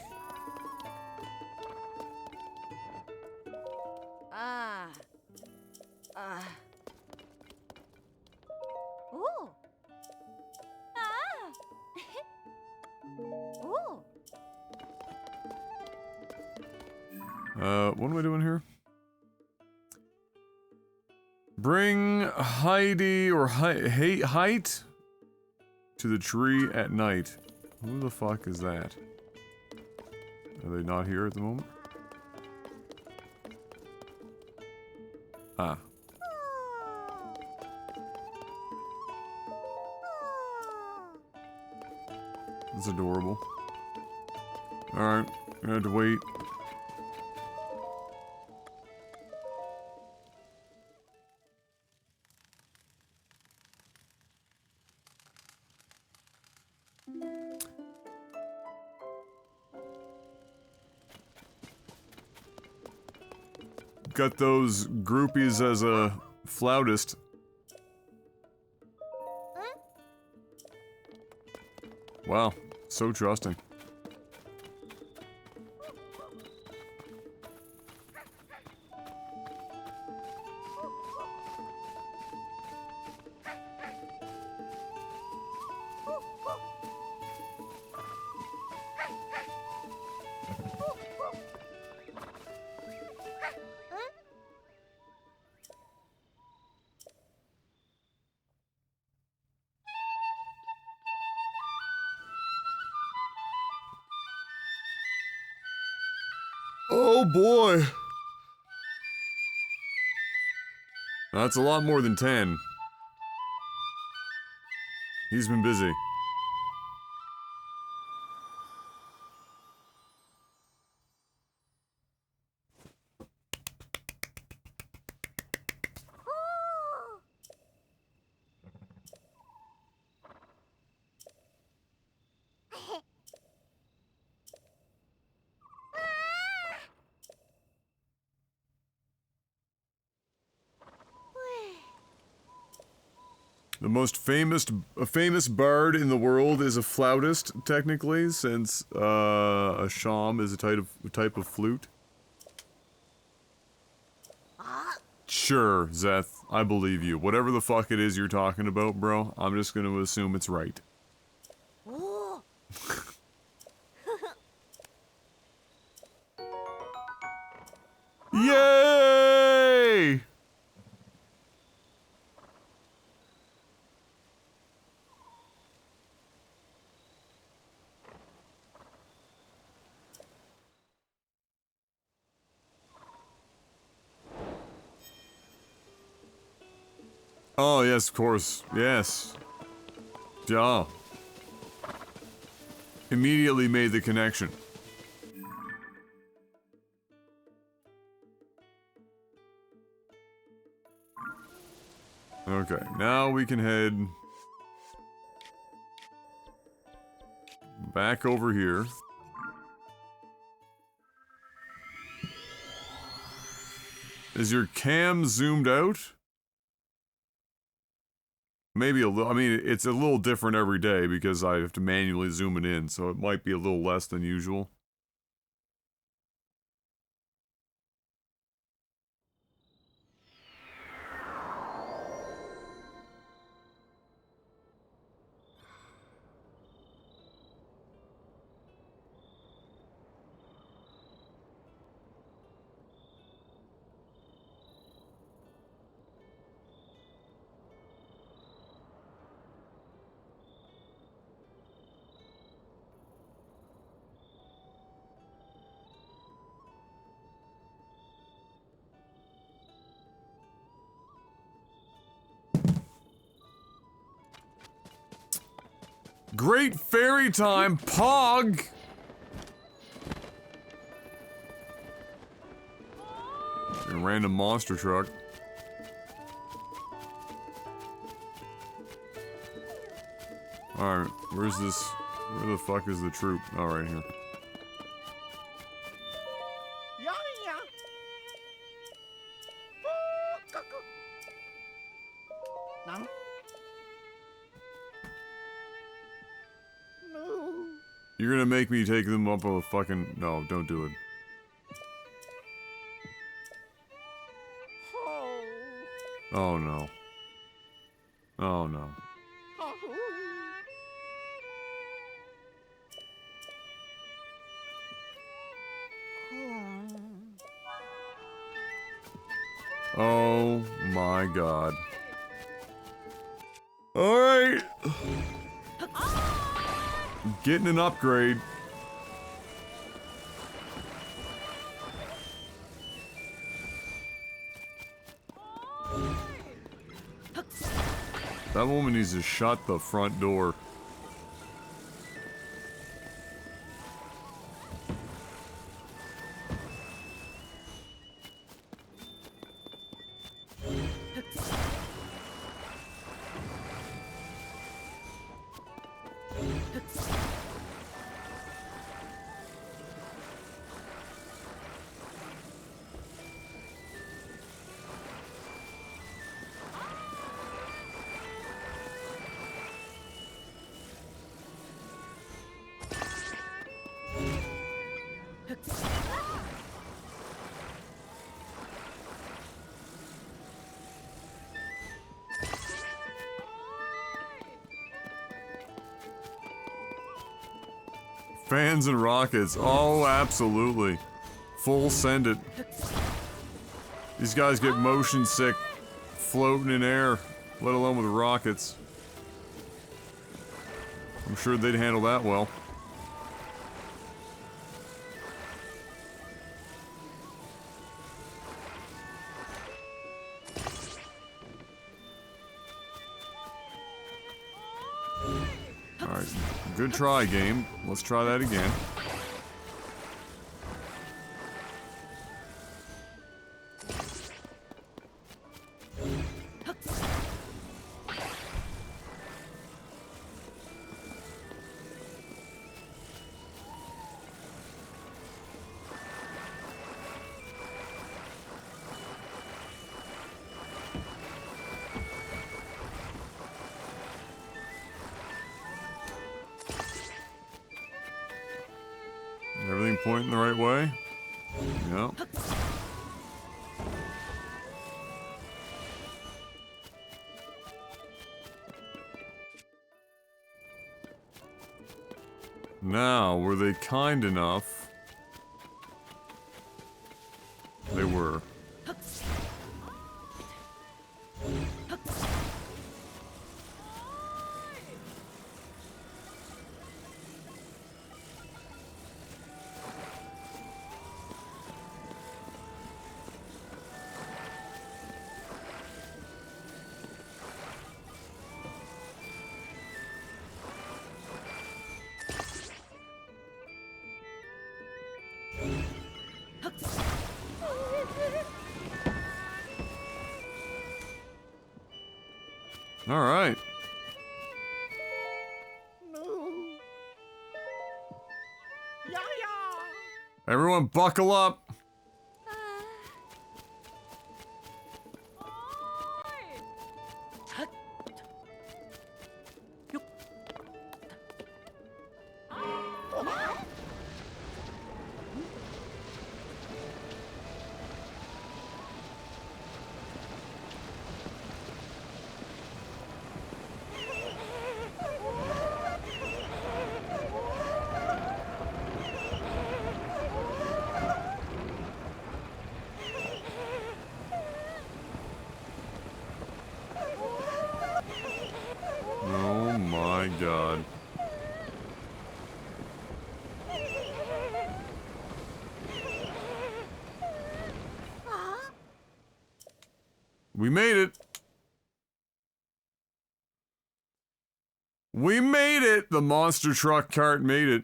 Speaker 1: What am I doing here? Bring Heidi or Height to the tree at night. Who the fuck is that? Are they not here at the moment? Ah. That's adorable. Alright, I had to wait. Got those groupies as a flautist. Wow, so trusting. Oh boy! That's a lot more than 10. He's been busy. The most famous bard in the world is a flautist, technically, since a shawm is a type of flute. Sure, Zeth, I believe you. Whatever the fuck it is you're talking about, bro, I'm just gonna assume it's right. Yay! Oh, yes, of course. Yes. Yeah. Immediately made the connection. Okay, now we can head back over here. Is your cam zoomed out? Maybe a little. I mean, it's a little different every day because I have to manually zoom it in, so it might be a little less than usual. Great fairy time, Pog! A random monster truck. Alright, where's this? Where the fuck is the troop? Oh, right here. You're gonna make me take them up a fucking... No, don't do it. Oh no. Oh no. Oh my god. Alright. Getting an upgrade. That woman needs to shut the front door. Fans and rockets. Oh, absolutely. Full send it. These guys get motion sick floating in air, let alone with rockets. I'm sure they'd handle that well. Alright, good try, game. Let's try that again. Everything pointing the right way? Yep. Now, were they kind enough? They were. All right.
Speaker 3: No. Yeah, yeah.
Speaker 1: Everyone buckle up. Oh my god. We made it. We made it! The monster truck cart made it.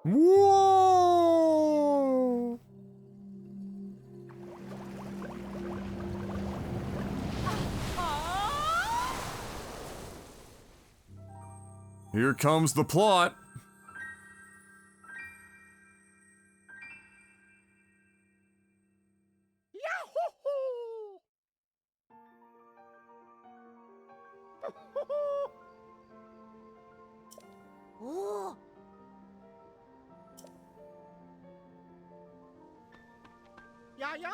Speaker 1: Whoa! Here comes the plot.
Speaker 3: Yahoo! Oh. Yeah, yeah.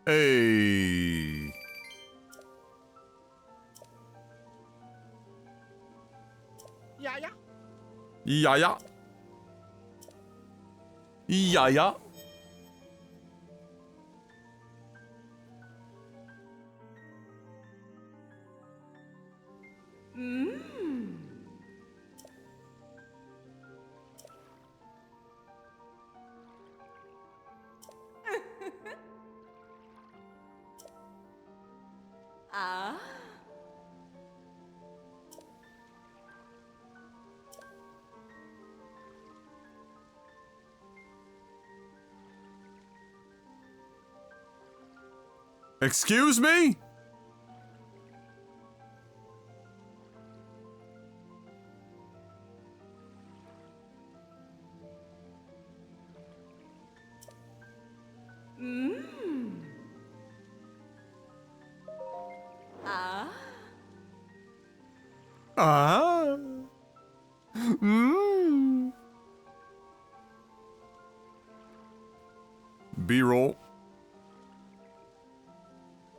Speaker 1: Hey.
Speaker 3: Yeah, yeah.
Speaker 1: Yeah, yeah. Yeah, yeah.
Speaker 2: Ah.
Speaker 1: Excuse me?
Speaker 2: Ah.
Speaker 1: Ah. Mm. B-roll.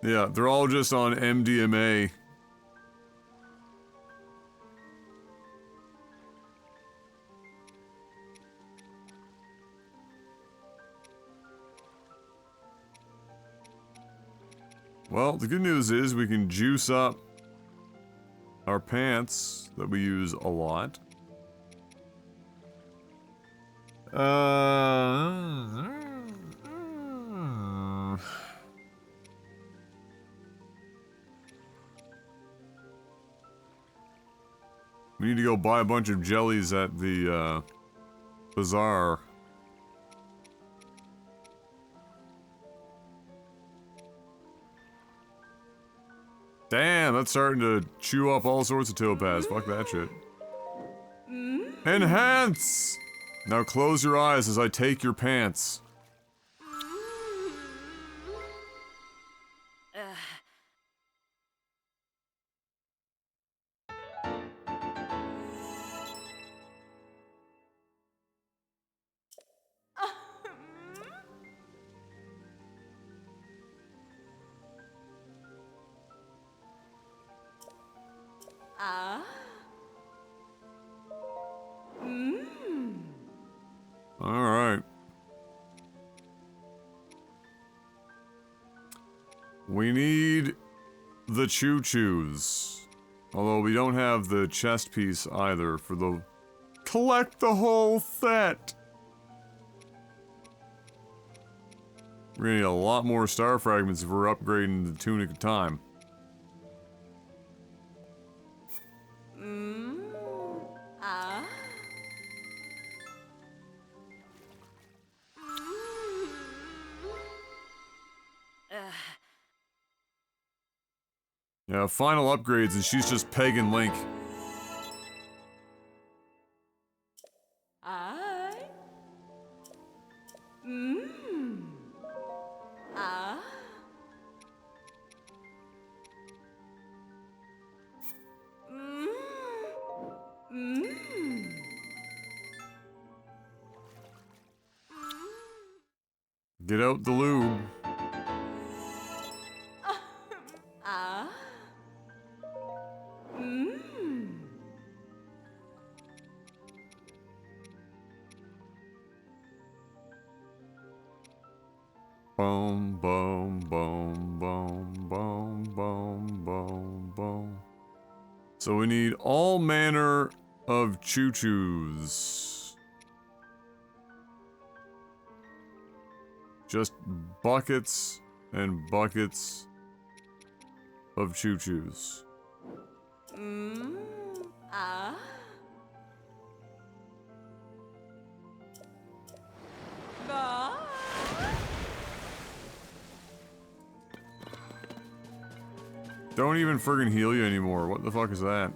Speaker 1: Yeah, they're all just on MDMA. Well, the good news is we can juice up our pants that we use a lot. We need to go buy a bunch of jellies at the, bazaar. Damn, that's starting to chew up all sorts of topaz. Fuck that shit. Enhance! Now close your eyes as I take your pants.
Speaker 2: Ah.
Speaker 1: Alright. We need the choo-choos. Although we don't have the chest piece either for the... Collect the whole set! We're gonna need a lot more star fragments if we're upgrading the Tunic of Time. Yeah, final upgrades and she's just pegging Link. Get out the lube. Boom, boom, boom, boom, boom, boom, boom, boom. So we need all manner of choo-choos. Just buckets and buckets of choo-choos. Don't even friggin' heal you anymore. What the fuck is that?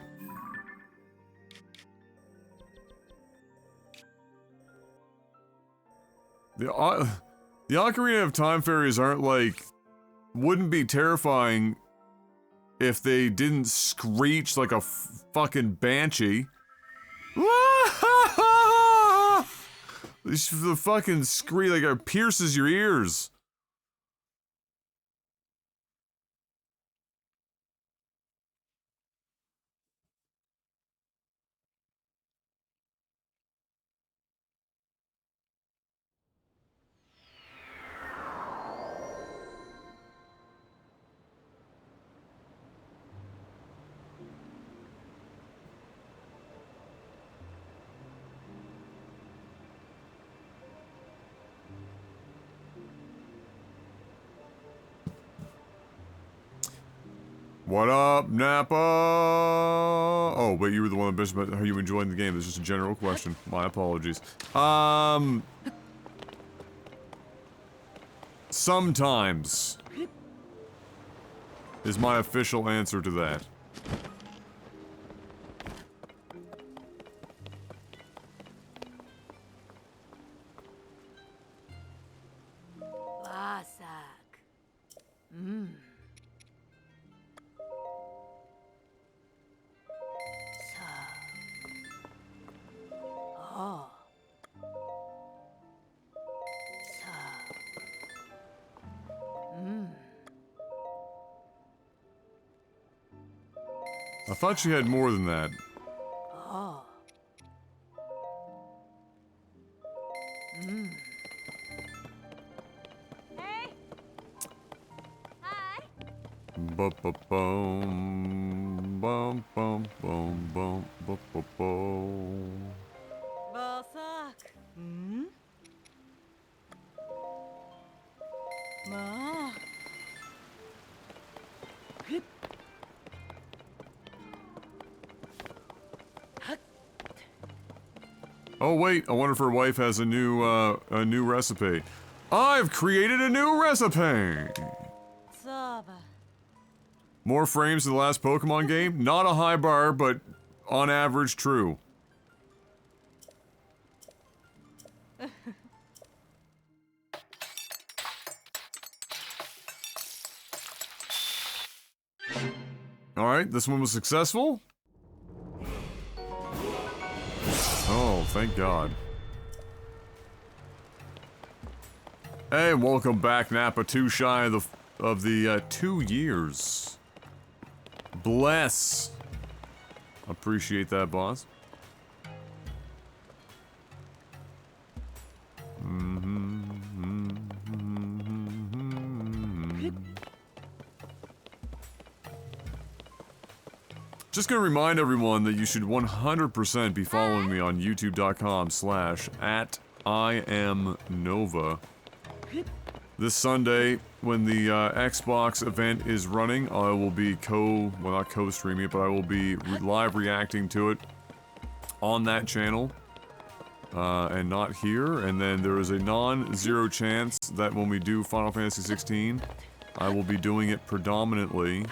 Speaker 1: The Ocarina of Time fairies aren't like... Wouldn't be terrifying if they didn't screech like a fucking banshee. The fucking scream like it pierces your ears. What up, Nappa? Oh, wait, you were the one that bitched about how you enjoyed the game. This is just a general question. My apologies. Sometimes is my official answer to that. I thought she had more than that.
Speaker 5: Hey. Hi.
Speaker 1: Ba-ba-boom, bum, bum, bum, bum, ba-ba-boom.
Speaker 5: Basak. Ma.
Speaker 1: Oh wait, I wonder if her wife has a new recipe. I've created a new recipe!
Speaker 5: Saba.
Speaker 1: More frames than the last Pokemon game? Not a high bar, but on average true. Alright, this one was successful. Oh, thank God. Hey, welcome back, Nappa. Too shy of the 2 years. Bless. Appreciate that, boss. Just gonna remind everyone that you should 100% be following me on youtube.com/@IamNova. This Sunday, when the Xbox event is running, I will be well, not co-streaming it, but I will be live reacting to it on that channel, and not here. And then there is a non-zero chance that when we do Final Fantasy 16, I will be doing it predominantly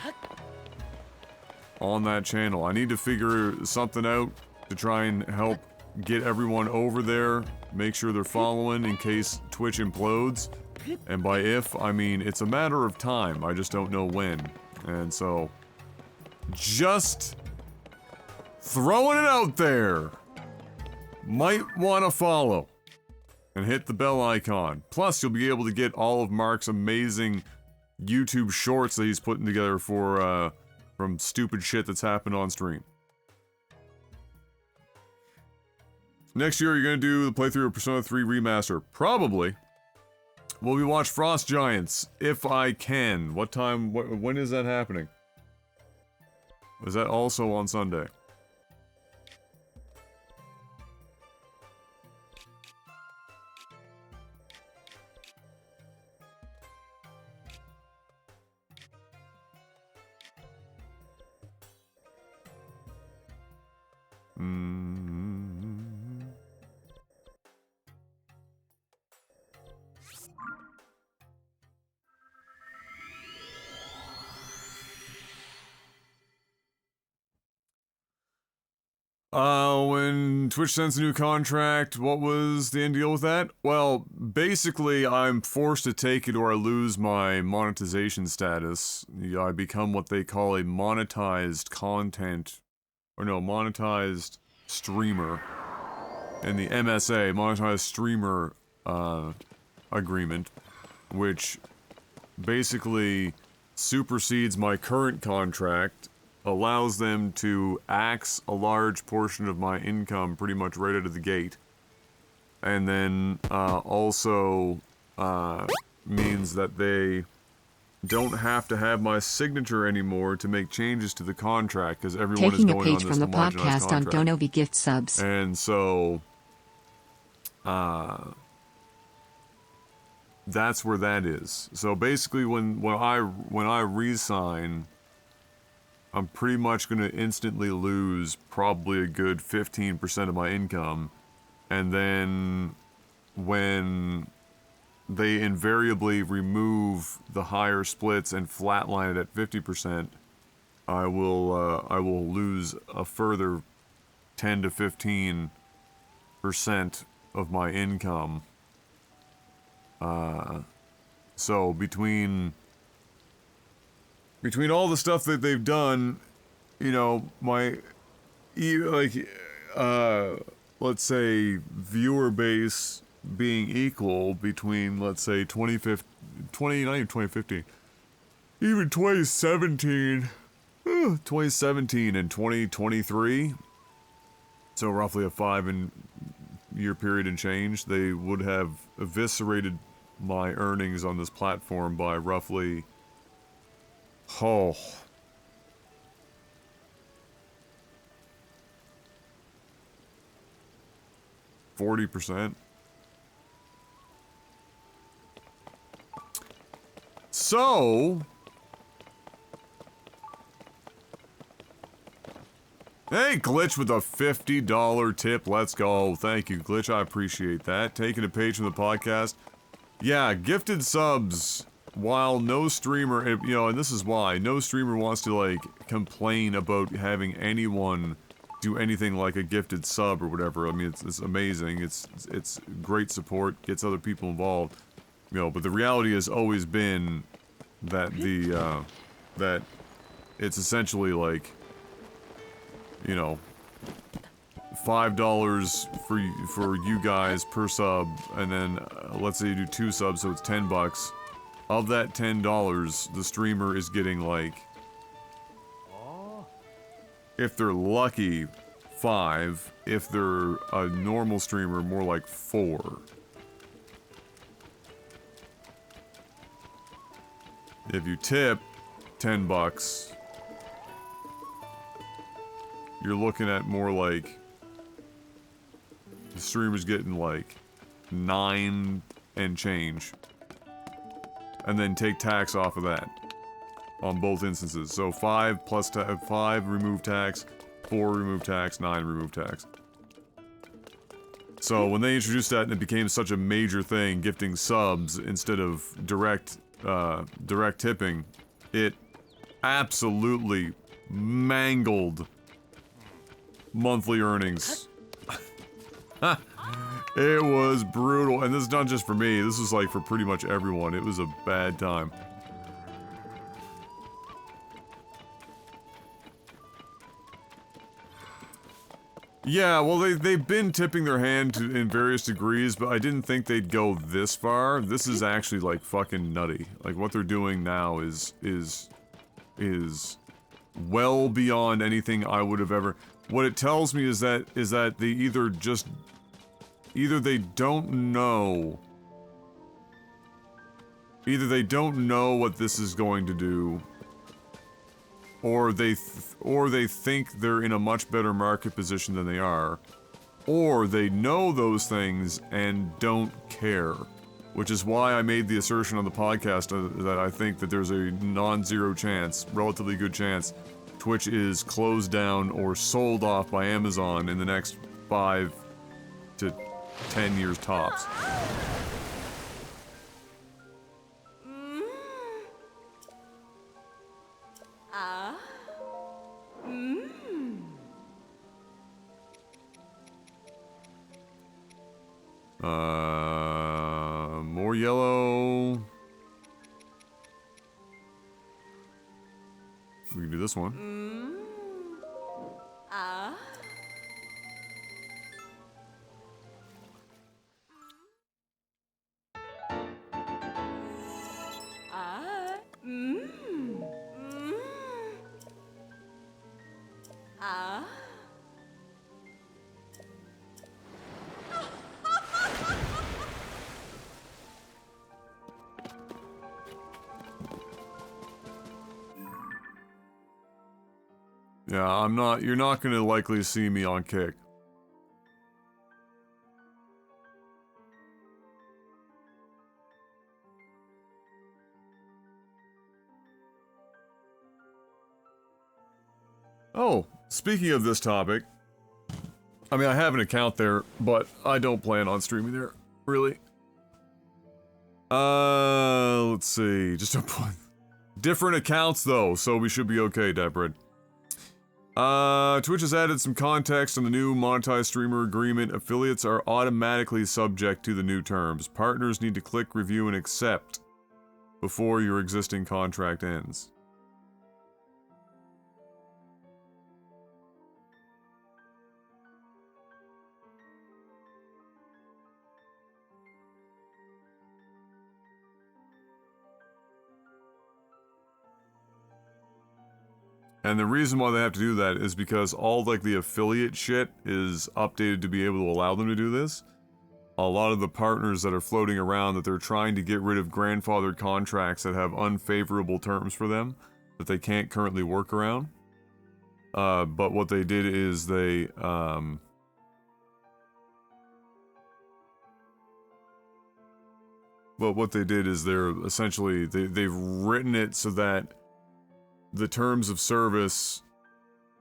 Speaker 1: on that channel. I need to figure something out to try and help get everyone over there, make sure they're following in case Twitch implodes. And by if, I mean it's a matter of time, I just don't know when. And so, just throwing it out there. Might want to follow and hit the bell icon. Plus, you'll be able to get all of Mark's amazing YouTube shorts that he's putting together for, from stupid shit that's happened on stream. Next year, you're gonna do the playthrough of Persona 3 Remaster. Probably. Will we watch Frost Giants? If I can. What time, when is that happening? Is that also on Sunday? When Twitch sends a new contract, what was the end deal with that? Well, basically, I'm forced to take it or I lose my monetization status. I become what they call a monetized content, or no, monetized streamer. In the MSA, monetized streamer, agreement, which basically supersedes my current contract, allows them to axe a large portion of my income pretty much right out of the gate. And then, also, means that they don't have to have my signature anymore to make changes to the contract, because everyone is going on this homogenized contract.
Speaker 6: Taking a page from the podcast on Donovi gift subs.
Speaker 1: And so, that's where that is. So basically, when I resign, I'm pretty much going to instantly lose probably a good 15% of my income. And then when they invariably remove the higher splits and flatline it at 50%, I will lose a further 10 to 15% of my income. So between all the stuff that they've done, you know, my, let's say, viewer base being equal between, let's say, 2017 and 2023, so roughly a 5-year period and change, they would have eviscerated my earnings on this platform by roughly 40%. So, hey, Glitch with a $50 tip. Let's go. Thank you, Glitch. I appreciate that. Taking a page from the podcast. Yeah, gifted subs. While no streamer, you know, and this is why, no streamer wants to, like, complain about having anyone do anything like a gifted sub or whatever. I mean, it's amazing. It's great support, gets other people involved. You know, but the reality has always been that that it's essentially like, you know, $5 for you guys per sub, and then let's say you do 2 subs, so it's $10. Of that $10, the streamer is getting, like, if they're lucky, 5. If they're a normal streamer, more like 4. If you tip $10, you're looking at more like the streamer's getting like 9 and change. And then take tax off of that on both instances. So 5 plus 5 remove tax, 4 remove tax, 9 remove tax. So when they introduced that and it became such a major thing, gifting subs instead of direct tipping, it absolutely mangled monthly earnings. It was brutal, and this is not just for me, this was like for pretty much everyone. It was a bad time. Yeah, well, they've been tipping their hand in various degrees, but I didn't think they'd go this far. This is actually, like, fucking nutty. Like, what they're doing now is well beyond anything I would have ever... What it tells me is that they either they don't know... Either they don't know what this is going to do, or they think they're in a much better market position than they are, or they know those things and don't care. Which is why I made the assertion on the podcast that I think that there's a non-zero chance, relatively good chance, Twitch is closed down or sold off by Amazon in the next 5 to 10 years tops. More yellow. We can do this one. Yeah, you're not gonna likely see me on Kick. Oh, speaking of this topic, I mean, I have an account there, but I don't plan on streaming there, really. Let's see, just a different accounts though, so we should be okay, Debrid. Twitch has added some context on the new monetized streamer agreement. Affiliates are automatically subject to the new terms. Partners need to click review and accept before your existing contract ends. And the reason why they have to do that is because all, like, the affiliate shit is updated to be able to allow them to do this. A lot of the partners that are floating around that they're trying to get rid of grandfathered contracts that have unfavorable terms for them that they can't currently work around. But what they did is they're essentially, they've written it so that the terms of service,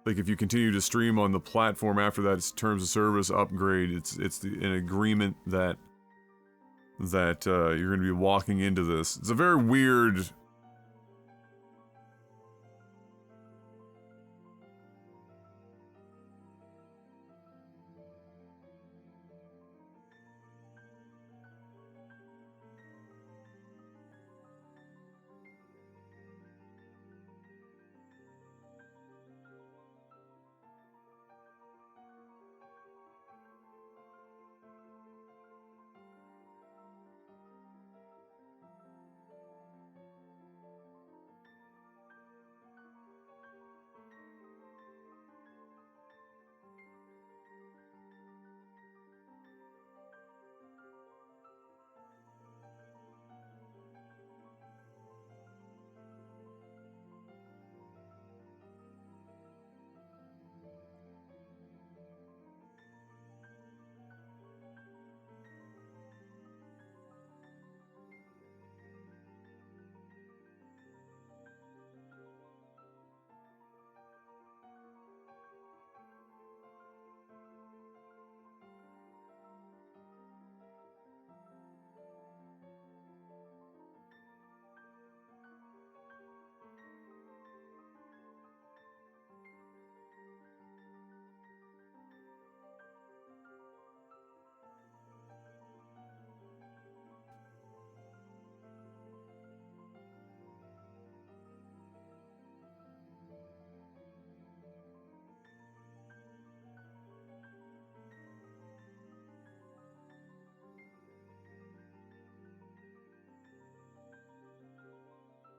Speaker 1: like if you continue to stream on the platform after that terms of service upgrade, it's an agreement that you're going to be walking into this. It's a very weird.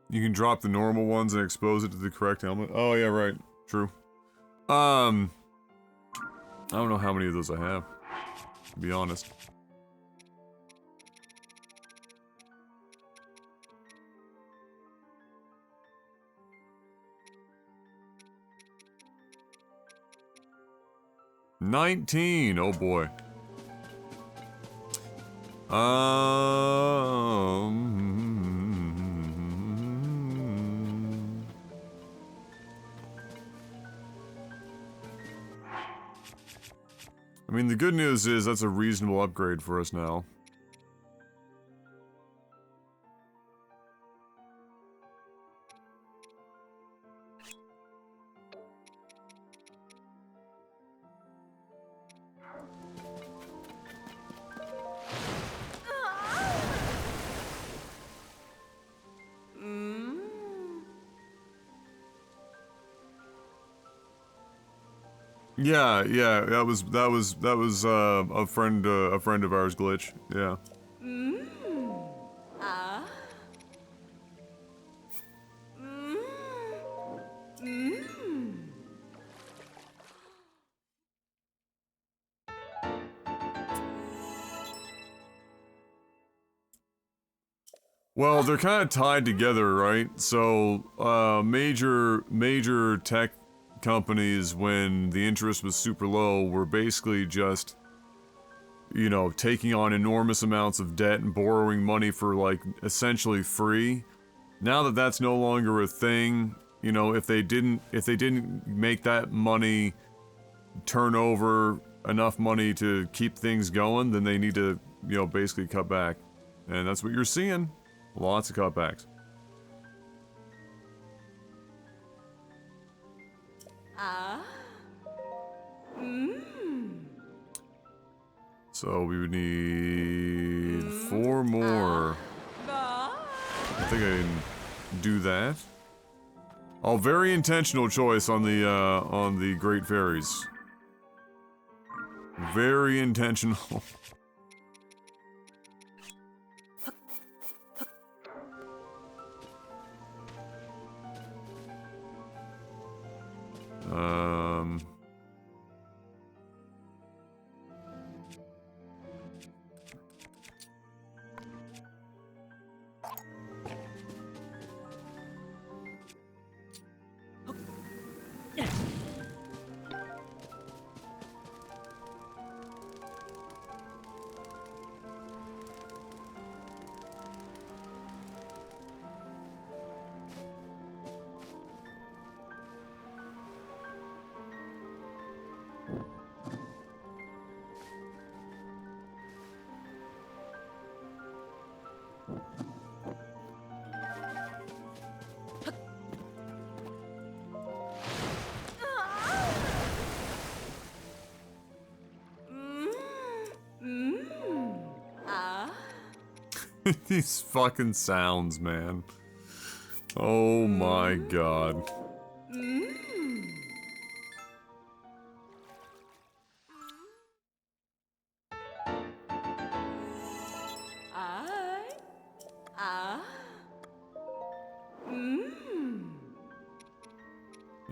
Speaker 1: You can drop the normal ones and expose it to the correct helmet. Oh yeah, right. True. I don't know how many of those I have, to be honest. $19. Oh boy. I mean, the good news is that's a reasonable upgrade for us now. Yeah, that was a friend of ours glitch. Yeah. Well, they're kind of tied together, right? So, major tech companies, when the interest was super low, were basically just, you know, taking on enormous amounts of debt and borrowing money for, like, essentially free. Now that that's no longer a thing, you know, if they didn't make that money turn over enough money to keep things going, then they need to, you know, basically cut back. And that's what you're seeing. Lots of cutbacks. So we would need 4 more. I think I can do that. Oh, very intentional choice on the Great Fairies. Very intentional. These fucking sounds, man. Oh my god.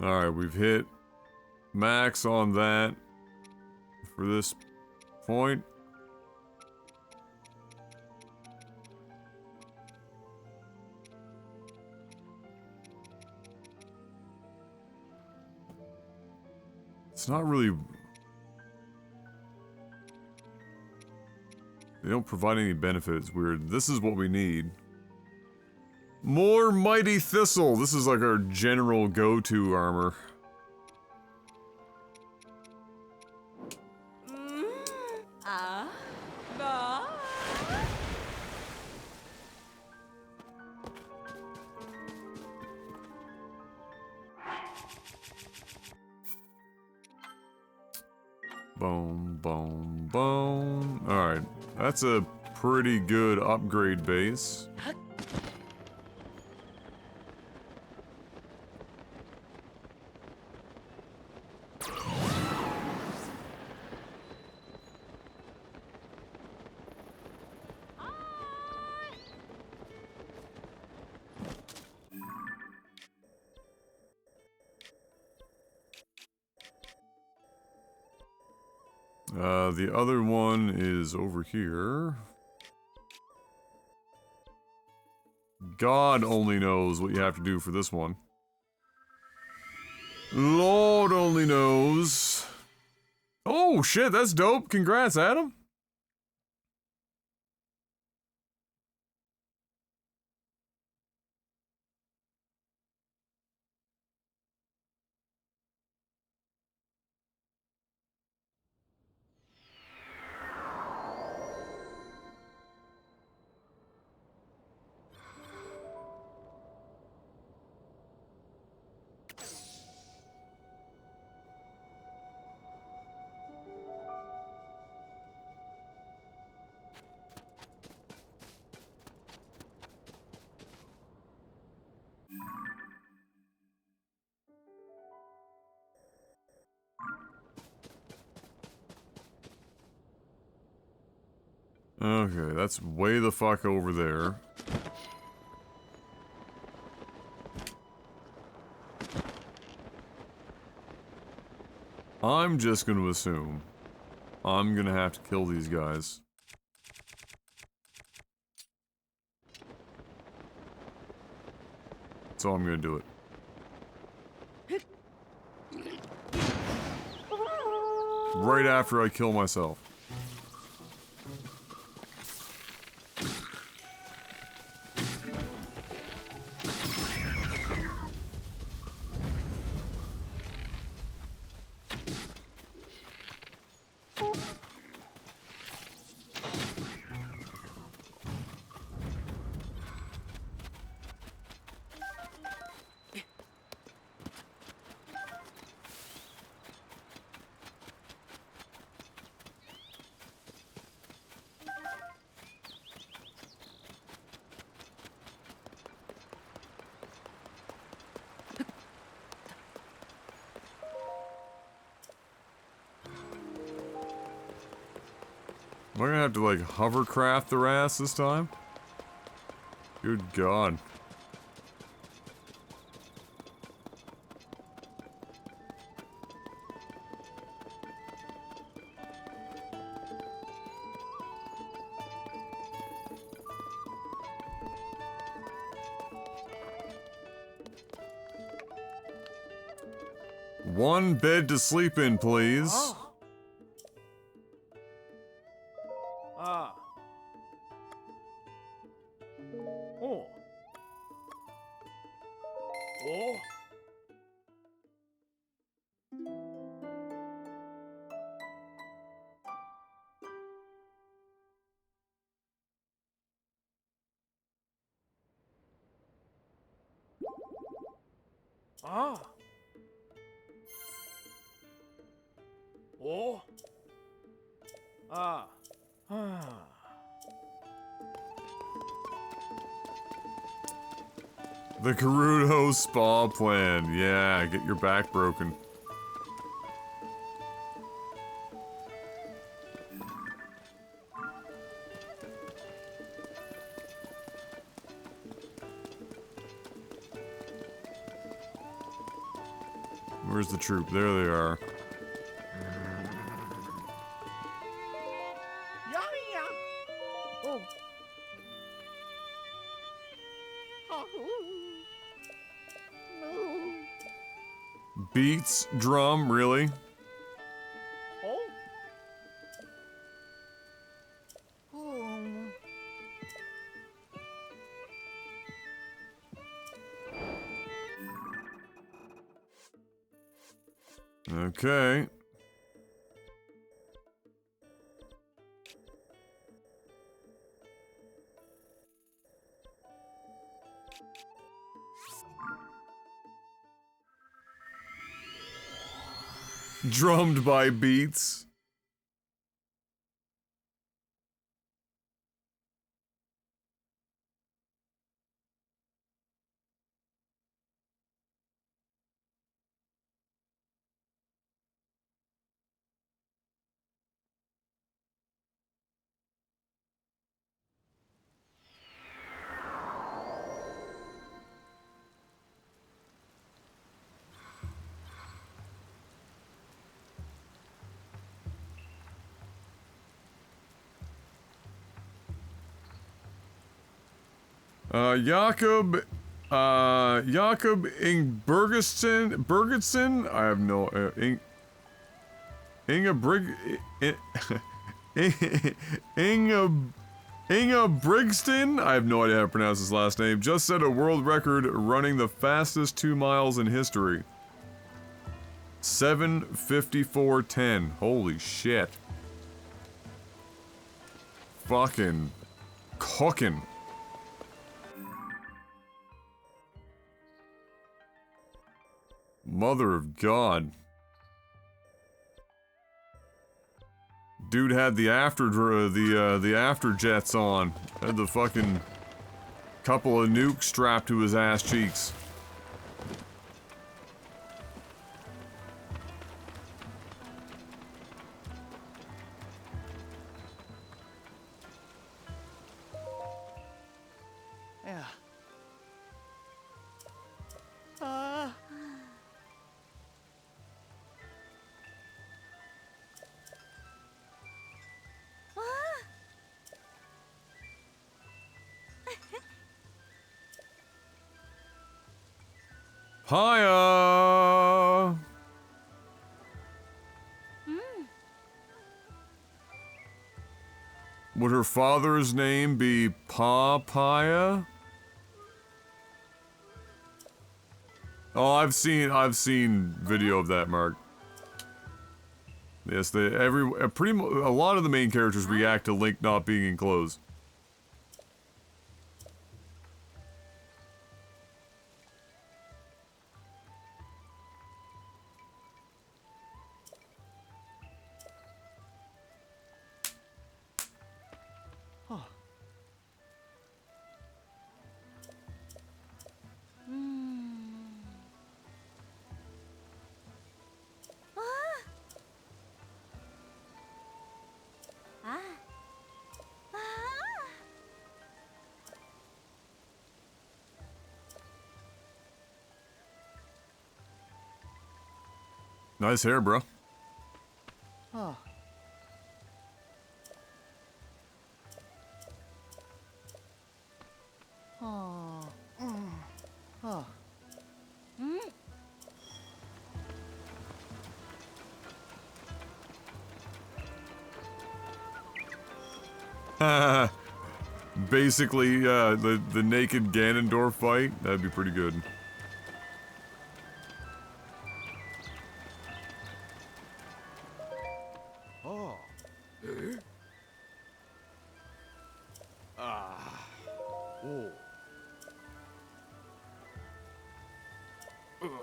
Speaker 1: Alright, we've hit max on that for this point. It's not really... They don't provide any benefits. Weird. This is what we need. More Mighty Thistle! This is like our general go-to armor. Boom, boom, boom. Alright, that's a pretty good upgrade base. The other one is over here. God only knows what you have to do for this one. Lord only knows. Oh shit, that's dope. Congrats, Adam. Okay, that's way the fuck over there. I'm just gonna assume I'm gonna have to kill these guys. So I'm gonna do it. Right after I kill myself. Am I gonna have to, like, hovercraft their ass this time? Good God. One bed to sleep in, please.
Speaker 4: Oh. Ah. Oh. Oh. Ah. Oh. Ah. Ah.
Speaker 1: The Gerudo spa plan. Yeah, get your back broken. Where's the troop? There they are.
Speaker 3: Yeah, yeah. Oh. Oh. No.
Speaker 1: Beats, drum, really?
Speaker 3: Oh. Oh.
Speaker 1: Okay. Drummed by beats. Jakob Bergerson? I have no, Inga Briggston? I have no idea how to pronounce his last name. Just set a world record running the fastest 2 miles in history. 7:54:10. Holy shit. Fucking cooking. Mother of God. Dude had the after jets on. Had the fucking couple of nukes strapped to his ass cheeks.
Speaker 3: Yeah.
Speaker 1: Hiya! Would her father's name be Papaya? Oh, I've seen video of that, Mark. Yes, a lot of the main characters react to Link not being enclosed. Nice hair, bro.
Speaker 3: Oh. Oh. Oh.
Speaker 1: Basically, the naked Ganondorf fight, that'd be pretty good.
Speaker 3: Oh. Oh.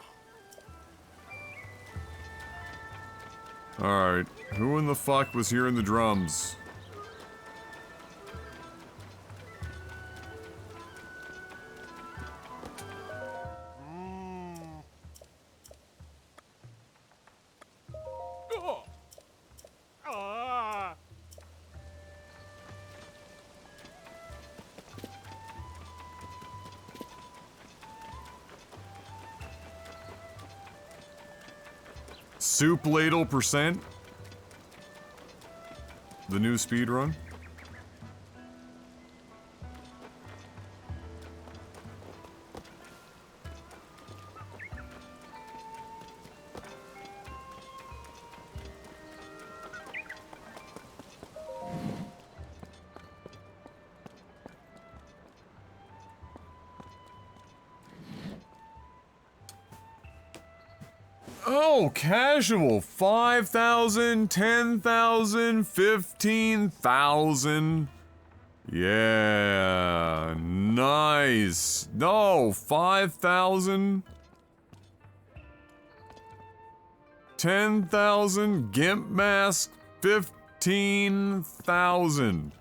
Speaker 1: Alright, who in the fuck was hearing the drums? Soup ladle %? The new speedrun? Oh, casual. 5,000, 10,000, 15,000. Yeah, nice. No, 5,000. 10,000, Gimp Mask, 15,000.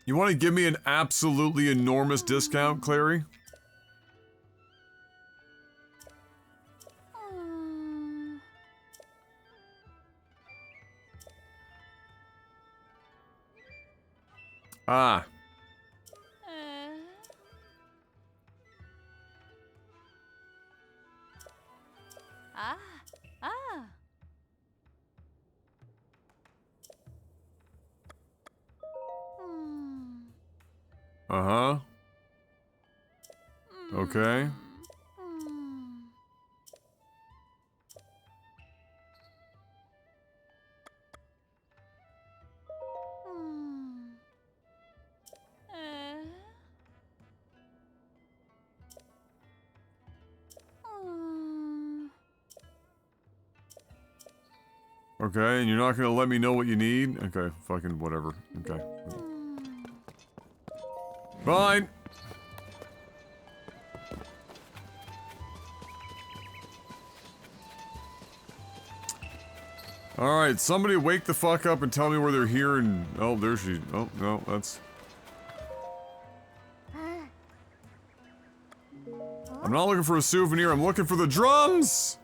Speaker 1: You want to give me an absolutely enormous discount, Clary? Ah. Uh-huh. Okay. Okay, and you're not gonna let me know what you need? Okay, fucking whatever. Okay. Fine! Alright, somebody wake the fuck up and tell me where they're here and... Oh, there she... Oh, no, that's... I'm not looking for a souvenir, I'm looking for the drums!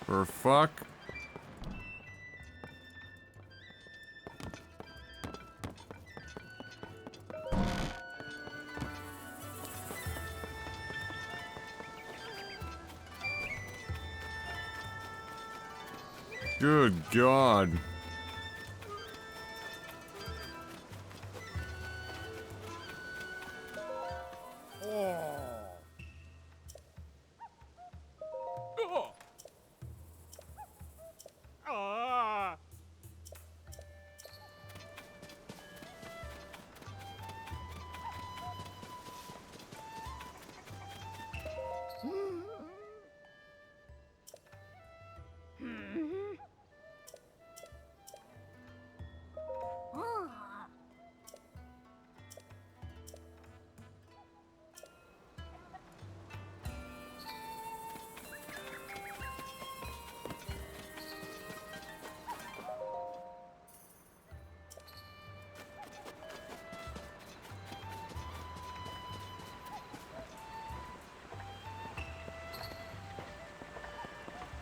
Speaker 1: For fuck. Good God.
Speaker 4: Ah!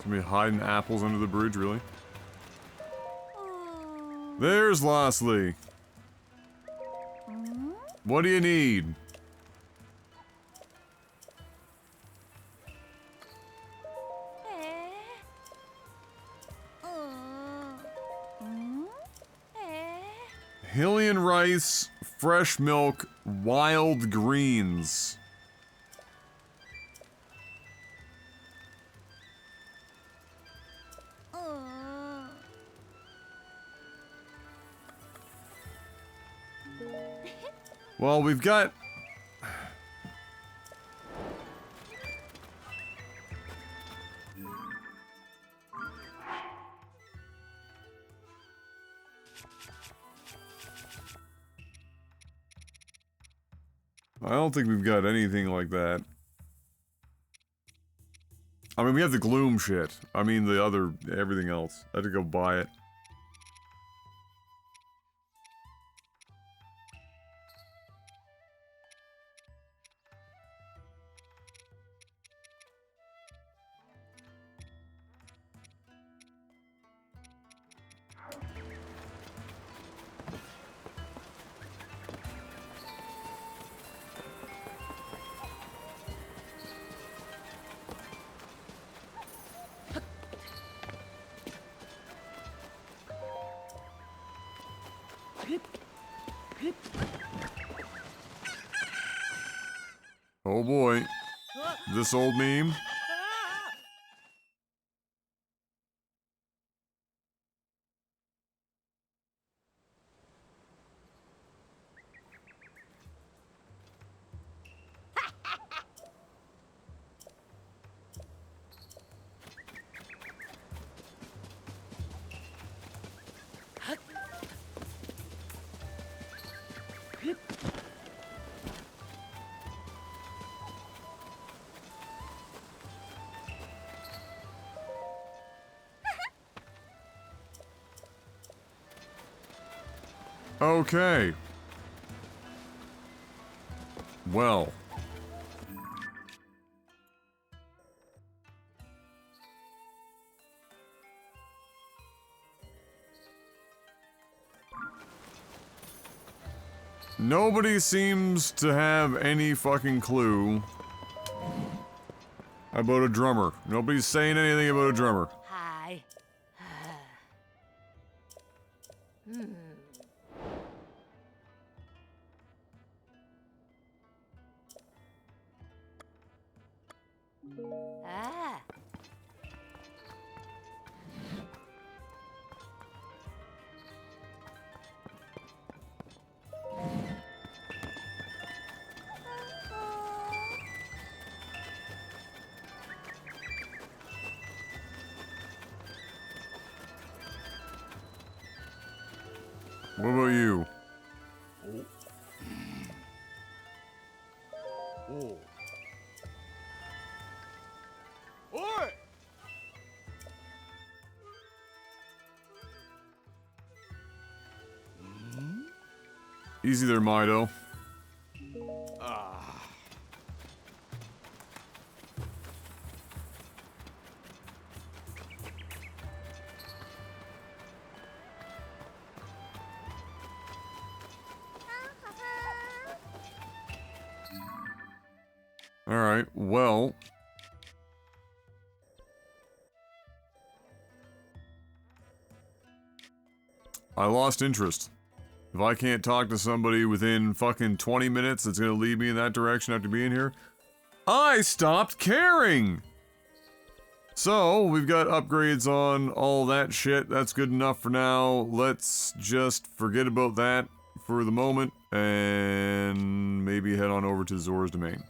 Speaker 1: Somebody hiding apples under the bridge, really? There's Lastly. What do you need? Hillian rice, fresh milk, wild greens. Well, we've got... I don't think we've got anything like that. I mean, we have the gloom shit. I mean, the other... everything else. I had to go buy it. Oh boy. This old meme. Okay. Well. Nobody seems to have any fucking clue about a drummer. Nobody's saying anything about a drummer.
Speaker 5: Hi. Ah.
Speaker 1: What about you?
Speaker 3: Oh. Oi!
Speaker 1: Easy there, Mido.
Speaker 3: Ah.
Speaker 1: Alright, well. I lost interest. If I can't talk to somebody within fucking 20 minutes that's gonna lead me in that direction after being here, I stopped caring! So, we've got upgrades on all that shit. That's good enough for now. Let's just forget about that for the moment and maybe head on over to Zora's Domain.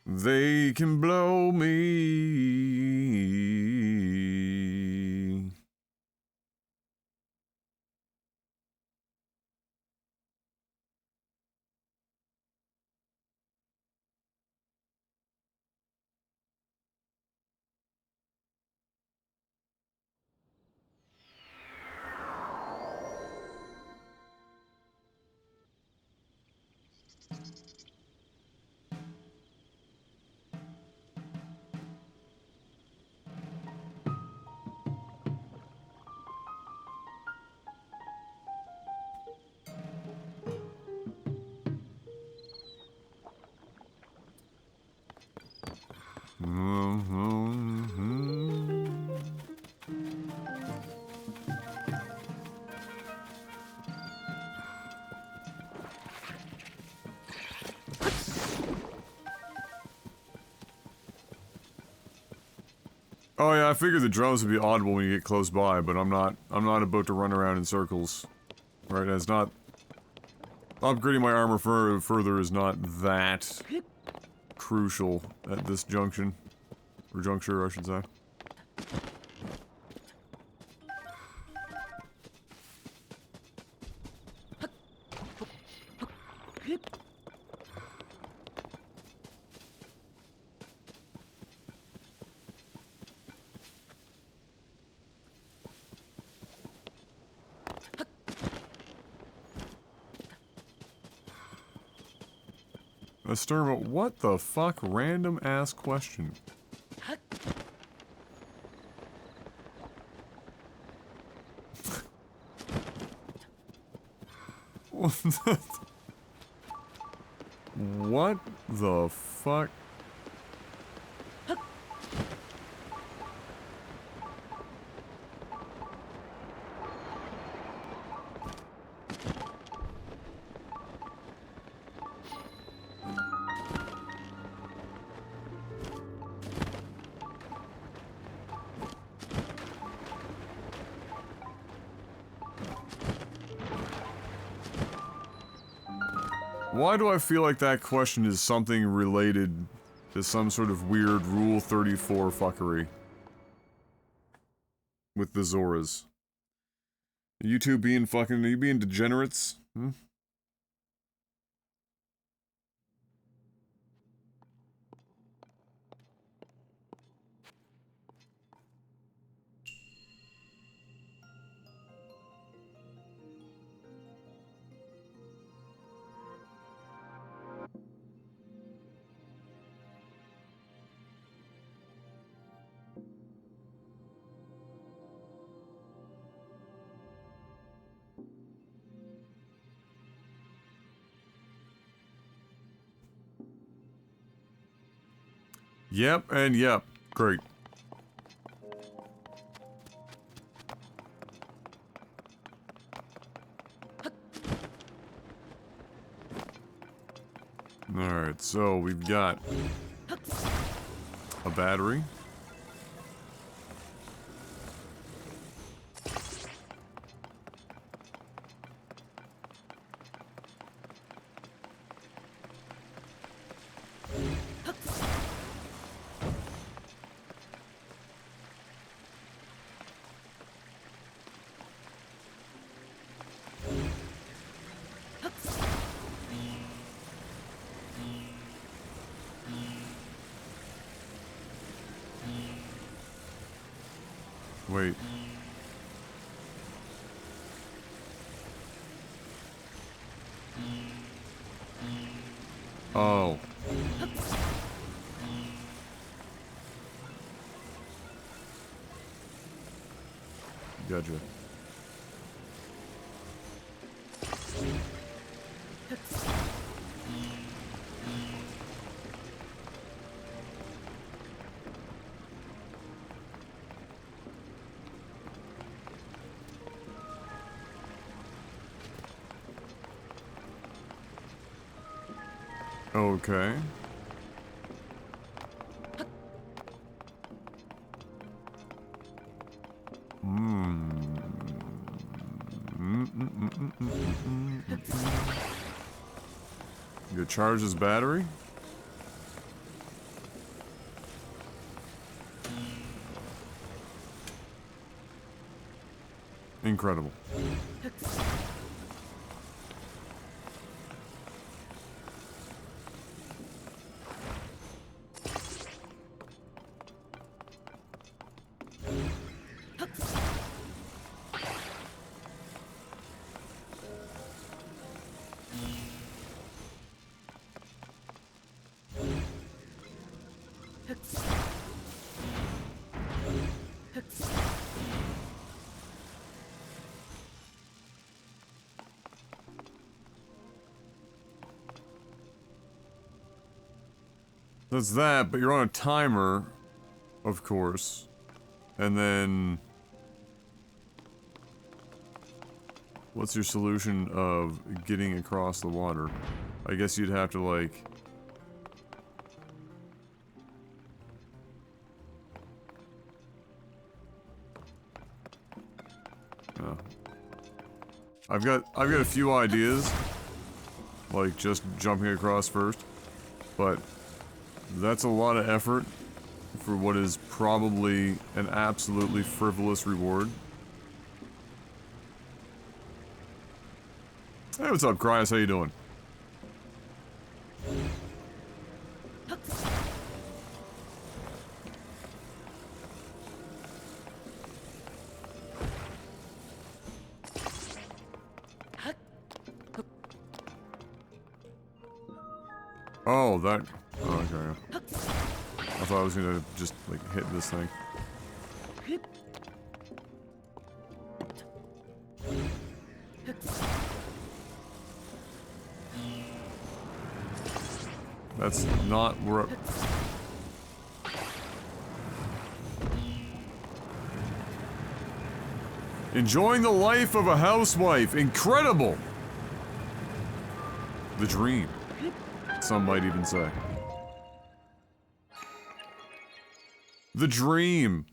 Speaker 1: They can blow me. Oh yeah, I figured the drums would be audible when you get close by, but I'm not about to run around in circles. Right, it's not... Upgrading my armor further is not that crucial at this junction. Or juncture, I should say. Sturma, what the fuck? Random ass question. What the fuck? Why do I feel like that question is something related to some sort of weird Rule 34 fuckery? With the Zoras. Are you two being fucking... Are you being degenerates? Hmm? Yep, and yep. Great. Alright, so we've got a battery. Wait. Oh. Gotcha. Okay. You charge this battery? Incredible. That's that, but you're on a timer, of course. And then... what's your solution of getting across the water? I guess you'd have to, like... oh. I've got a few ideas. Like, just jumping across first. But... that's a lot of effort for what is probably an absolutely frivolous reward. Hey, what's up, Cryos? How you doing? Oh, that... oh, okay. I thought I was gonna just, like, hit this thing. That's not where... enjoying the life of a housewife. Incredible! The dream. Some might even say. The dream.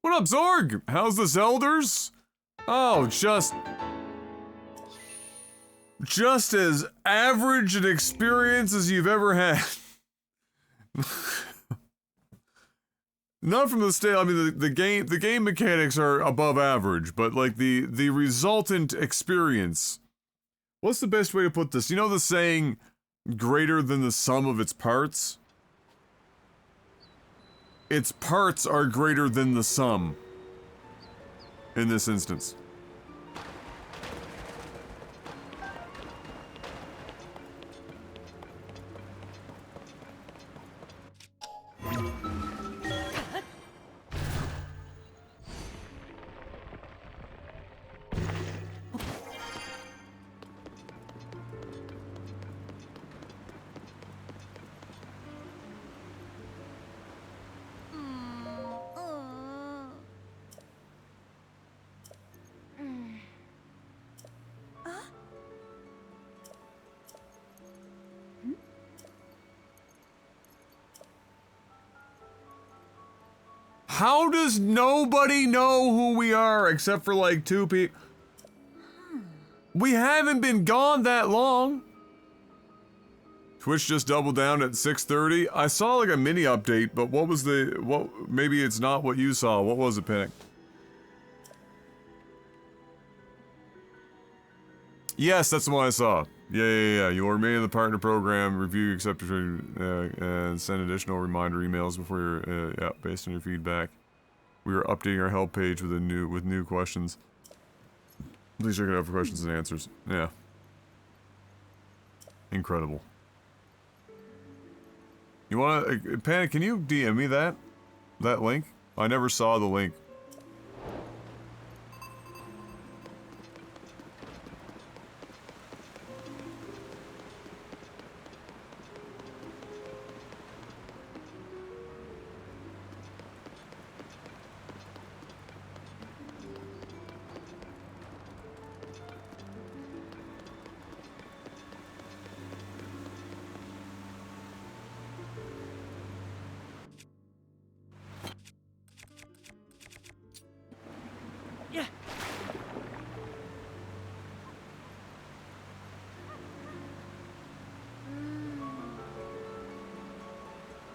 Speaker 1: What up, Zorg? How's the Zelders? Oh, just as average an experience as you've ever had. Not from the state. I mean, the game mechanics are above average, but like the resultant experience. What's the best way to put this? You know the saying, "Greater than the sum of its parts." Its parts are greater than the sum. In this instance. How does nobody know who we are except for like 2 people? We haven't been gone that long. Twitch just doubled down at 6:30. I saw like a mini update, but what was maybe it's not what you saw. What was it, Panic? Yes, that's the one I saw. Yeah. You will remain in the partner program, review, accept, and send additional reminder emails before your, yeah, based on your feedback. We are updating our help page with new questions. Please check it out for questions and answers. Yeah. Incredible. You wanna, Panic, can you DM me that link? I never saw the link.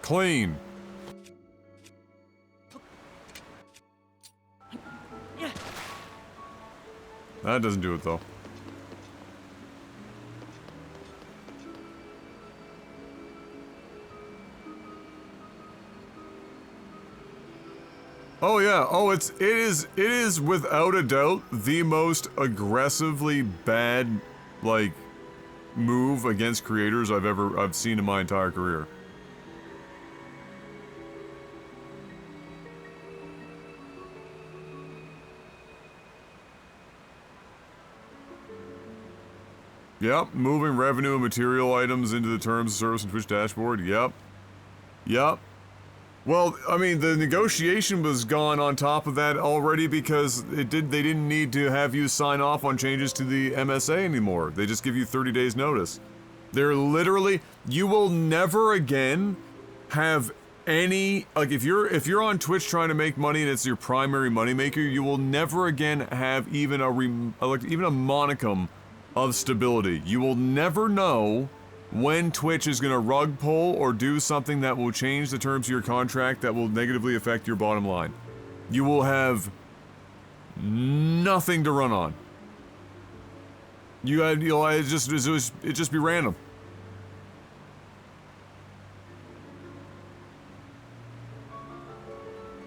Speaker 1: Clean. That doesn't do it though. Oh yeah. Oh, it is without a doubt the most aggressively bad like move against creators I've seen in my entire career. Yep, moving revenue and material items into the terms of service and Twitch dashboard. Yep. Well, I mean, the negotiation was gone on top of that already because they didn't need to have you sign off on changes to the MSA anymore. They just give you 30 days notice. They're literally, you will never again have any, like if you're on Twitch trying to make money and it's your primary moneymaker, you will never again have even even a monicum of stability. You will never know when Twitch is going to rug pull or do something that will change the terms of your contract that will negatively affect your bottom line. You will have nothing to run on. It'd just be random.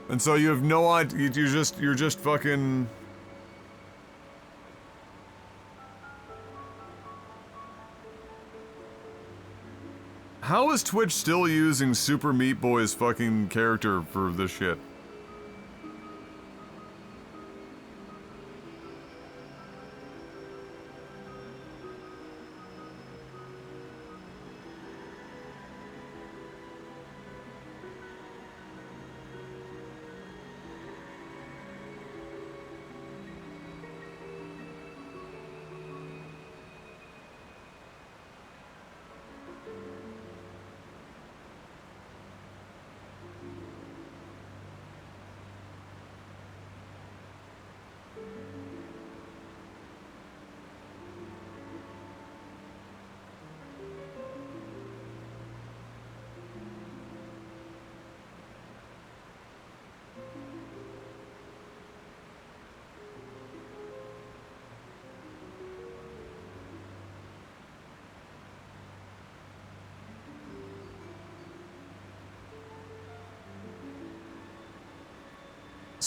Speaker 1: And so you have no idea, you're just fucking... How is Twitch still using Super Meat Boy's fucking character for this shit?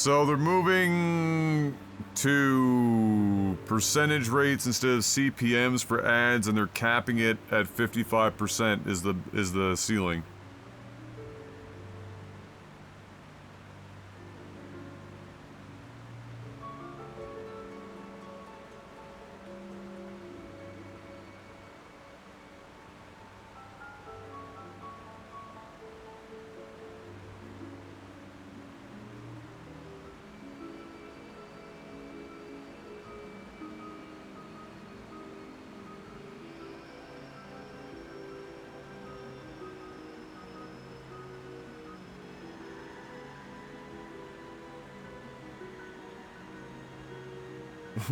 Speaker 1: So they're moving to percentage rates instead of CPMs for ads, and they're capping it at 55% is the ceiling.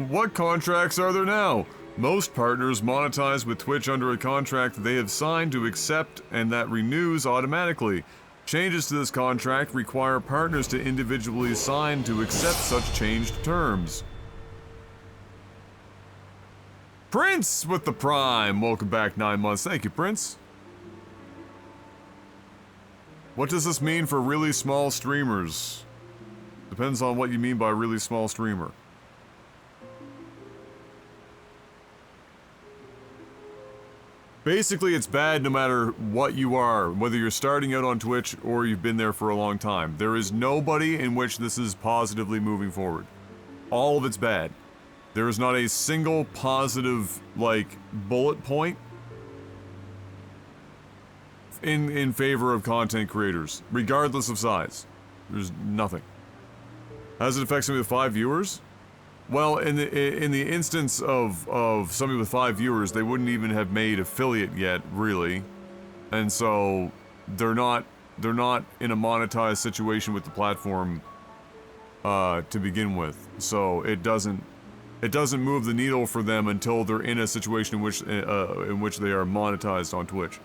Speaker 1: What contracts are there now? Most partners monetize with Twitch under a contract they have signed to accept and that renews automatically. Changes to this contract require partners to individually sign to accept such changed terms. Prince with the Prime! Welcome back 9 months. Thank you, Prince. What does this mean for really small streamers? Depends on what you mean by really small streamer. Basically, it's bad no matter what you are, whether you're starting out on Twitch or you've been there for a long time. There is nobody in which this is positively moving forward. All of it's bad. There is not a single positive, like, bullet point in favor of content creators, regardless of size. There's nothing. How does it affect somebody with 5 viewers? Well, in the instance of somebody with 5 viewers, they wouldn't even have made affiliate yet, really, and so they're not in a monetized situation with the platform to begin with. So it doesn't move the needle for them until they're in a situation in which they are monetized on Twitch.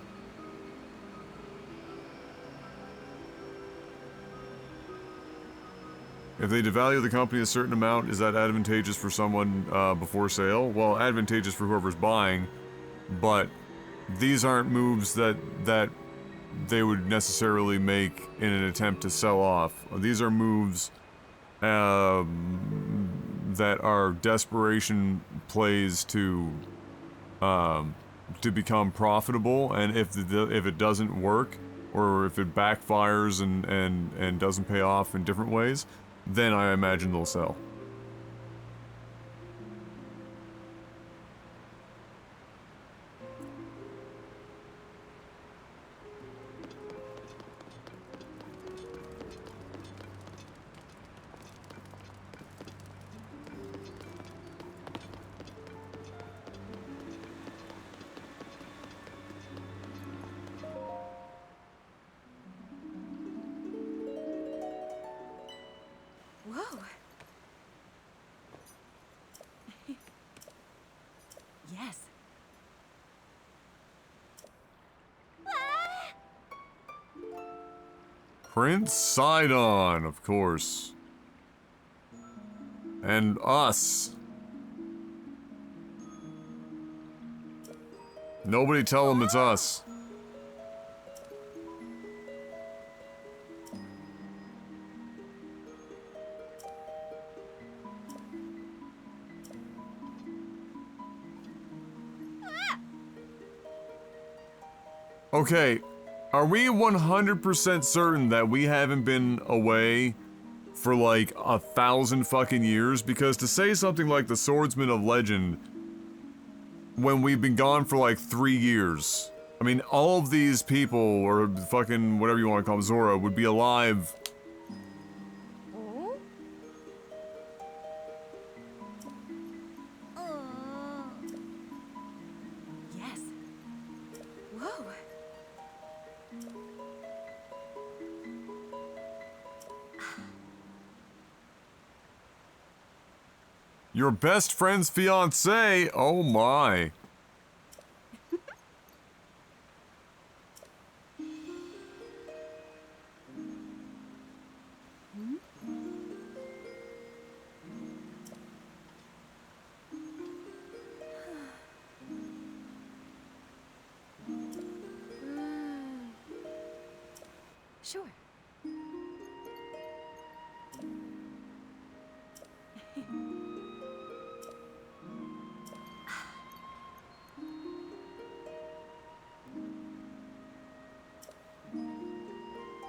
Speaker 1: If they devalue the company a certain amount, is that advantageous for someone before sale? Well, advantageous for whoever's buying, but these aren't moves that they would necessarily make in an attempt to sell off. These are moves that are desperation plays to become profitable, and if it doesn't work, or if it backfires and doesn't pay off in different ways, then I imagine they'll sell.
Speaker 5: Whoa. Yes.
Speaker 1: Prince Sidon, of course. And us. Nobody tell them it's us. Okay, are we 100% certain that we haven't been away for like 1,000 fucking years? Because to say something like the Swordsman of Legend when we've been gone for like 3 years, I mean, all of these people, or fucking whatever you want to call them, Zora, would be alive.
Speaker 5: Yes. Whoa.
Speaker 1: Your best friend's fiancé? Oh my.
Speaker 5: Sure.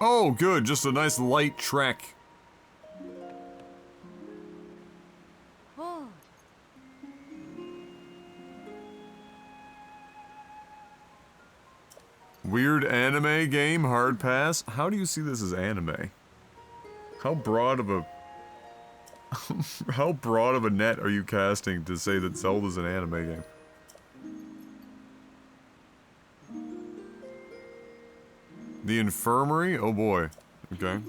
Speaker 1: Oh, good. Just a nice light trek.
Speaker 5: Oh.
Speaker 1: Weird anime game, hard pass. How do you see this as anime? How broad of a... how broad of a net are you casting to say that Zelda's an anime game? The infirmary? Oh boy. Okay.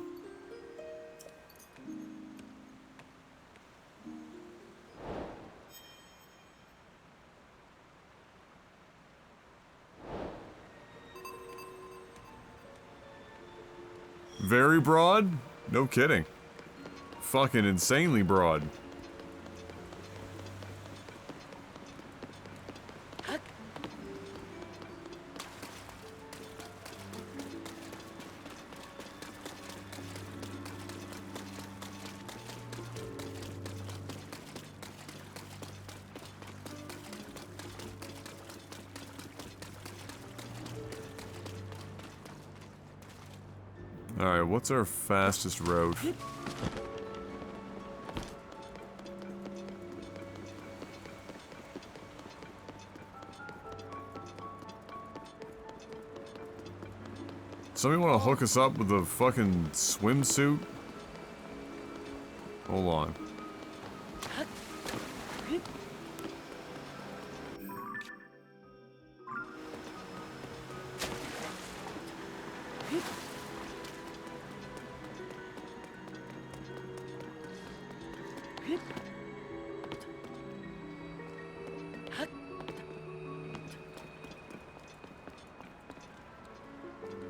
Speaker 1: Very broad? No kidding. Fucking insanely broad. Alright, what's our fastest route? Somebody wanna hook us up with a fucking swimsuit? Hold on.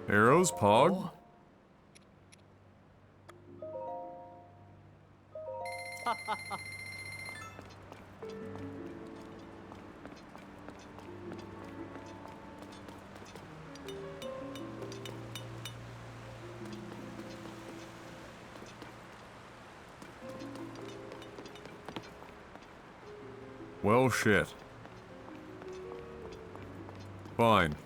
Speaker 1: Arrows, Pog? Well, shit. Fine.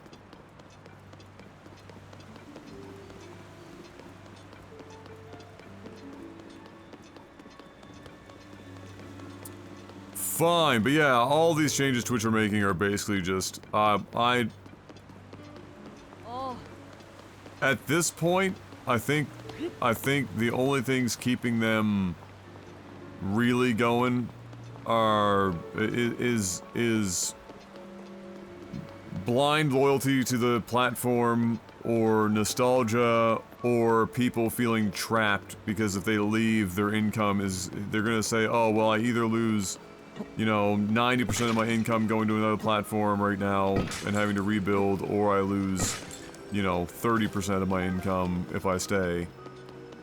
Speaker 1: Fine, but yeah, all these changes Twitch are making are basically just,
Speaker 5: Oh.
Speaker 1: at this point, I think the only things keeping them really going are, is blind loyalty to the platform, or nostalgia, or people feeling trapped because if they leave, their income is, they're gonna say, oh, well, I either lose, you know, 90% of my income going to another platform right now and having to rebuild, or I lose, you know, 30% of my income if I stay.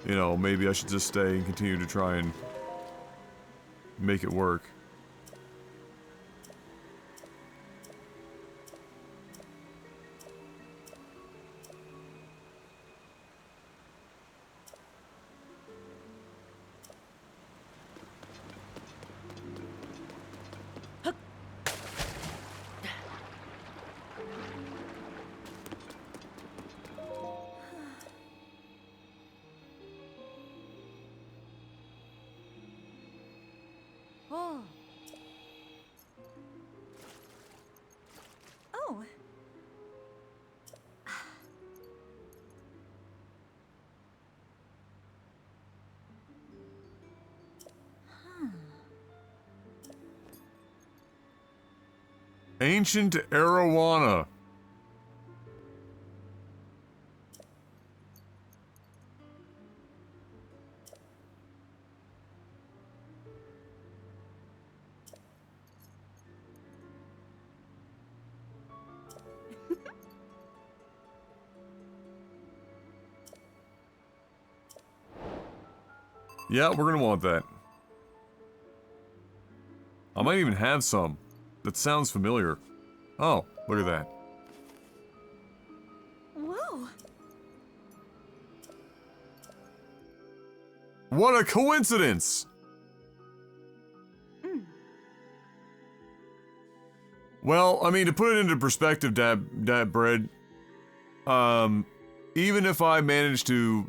Speaker 1: You know, maybe I should just stay and continue to try and make it work.
Speaker 5: Oh. Oh.
Speaker 1: Ancient Arowana. Yeah, we're gonna want that. I might even have some. That sounds familiar. Oh, look at that.
Speaker 5: Whoa.
Speaker 1: What a coincidence! Well, I mean, to put it into perspective, Dab Bread, even if I manage to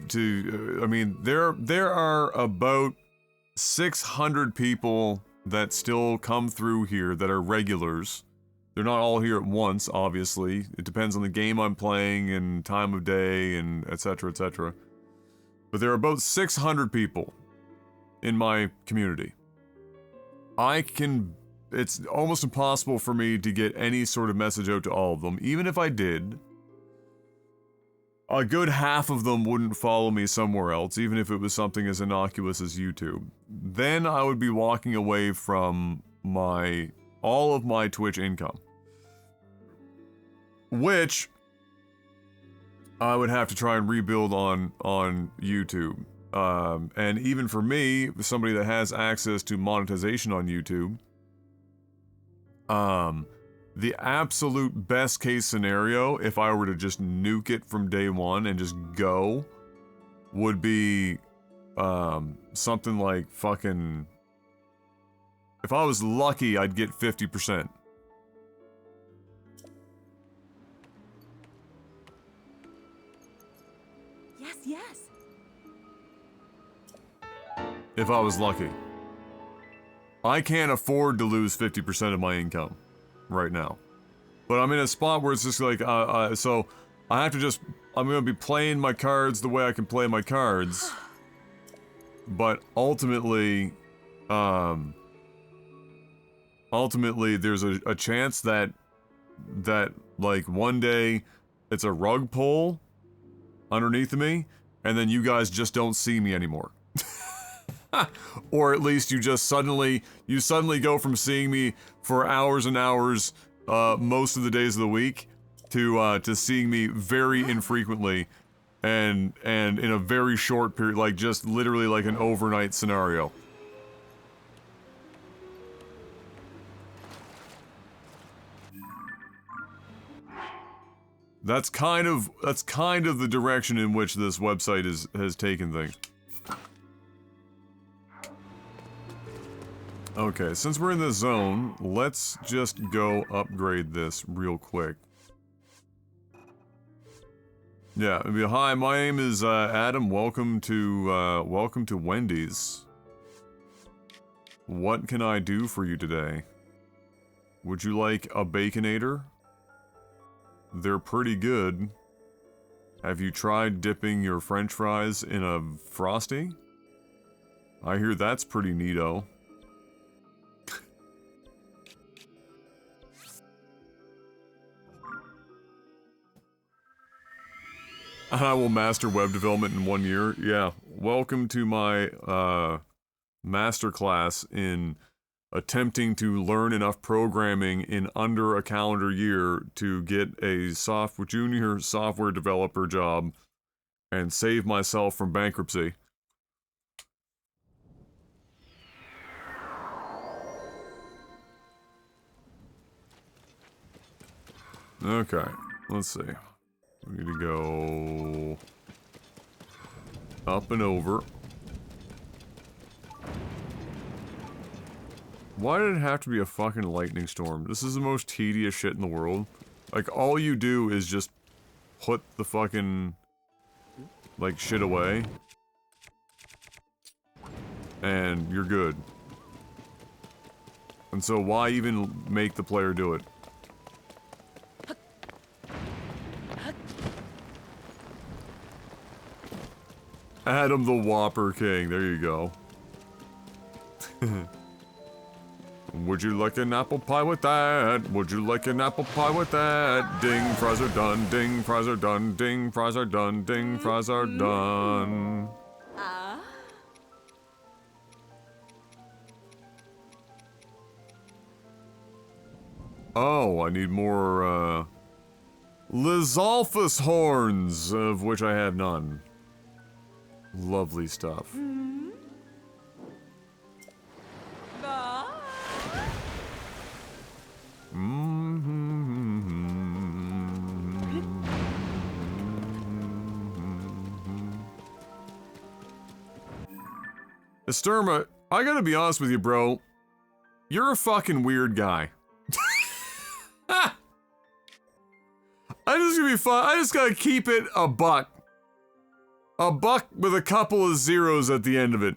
Speaker 1: I mean, there are about 600 people that still come through here that are regulars. They're not all here at once, obviously. It depends on the game I'm playing and time of day and etc, etc. But there are about 600 people in my community. It's almost impossible for me to get any sort of message out to all of them. Even if I did, a good half of them wouldn't follow me somewhere else, even if it was something as innocuous as YouTube. Then I would be walking away from all of my Twitch income. Which I would have to try and rebuild on YouTube. And even for me, somebody that has access to monetization on YouTube, the absolute best case scenario, if I were to just nuke it from day one and just go, would be something like fucking... If I was lucky, I'd get 50%.
Speaker 5: Yes, yes.
Speaker 1: If I was lucky. I can't afford to lose 50% of my income right now. But I'm in a spot where it's just like, so I have to just, I'm gonna be playing my cards the way I can play my cards. But ultimately, there's a chance that like one day it's a rug pull underneath of me, and then you guys just don't see me anymore. Or at least you just suddenly go from seeing me for hours and hours most of the days of the week to seeing me very infrequently and in a very short period, like just literally like an overnight scenario. That's kind of the direction in which this website has taken things. Okay, since we're in this zone, let's just go upgrade this real quick. Yeah, hi, my name is Adam. Welcome to Wendy's. What can I do for you today? Would you like a Baconator? They're pretty good. Have you tried dipping your French fries in a Frosty? I hear that's pretty neato. I will master web development in 1 year. Yeah, welcome to my master class in attempting to learn enough programming in under a calendar year to get a junior software developer job and save myself from bankruptcy. Okay, let's see. We need to go up and over. Why did it have to be a fucking lightning storm? This is the most tedious shit in the world. Like, all you do is just put the fucking, like, shit away. And you're good. And so why even make the player do it? Adam the Whopper King, there you go. Would you like an apple pie with that? Would you like an apple pie with that? Ding, fries are done, ding, fries are done, ding, fries are done, ding, fries are done. Oh, I need more, Lizalfus horns, of which I have none. Lovely stuff. Esterma, I gotta be honest with you, bro. You're a fucking weird guy. I just gonna be fun. I just gotta keep it a buck. A buck with a couple of zeros at the end of it.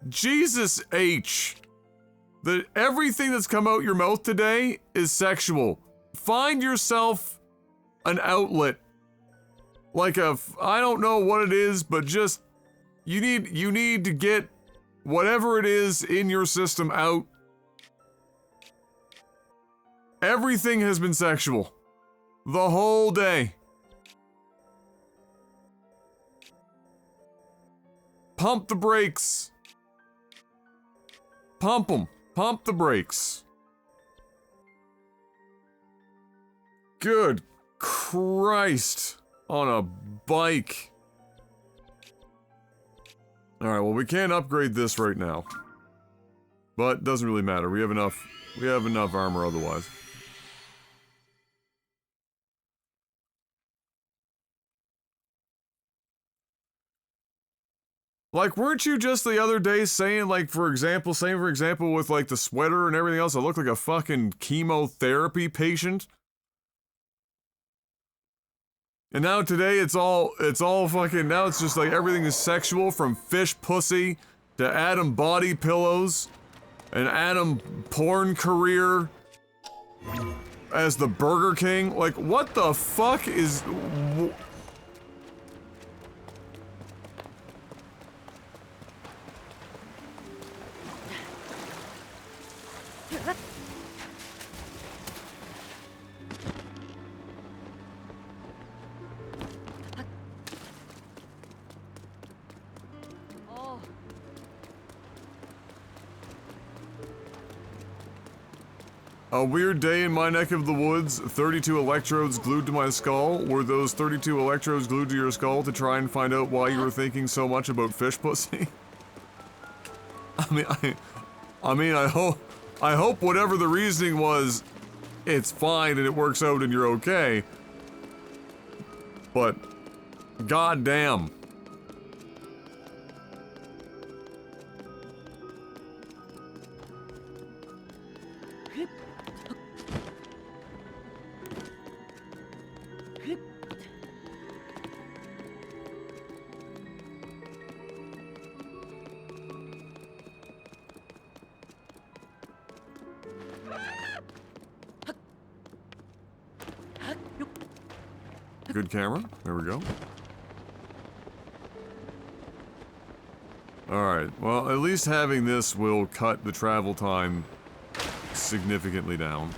Speaker 1: Jesus H. Everything that's come out your mouth today is sexual. Find yourself an outlet. Like I don't know what it is, but just, you need to get whatever it is in your system out. Everything has been sexual. The whole day. Pump the brakes. Pump them. Pump the brakes. Good Christ. On a bike. Alright, well we can't upgrade this right now. But doesn't really matter. We have enough armor otherwise. Like, weren't you just the other day saying, like, for example, with, like, the sweater and everything else, I look like a fucking chemotherapy patient? And now today, it's all fucking, now it's just like everything is sexual, from fish pussy to Adam body pillows, and Adam porn career as the Burger King. Like, what the fuck is... A weird day in my neck of the woods, 32 electrodes glued to my skull. Were those 32 electrodes glued to your skull to try and find out why you were thinking so much about fish pussy? I hope whatever the reasoning was, it's fine and it works out and you're okay. But, goddamn. Good camera. There we go. Alright, well, at least having this will cut the travel time significantly down.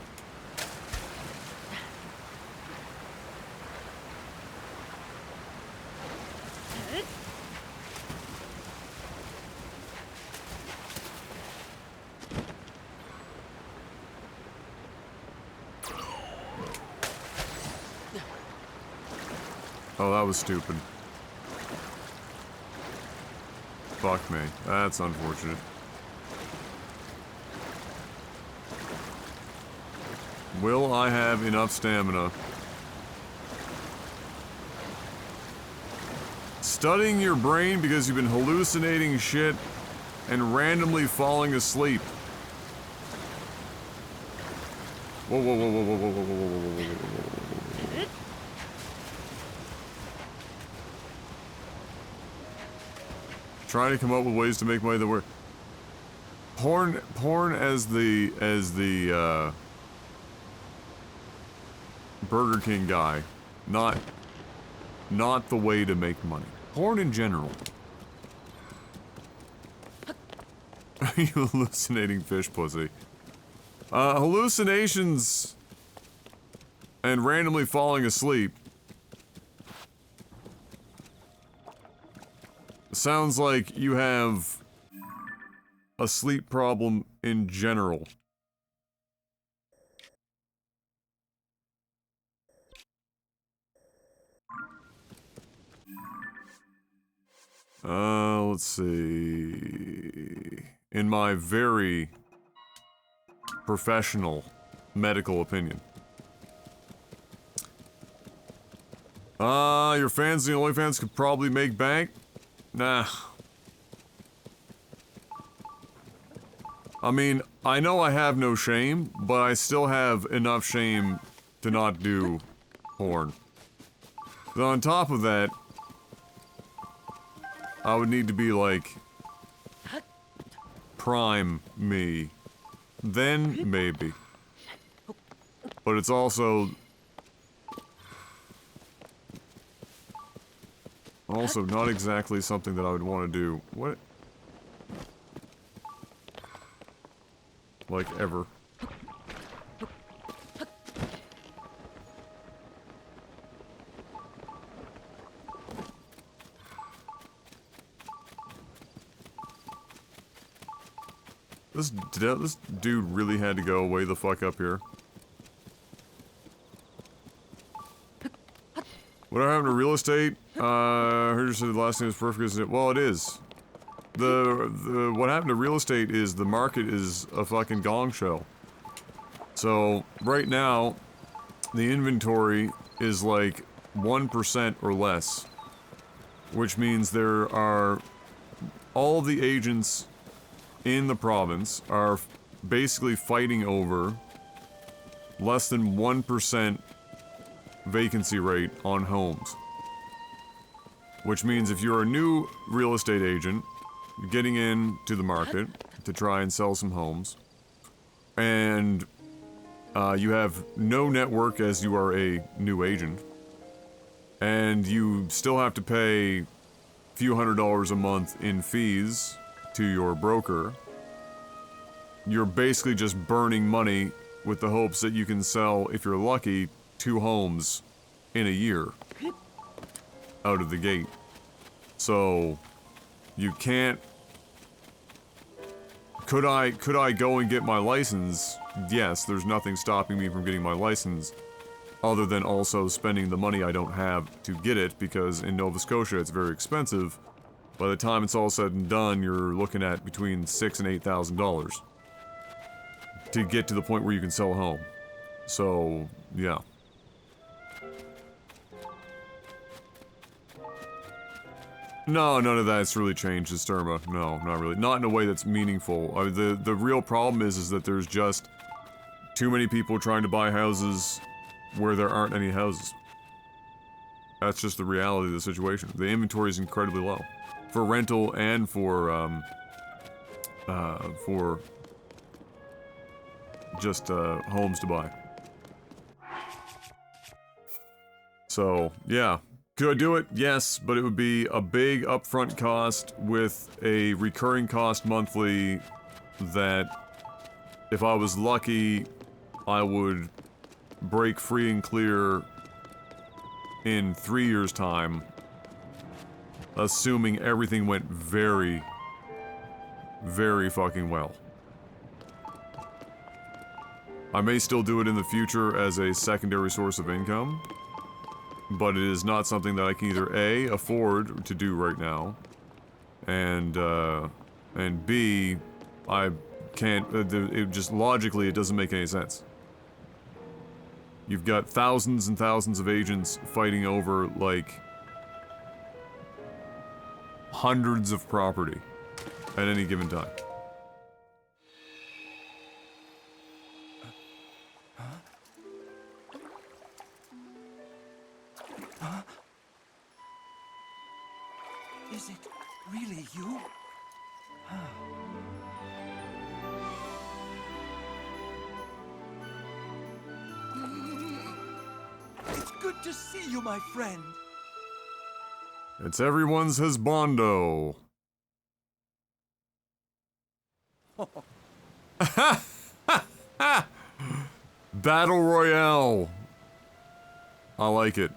Speaker 1: Oh, that was stupid. Fuck me. That's unfortunate. Will I have enough stamina? Studying your brain because you've been hallucinating shit and randomly falling asleep. Whoa, whoa, whoa, whoa, whoa, whoa, whoa, whoa, whoa, whoa, whoa, whoa. Trying to come up with ways to make money that work. Porn as the Burger King guy, not the way to make money. Porn in general. Are you hallucinating fish pussy? Hallucinations and randomly falling asleep. Sounds like you have a sleep problem in general. Let's see. In my very professional medical opinion. Your fans and the OnlyFans could probably make bank? Nah. I mean, I know I have no shame, but I still have enough shame to not do porn. Then on top of that, I would need to be like prime me. Then maybe. But it's also not exactly something that I would want to do. What? Like ever. This dude really had to go way the fuck up here. What happened to real estate? I heard you said the last name is perfect, isn't it? Well, it is. What happened to real estate is the market is a fucking gong show. So, right now, the inventory is like 1% or less. Which means there are... all the agents in the province are basically fighting over less than 1% vacancy rate on homes. Which means if you're a new real estate agent getting into the market to try and sell some homes, and you have no network as you are a new agent, and you still have to pay a few $100s a month in fees to your broker, you're basically just burning money with the hopes that you can sell, if you're lucky, 2 homes in a year out of the gate. So you can't... Could I go and get my license? Yes, there's nothing stopping me from getting my license, other than also spending the money I don't have to get it, because in Nova Scotia it's very expensive. By the time it's all said and done, you're looking at between $6,000 and $8,000 to get to the point where you can sell a home. So, yeah. No, none of that's really changed Sturma. No, not really. Not in a way that's meaningful. The real problem is that there's just too many people trying to buy houses where there aren't any houses. That's just the reality of the situation. The inventory is incredibly low. For rental and for just, homes to buy. So, yeah. Could I do it? Yes, but it would be a big upfront cost with a recurring cost monthly that, if I was lucky, I would break free and clear in 3 years' time, assuming everything went very, very fucking well. I may still do it in the future as a secondary source of income, but it is not something that I can either A, afford to do right now, and B, I can't, it just logically it doesn't make any sense. You've got thousands and thousands of agents fighting over, like, hundreds of property at any given time.
Speaker 3: Is it really you? It's good to see you, my friend.
Speaker 1: It's everyone's husbando. Battle Royale. I like it.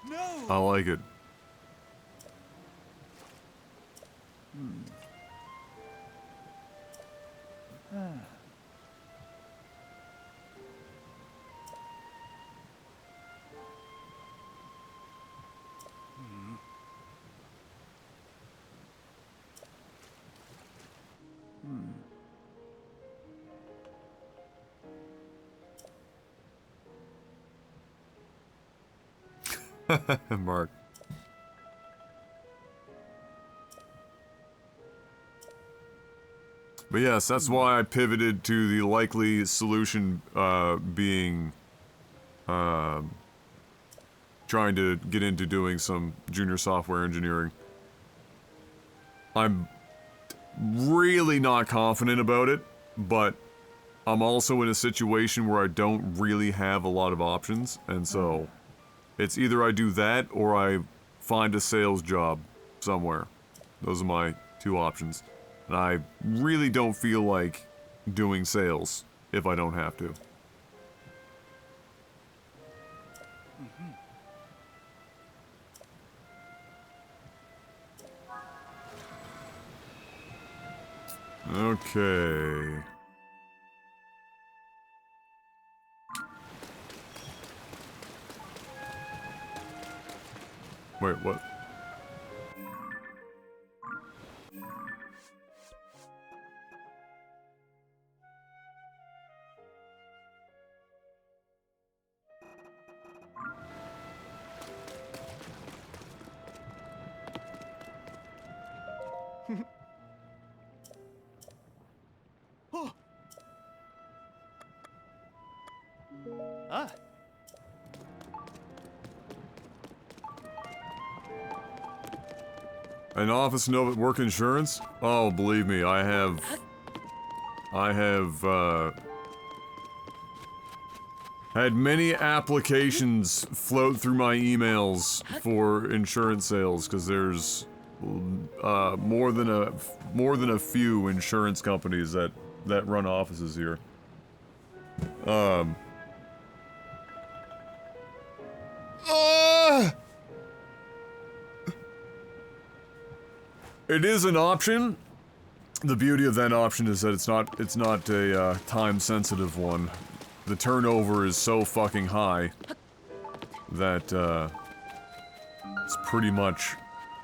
Speaker 3: No.
Speaker 1: I like it. Mark. But yes, that's why I pivoted to the likely solution being trying to get into doing some junior software engineering. I'm really not confident about it, but I'm also in a situation where I don't really have a lot of options, and so it's either I do that or I find a sales job somewhere. Those are my two options. And I really don't feel like doing sales if I don't have to. Okay. Wait, what?
Speaker 3: Oh. Ah.
Speaker 1: An office note at work insurance? Oh, believe me, I have had many applications float through my emails for insurance sales, because there's more than a few insurance companies that run offices here. It is an option. The beauty of that option is that it's not a time-sensitive one. The turnover is so fucking high that it's pretty much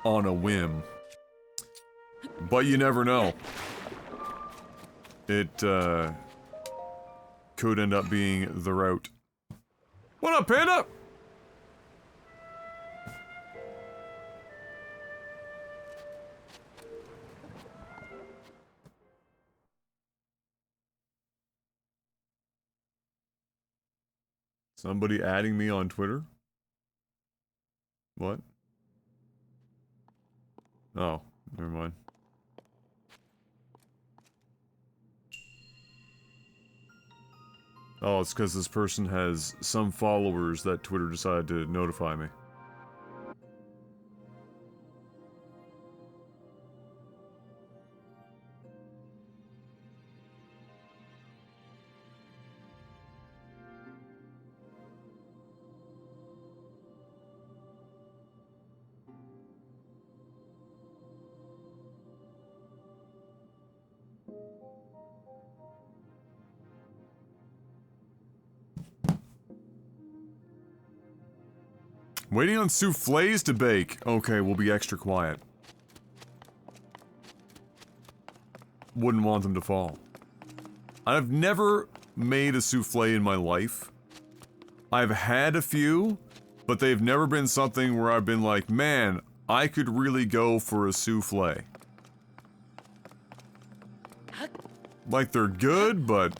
Speaker 1: on a whim. But you never know. It could end up being the route. What up, Panda? Somebody adding me on Twitter? What? Oh, never mind. Oh, it's because this person has some followers that Twitter decided to notify me. Waiting on soufflés to bake. Okay, we'll be extra quiet. Wouldn't want them to fall. I've never made a soufflé in my life. I've had a few, but they've never been something where I've been like, man, I could really go for a soufflé. Like, they're good, but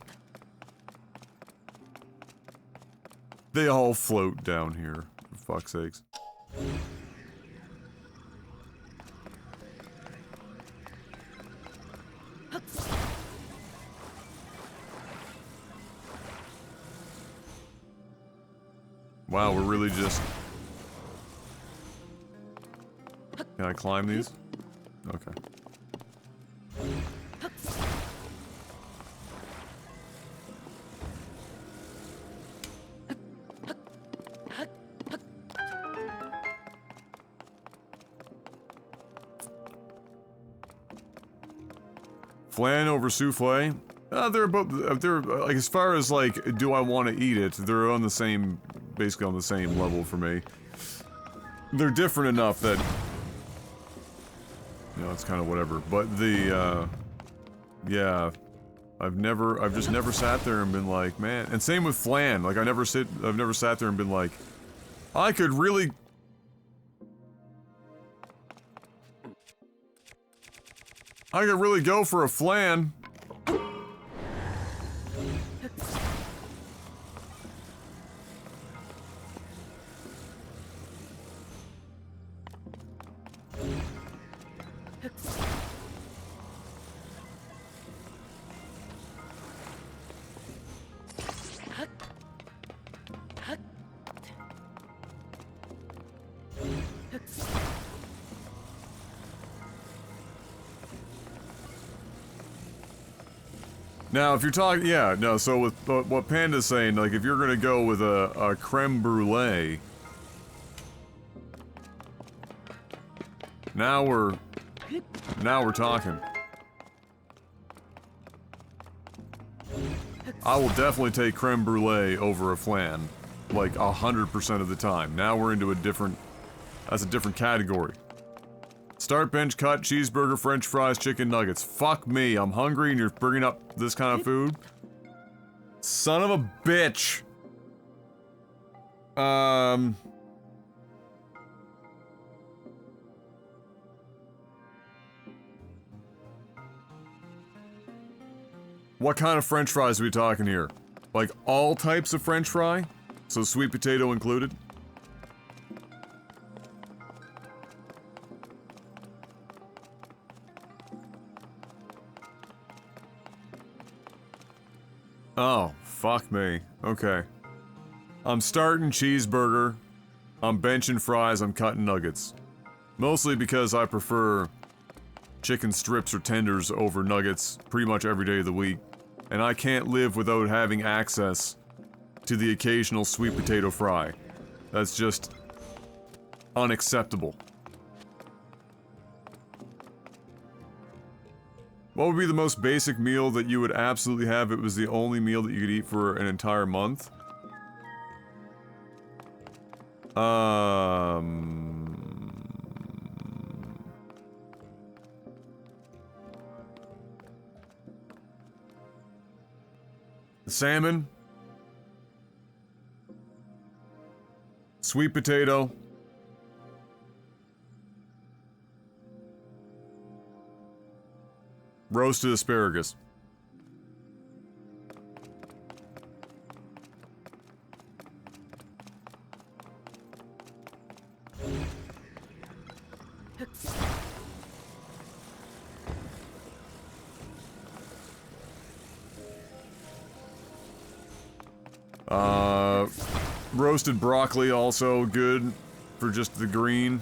Speaker 1: they all float down here. Fuck's sakes. Wow, we're really just... Can I climb these? Okay. Flan over souffle? They're about, they're, like, as far as, like, do I want to eat it, they're on the same, basically on the same level for me. They're different enough that, you know, it's kind of whatever. But the, yeah, I've just never sat there and been like, man, and same with flan, like, I've never sat there and been like, I could really... I could really go for a flan. Now, if you're talking, yeah, no, so with what Panda's saying, like, if you're gonna go with a creme brulee, now we're talking. I will definitely take creme brulee over a flan, like 100% of the time. Now we're into a different, that's a different category. Start bench cut, cheeseburger, french fries, chicken nuggets. Fuck me, I'm hungry and you're bringing up this kind of food? Son of a bitch. What kind of french fries are we talking here? Like all types of french fry? So sweet potato included? Oh, fuck me. Okay. I'm starting cheeseburger. I'm benching fries, I'm cutting nuggets. Mostly because I prefer chicken strips or tenders over nuggets pretty much every day of the week. And I can't live without having access to the occasional sweet potato fry. That's just unacceptable. What would be the most basic meal that you would absolutely have if it was the only meal that you could eat for an entire month? Salmon. Sweet potato. Roasted asparagus. Roasted broccoli also good for just the green.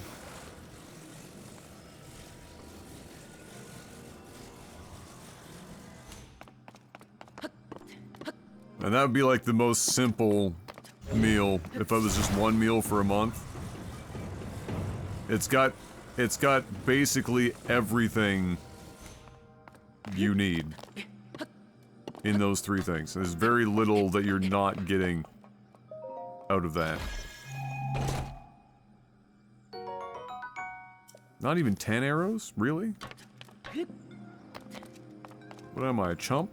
Speaker 1: And that would be like the most simple meal if it was just one meal for a month. It's got basically everything you need in those three things. There's very little that you're not getting out of that. Not even 10 arrows? Really? What am I, a chump?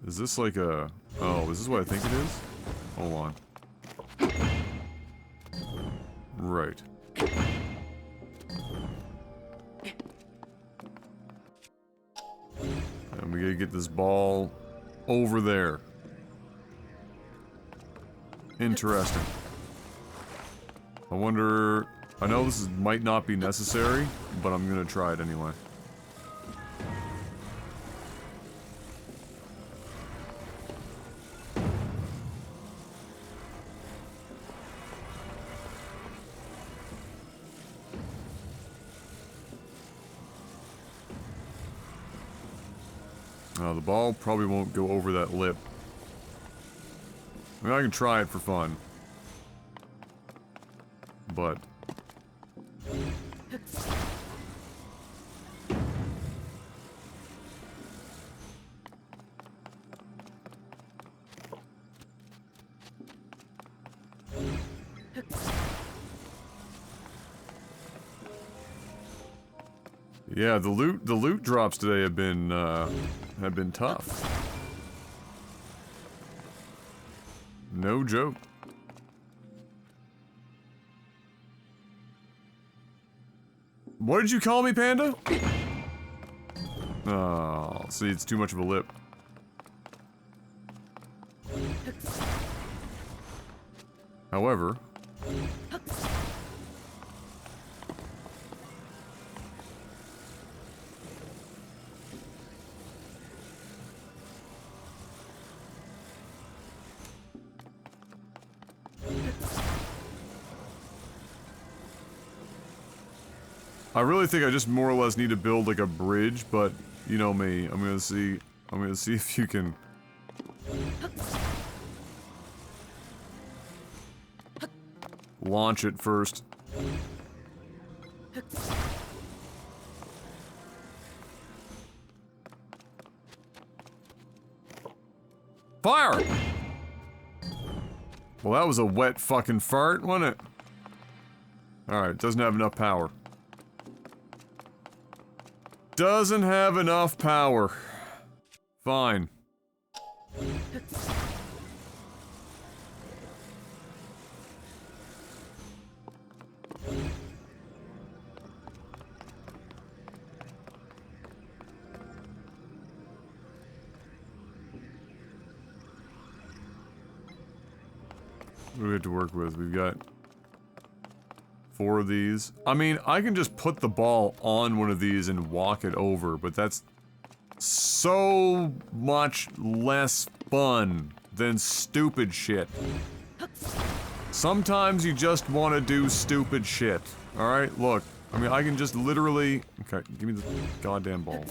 Speaker 1: Is this like a... Oh, is this what I think it is? Hold on. Right. And we gotta get this ball over there. Interesting. I wonder... I know this might not be necessary, but I'm gonna try it anyway. The ball probably won't go over that lip. I mean, I can try it for fun. But... yeah, the loot drops today have been tough. No joke. What did you call me, Panda? Oh, see, it's too much of a lip. However... I really think I just more or less need to build like a bridge, but you know me. I'm gonna see if you can. Launch it first. Fire! Well, that was a wet fucking fart, wasn't it? Alright, doesn't have enough power. Doesn't have enough power. Fine. What do we have to work with? We've got 4 of these. I mean, I can just put the ball on one of these and walk it over, but that's so much less fun than stupid shit. Sometimes you just want to do stupid shit. Alright, look. I mean, I can just literally... Okay, give me the goddamn ball.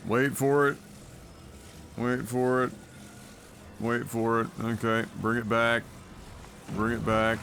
Speaker 1: Wait for it. Wait for it. Wait for it. Okay, bring it back. Bring it back.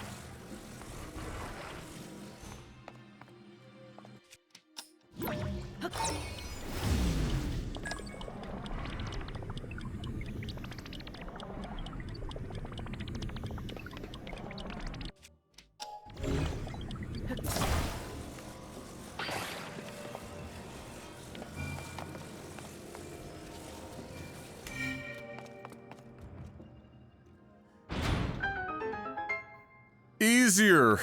Speaker 1: Easier.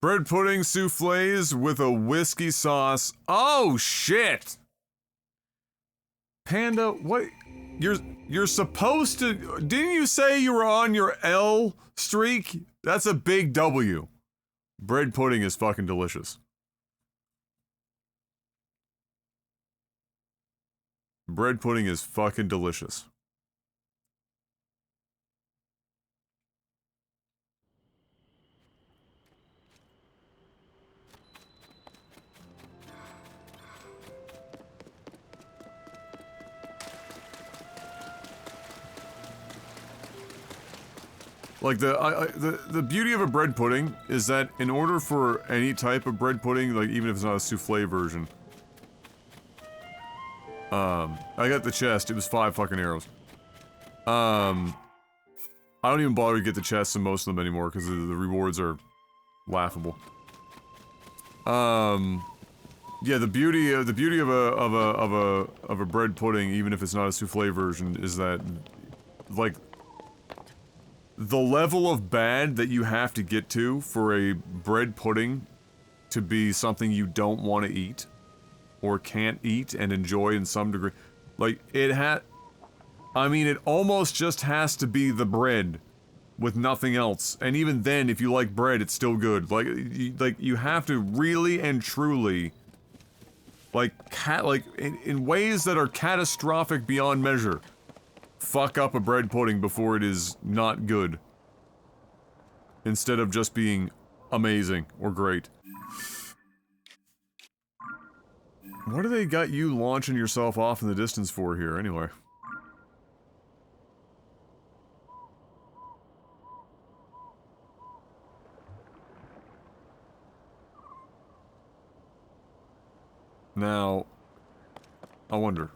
Speaker 1: Bread pudding soufflés with a whiskey sauce. Oh shit! Panda, what? You're supposed to... Didn't you say you were on your L streak? That's a big W. Bread pudding is fucking delicious. Bread pudding is fucking delicious. Like, the beauty of a bread pudding is that in order for any type of bread pudding, like, even if it's not a souffle version... I got the chest, it was 5 fucking arrows. I don't even bother to get the chests in most of them anymore, because the rewards are laughable. Yeah, the beauty of a bread pudding, even if it's not a souffle version, is that, like, the level of bad that you have to get to for a bread pudding to be something you don't want to eat, or can't eat and enjoy in some degree, like, I mean, it almost just has to be the bread with nothing else, and even then, if you like bread, it's still good. Like, you have to really and truly, like, in ways that are catastrophic beyond measure, fuck up a bread pudding before it is not good. Instead of just being amazing or great. What do they got you launching yourself off in the distance for here, anyway? Now, I wonder.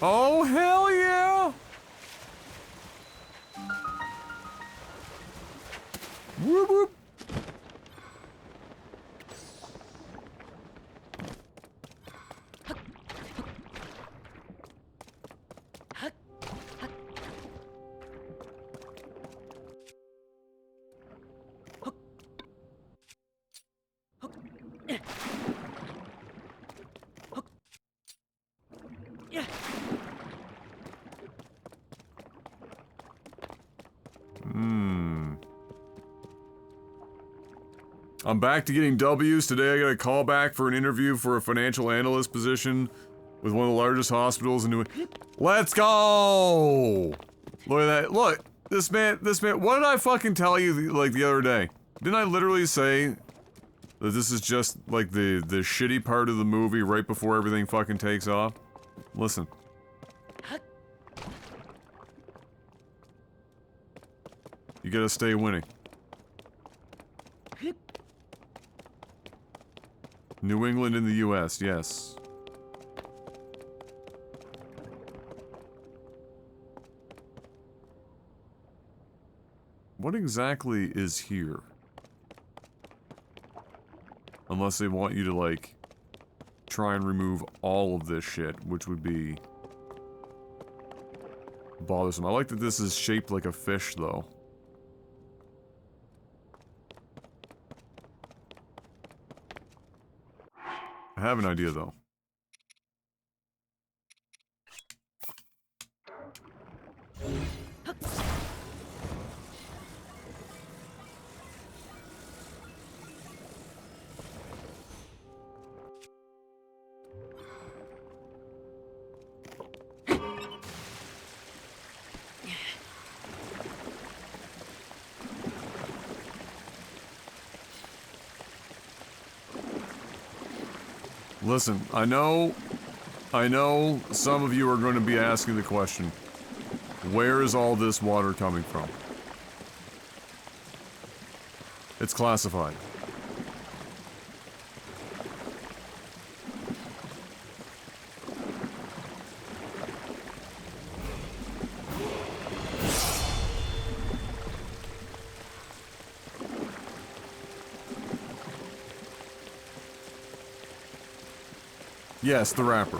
Speaker 1: Oh, hell yeah! Whoop whoop! I'm back to getting W's. Today I got a call back for an interview for a financial analyst position with one of the largest hospitals in New England. Let's go! Look at that. Look, this man, what did I fucking tell you, like, the other day? Didn't I literally say that this is just, like, the shitty part of the movie right before everything fucking takes off? Listen. You gotta stay winning. New England in the US, yes. What exactly is here? Unless they want you to, like, try and remove all of this shit, which would be bothersome. I like that this is shaped like a fish, though. I have an idea, though. Listen, I know some of you are going to be asking the question, where is all this water coming from? It's classified. Yes, the wrapper.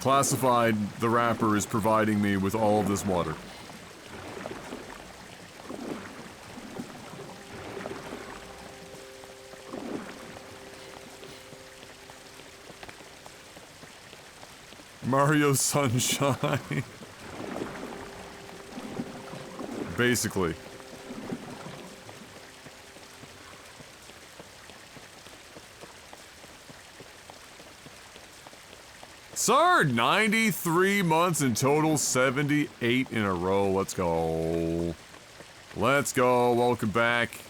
Speaker 1: Classified, the wrapper is providing me with all of this water. Mario Sunshine. Basically. Sir, 93 months in total, 78 in a row. Let's go. Let's go. Welcome back.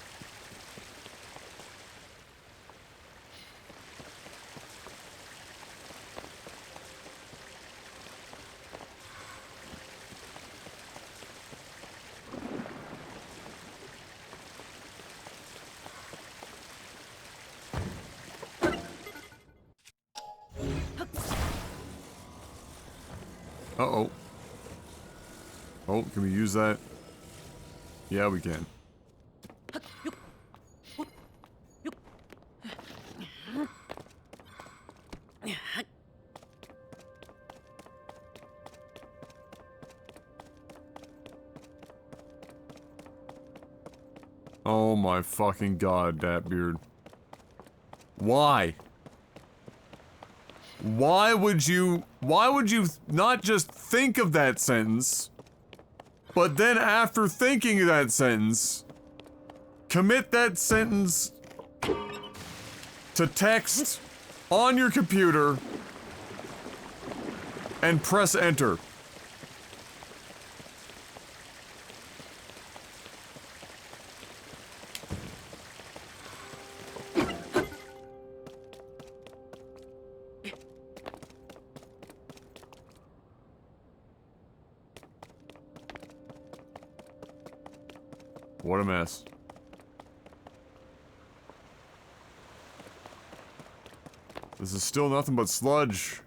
Speaker 1: Uh-oh. Oh, can we use that? Yeah, we can. Oh my fucking god, that beard. Why? Why would you not just think of that sentence, but then after thinking of that sentence, commit that sentence to text on your computer and press enter? What a mess. This is still nothing but sludge.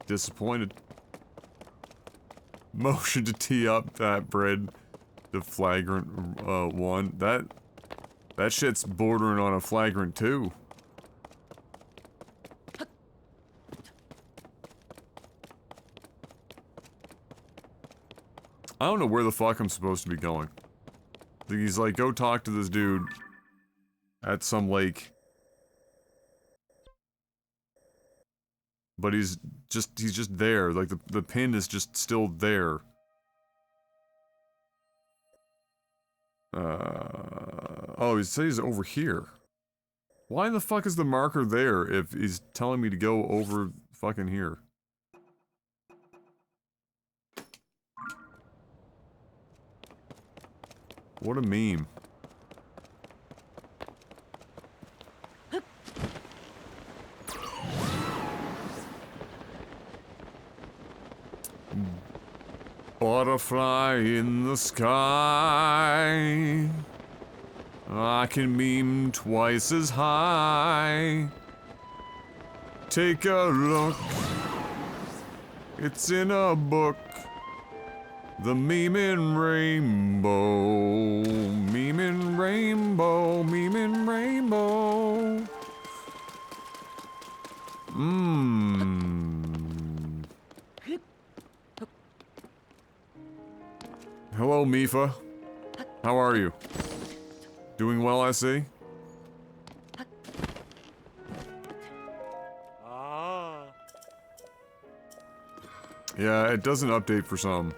Speaker 1: Disappointed. Motion to tee up that bread. The flagrant, one. That shit's bordering on a flagrant 2. I don't know where the fuck I'm supposed to be going. He's like, go talk to this dude at some lake. But he's just there. Like, the pin is just still there. Oh, he says he's over here. Why the fuck is the marker there if he's telling me to go over fucking here? What a meme. Butterfly in the sky. I can meme twice as high. Take a look. It's in a book. The memein' rainbow. Memein' rainbow. Memein' rainbow. Hello, Mifa. How are you? Doing well, I see?
Speaker 4: Ah.
Speaker 1: Yeah, it doesn't update for some.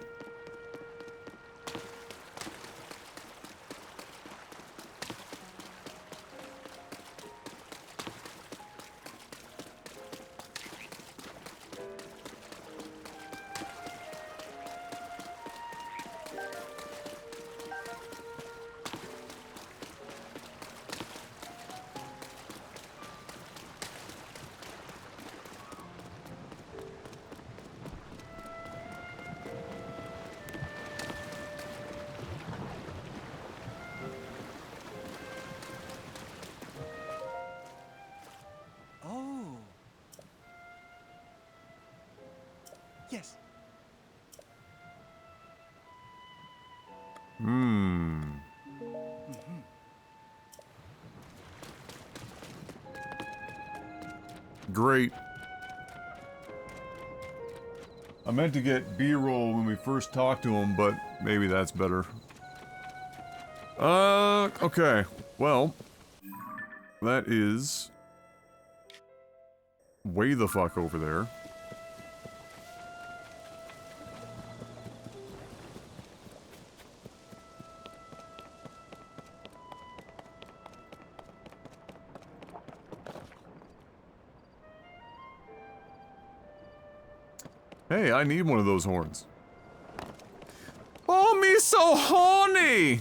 Speaker 3: Oh. Yes.
Speaker 1: Great. I meant to get B-roll when we first talked to him, but maybe that's better. Okay. Well, that is way the fuck over there. Hey, I need one of those horns. Oh, me so horny!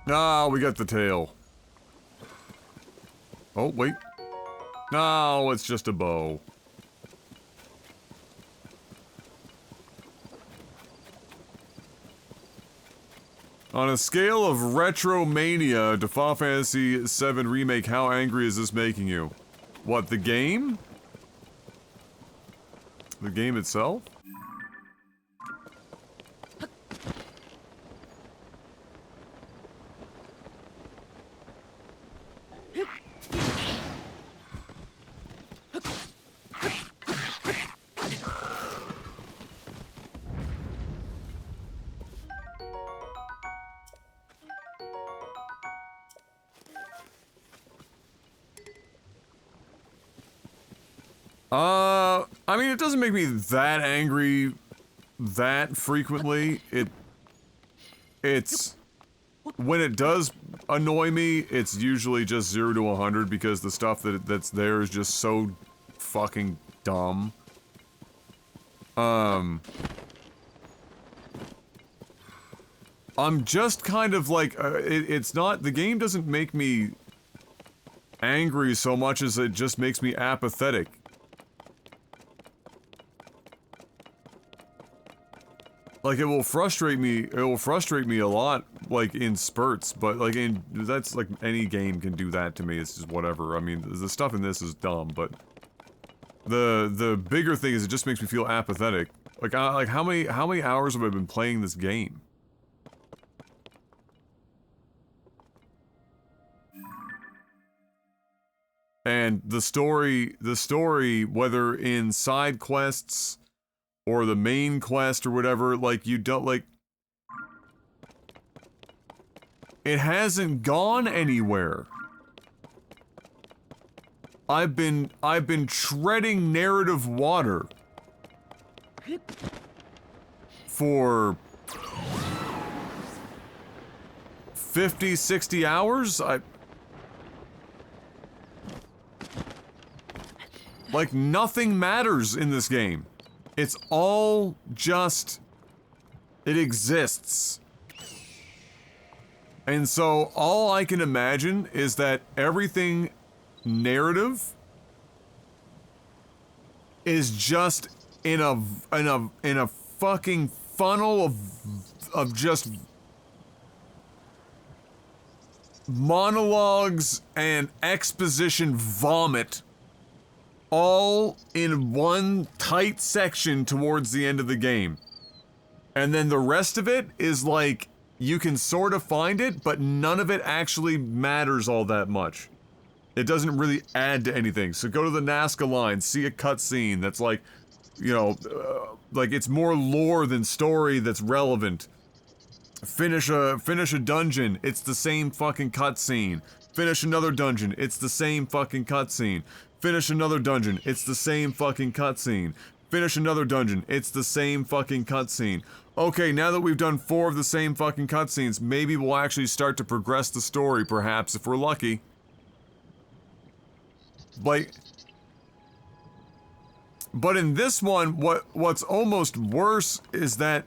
Speaker 1: Ah, we got the tail. Oh, wait. No, it's just a bow. On a scale of retromania to Final Fantasy VII Remake, how angry is this making you? What, the game? The game itself? I mean, it doesn't make me that angry that frequently. It's when it does annoy me, it's usually just 0 to 100 because the stuff that's there is just so fucking dumb. I'm just kind of like, it's not, the game doesn't make me angry so much as it just makes me apathetic. Like, it will frustrate me a lot, like, in spurts, but, like, that's, like, any game can do that to me, it's just whatever. I mean, the stuff in this is dumb, but the bigger thing is it just makes me feel apathetic. Like, how many hours have I been playing this game? And the story, whether in side quests, or the main quest or whatever, like, you don't, like... It hasn't gone anywhere. I've been treading narrative water for 50, 60 hours? Like, nothing matters in this game. It's all just... It exists. And so, all I can imagine is that everything narrative is just in a fucking funnel of just monologues and exposition vomit all in one tight section towards the end of the game. And then the rest of it is like, you can sort of find it, but none of it actually matters all that much. It doesn't really add to anything. So go to the Nazca line, see a cutscene that's like, you know, like it's more lore than story that's relevant. Finish a dungeon, it's the same fucking cutscene. Finish another dungeon, it's the same fucking cutscene. Finish another dungeon, it's the same fucking cutscene. Finish another dungeon, it's the same fucking cutscene. Okay, now that we've done 4 of the same fucking cutscenes, maybe we'll actually start to progress the story, perhaps, if we're lucky. Like... But in this one, what's almost worse is that,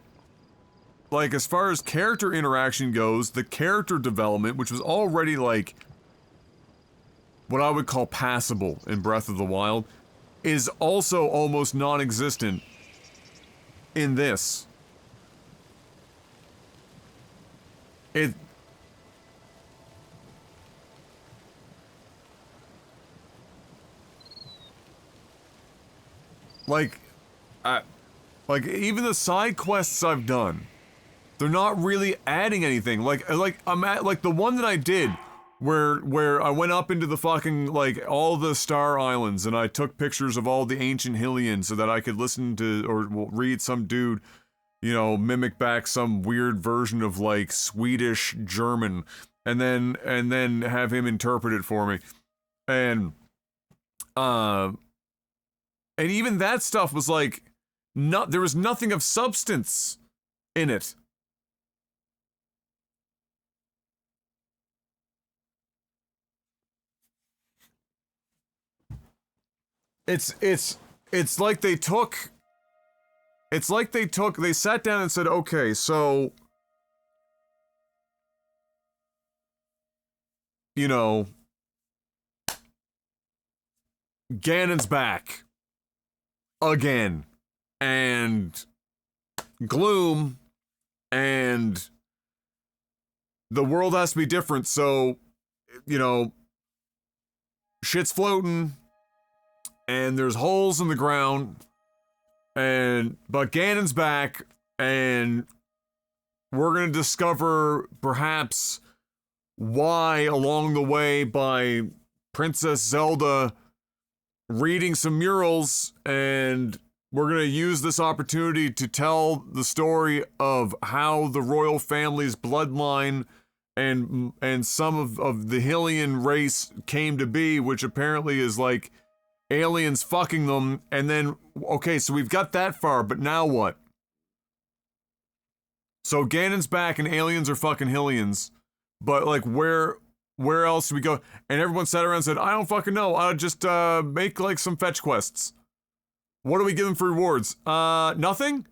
Speaker 1: like, as far as character interaction goes, the character development, which was already, like, what I would call passable in Breath of the Wild, is also almost non-existent in this. Like, even the side quests I've done, they're not really adding anything. Like I'm at, like, the one that I did, where I went up into the fucking, like, all the Star Islands, and I took pictures of all the ancient Hylians so that I could listen to, or read some dude, you know, mimic back some weird version of, like, Swedish German, and then have him interpret it for me. And even that stuff was like, there was nothing of substance in it. It's like they took... they sat down and said, okay, so... You know... Ganon's back. Again. And gloom. And the world has to be different, so, you know, shit's floating. And there's holes in the ground. But Ganon's back. And we're gonna discover, perhaps, why along the way by Princess Zelda reading some murals, and we're going to use this opportunity to tell the story of how the royal family's bloodline and some of the Hylian race came to be, which apparently is like aliens fucking them. And then, okay, so we've got that far, but now what? So Ganon's back and aliens are fucking Hylians. But, like, where else do we go? And everyone sat around and said, I don't fucking know. I'll just, make, like, some fetch quests. What do we give them for rewards? Nothing?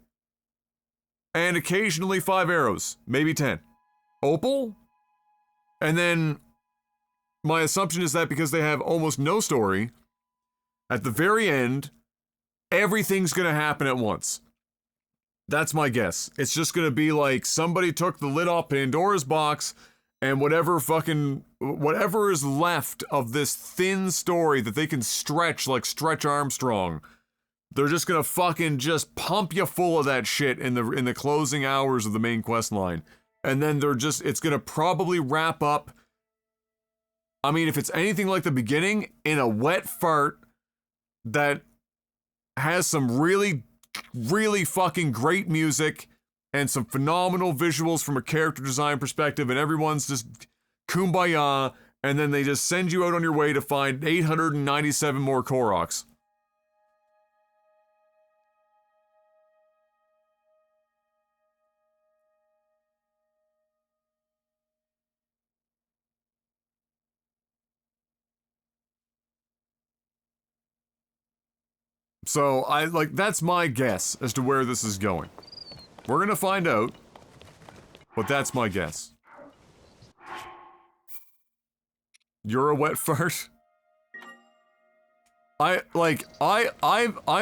Speaker 1: And occasionally 5 arrows. Maybe 10. Opal? And then, my assumption is that because they have almost no story, at the very end, everything's gonna happen at once. That's my guess. It's just gonna be like, somebody took the lid off Pandora's box, and whatever is left of this thin story that they can stretch like Stretch Armstrong, they're just gonna fucking just pump you full of that shit in the closing hours of the main quest line. And then it's gonna probably wrap up, I mean, if it's anything like the beginning, in a wet fart that has some really, really fucking great music and some phenomenal visuals from a character design perspective, and everyone's just kumbaya, and then they just send you out on your way to find 897 more Koroks. So, that's my guess as to where this is going. We're gonna find out, but that's my guess. You're a wet fart? I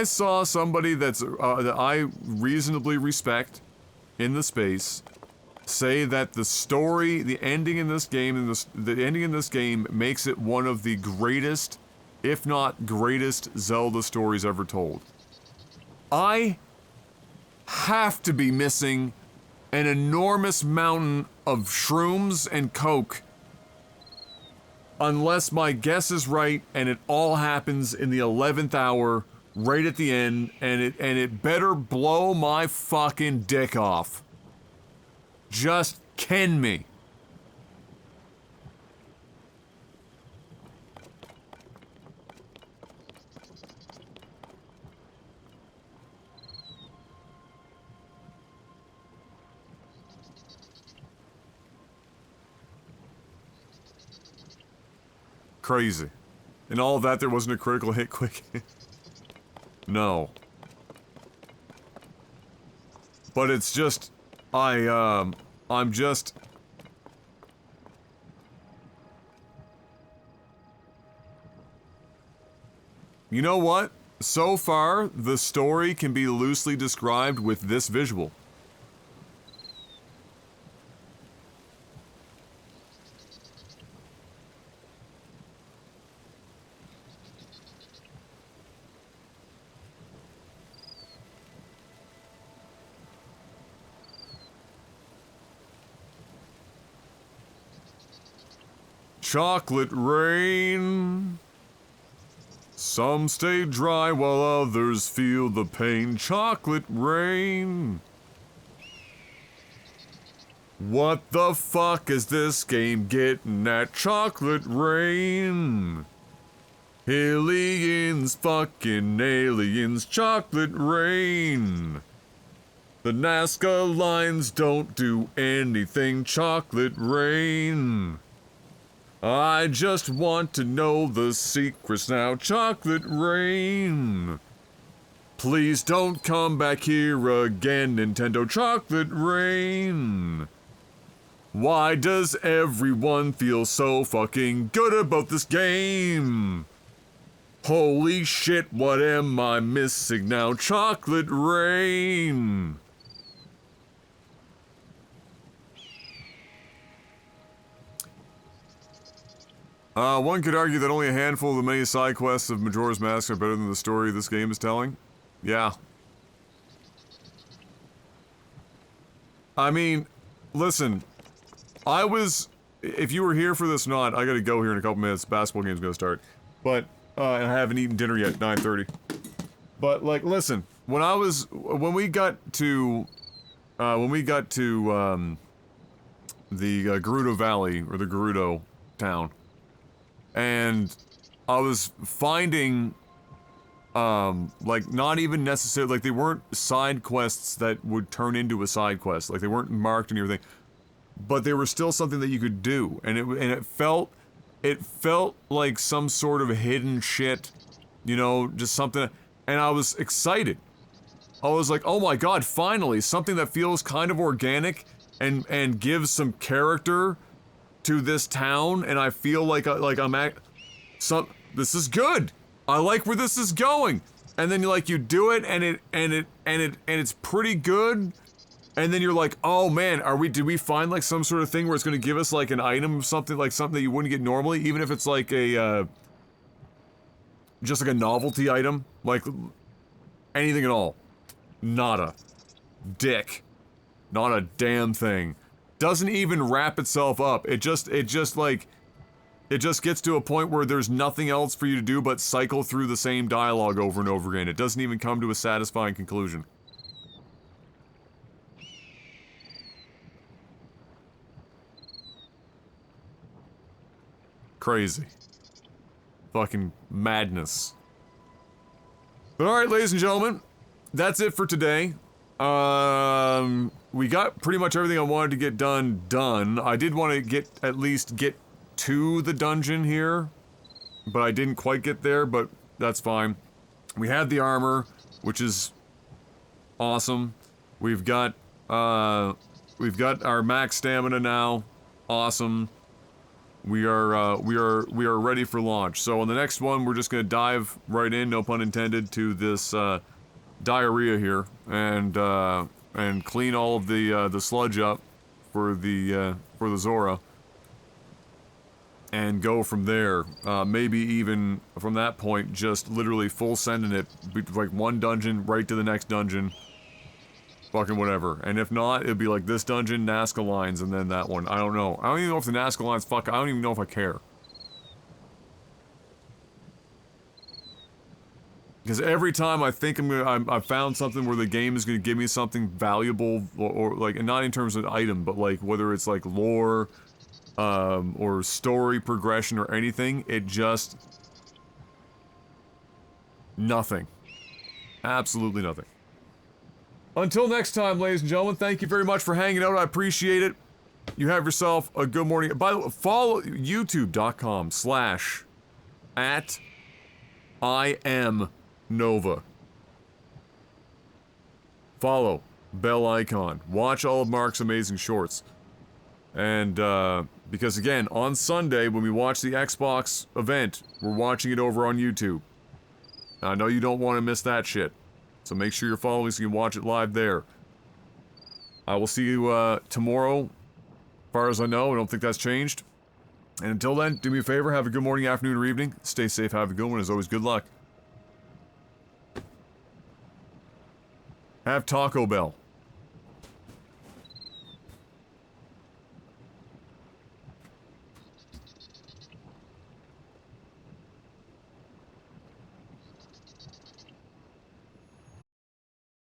Speaker 1: saw somebody that I reasonably respect in the space say that the story, the ending in this game, makes it one of the greatest, if not greatest, Zelda stories ever told. I have to be missing an enormous mountain of shrooms and coke unless my guess is right and it all happens in the 11th hour right at the end, and it better blow my fucking dick off. Just ken me. Crazy. And all of that, there wasn't a critical hit quick. No. But it's just, I'm just... You know what? So far, the story can be loosely described with this visual. Chocolate rain. Some stay dry while others feel the pain. Chocolate rain. What the fuck is this game getting at? Chocolate rain. Aliens, fucking aliens. Chocolate rain. The Nazca lines don't do anything. Chocolate rain. I just want to know the secrets now. Chocolate rain. Please don't come back here again, Nintendo. Chocolate rain. Why does everyone feel so fucking good about this game? Holy shit, what am I missing now? Chocolate rain! One could argue that only a handful of the many side quests of Majora's Mask are better than the story this game is telling. Yeah. I mean, listen, if you were here for this or not, I gotta go here in a couple minutes, basketball game's gonna start. But, and I haven't eaten dinner yet, 9:30. But, like, listen, when we got to, the Gerudo Valley, or the Gerudo town, and I was finding, like, not even necessarily, like, they weren't side quests that would turn into a side quest, like, they weren't marked and everything, but they were still something that you could do, and it felt like some sort of hidden shit, you know, just something, and I was excited. I was like, oh my god, finally, something that feels kind of organic, and gives some character to this town, and I feel like I'm at this is good. I like where this is going. And then you do it and it's pretty good. And then you're like, "Oh man, did we find like some sort of thing where it's going to give us like an item, something that you wouldn't get normally, even if it's like a just like a novelty item, like anything at all." Nada. Dick. Not a damn thing. Doesn't even wrap itself up. It just gets to a point where there's nothing else for you to do but cycle through the same dialogue over and over again. It doesn't even come to a satisfying conclusion. Crazy. Fucking madness. But alright, ladies and gentlemen, that's it for today. We got pretty much everything I wanted to get done. I did want to at least get to the dungeon here, but I didn't quite get there, but that's fine. We had the armor, which is awesome. We've got our max stamina now. Awesome. We are ready for launch. So on the next one, we're just gonna dive right in, no pun intended, to this diarrhea here, and clean all of the sludge up for the Zora, and go from there. Maybe even from that point, just literally full sending it, like one dungeon right to the next dungeon, fucking whatever. And if not, it'd be like this dungeon, Nazca lines, and then that one. I don't know. I don't even know if the Nazca lines, I don't even know if I care. Because every time I think I've found something where the game is gonna give me something valuable, or like, and not in terms of item, but like whether it's like lore, or story progression or anything, it just... nothing. Absolutely nothing. Until next time, ladies and gentlemen, thank you very much for hanging out, I appreciate it. You have yourself a good morning. By the way, follow youtube.com/@IamNova. Follow, bell icon, watch all of Mark's amazing shorts. And, because again, on Sunday, when we watch the Xbox event, we're watching it over on YouTube. I know you don't want to miss that shit, so make sure you're following so you can watch it live there. I will see you, tomorrow, as far as I know. I don't think that's changed. And until then, do me a favor, have a good morning, afternoon, or evening. Stay safe, have a good one, as always, good luck. Have Taco Bell.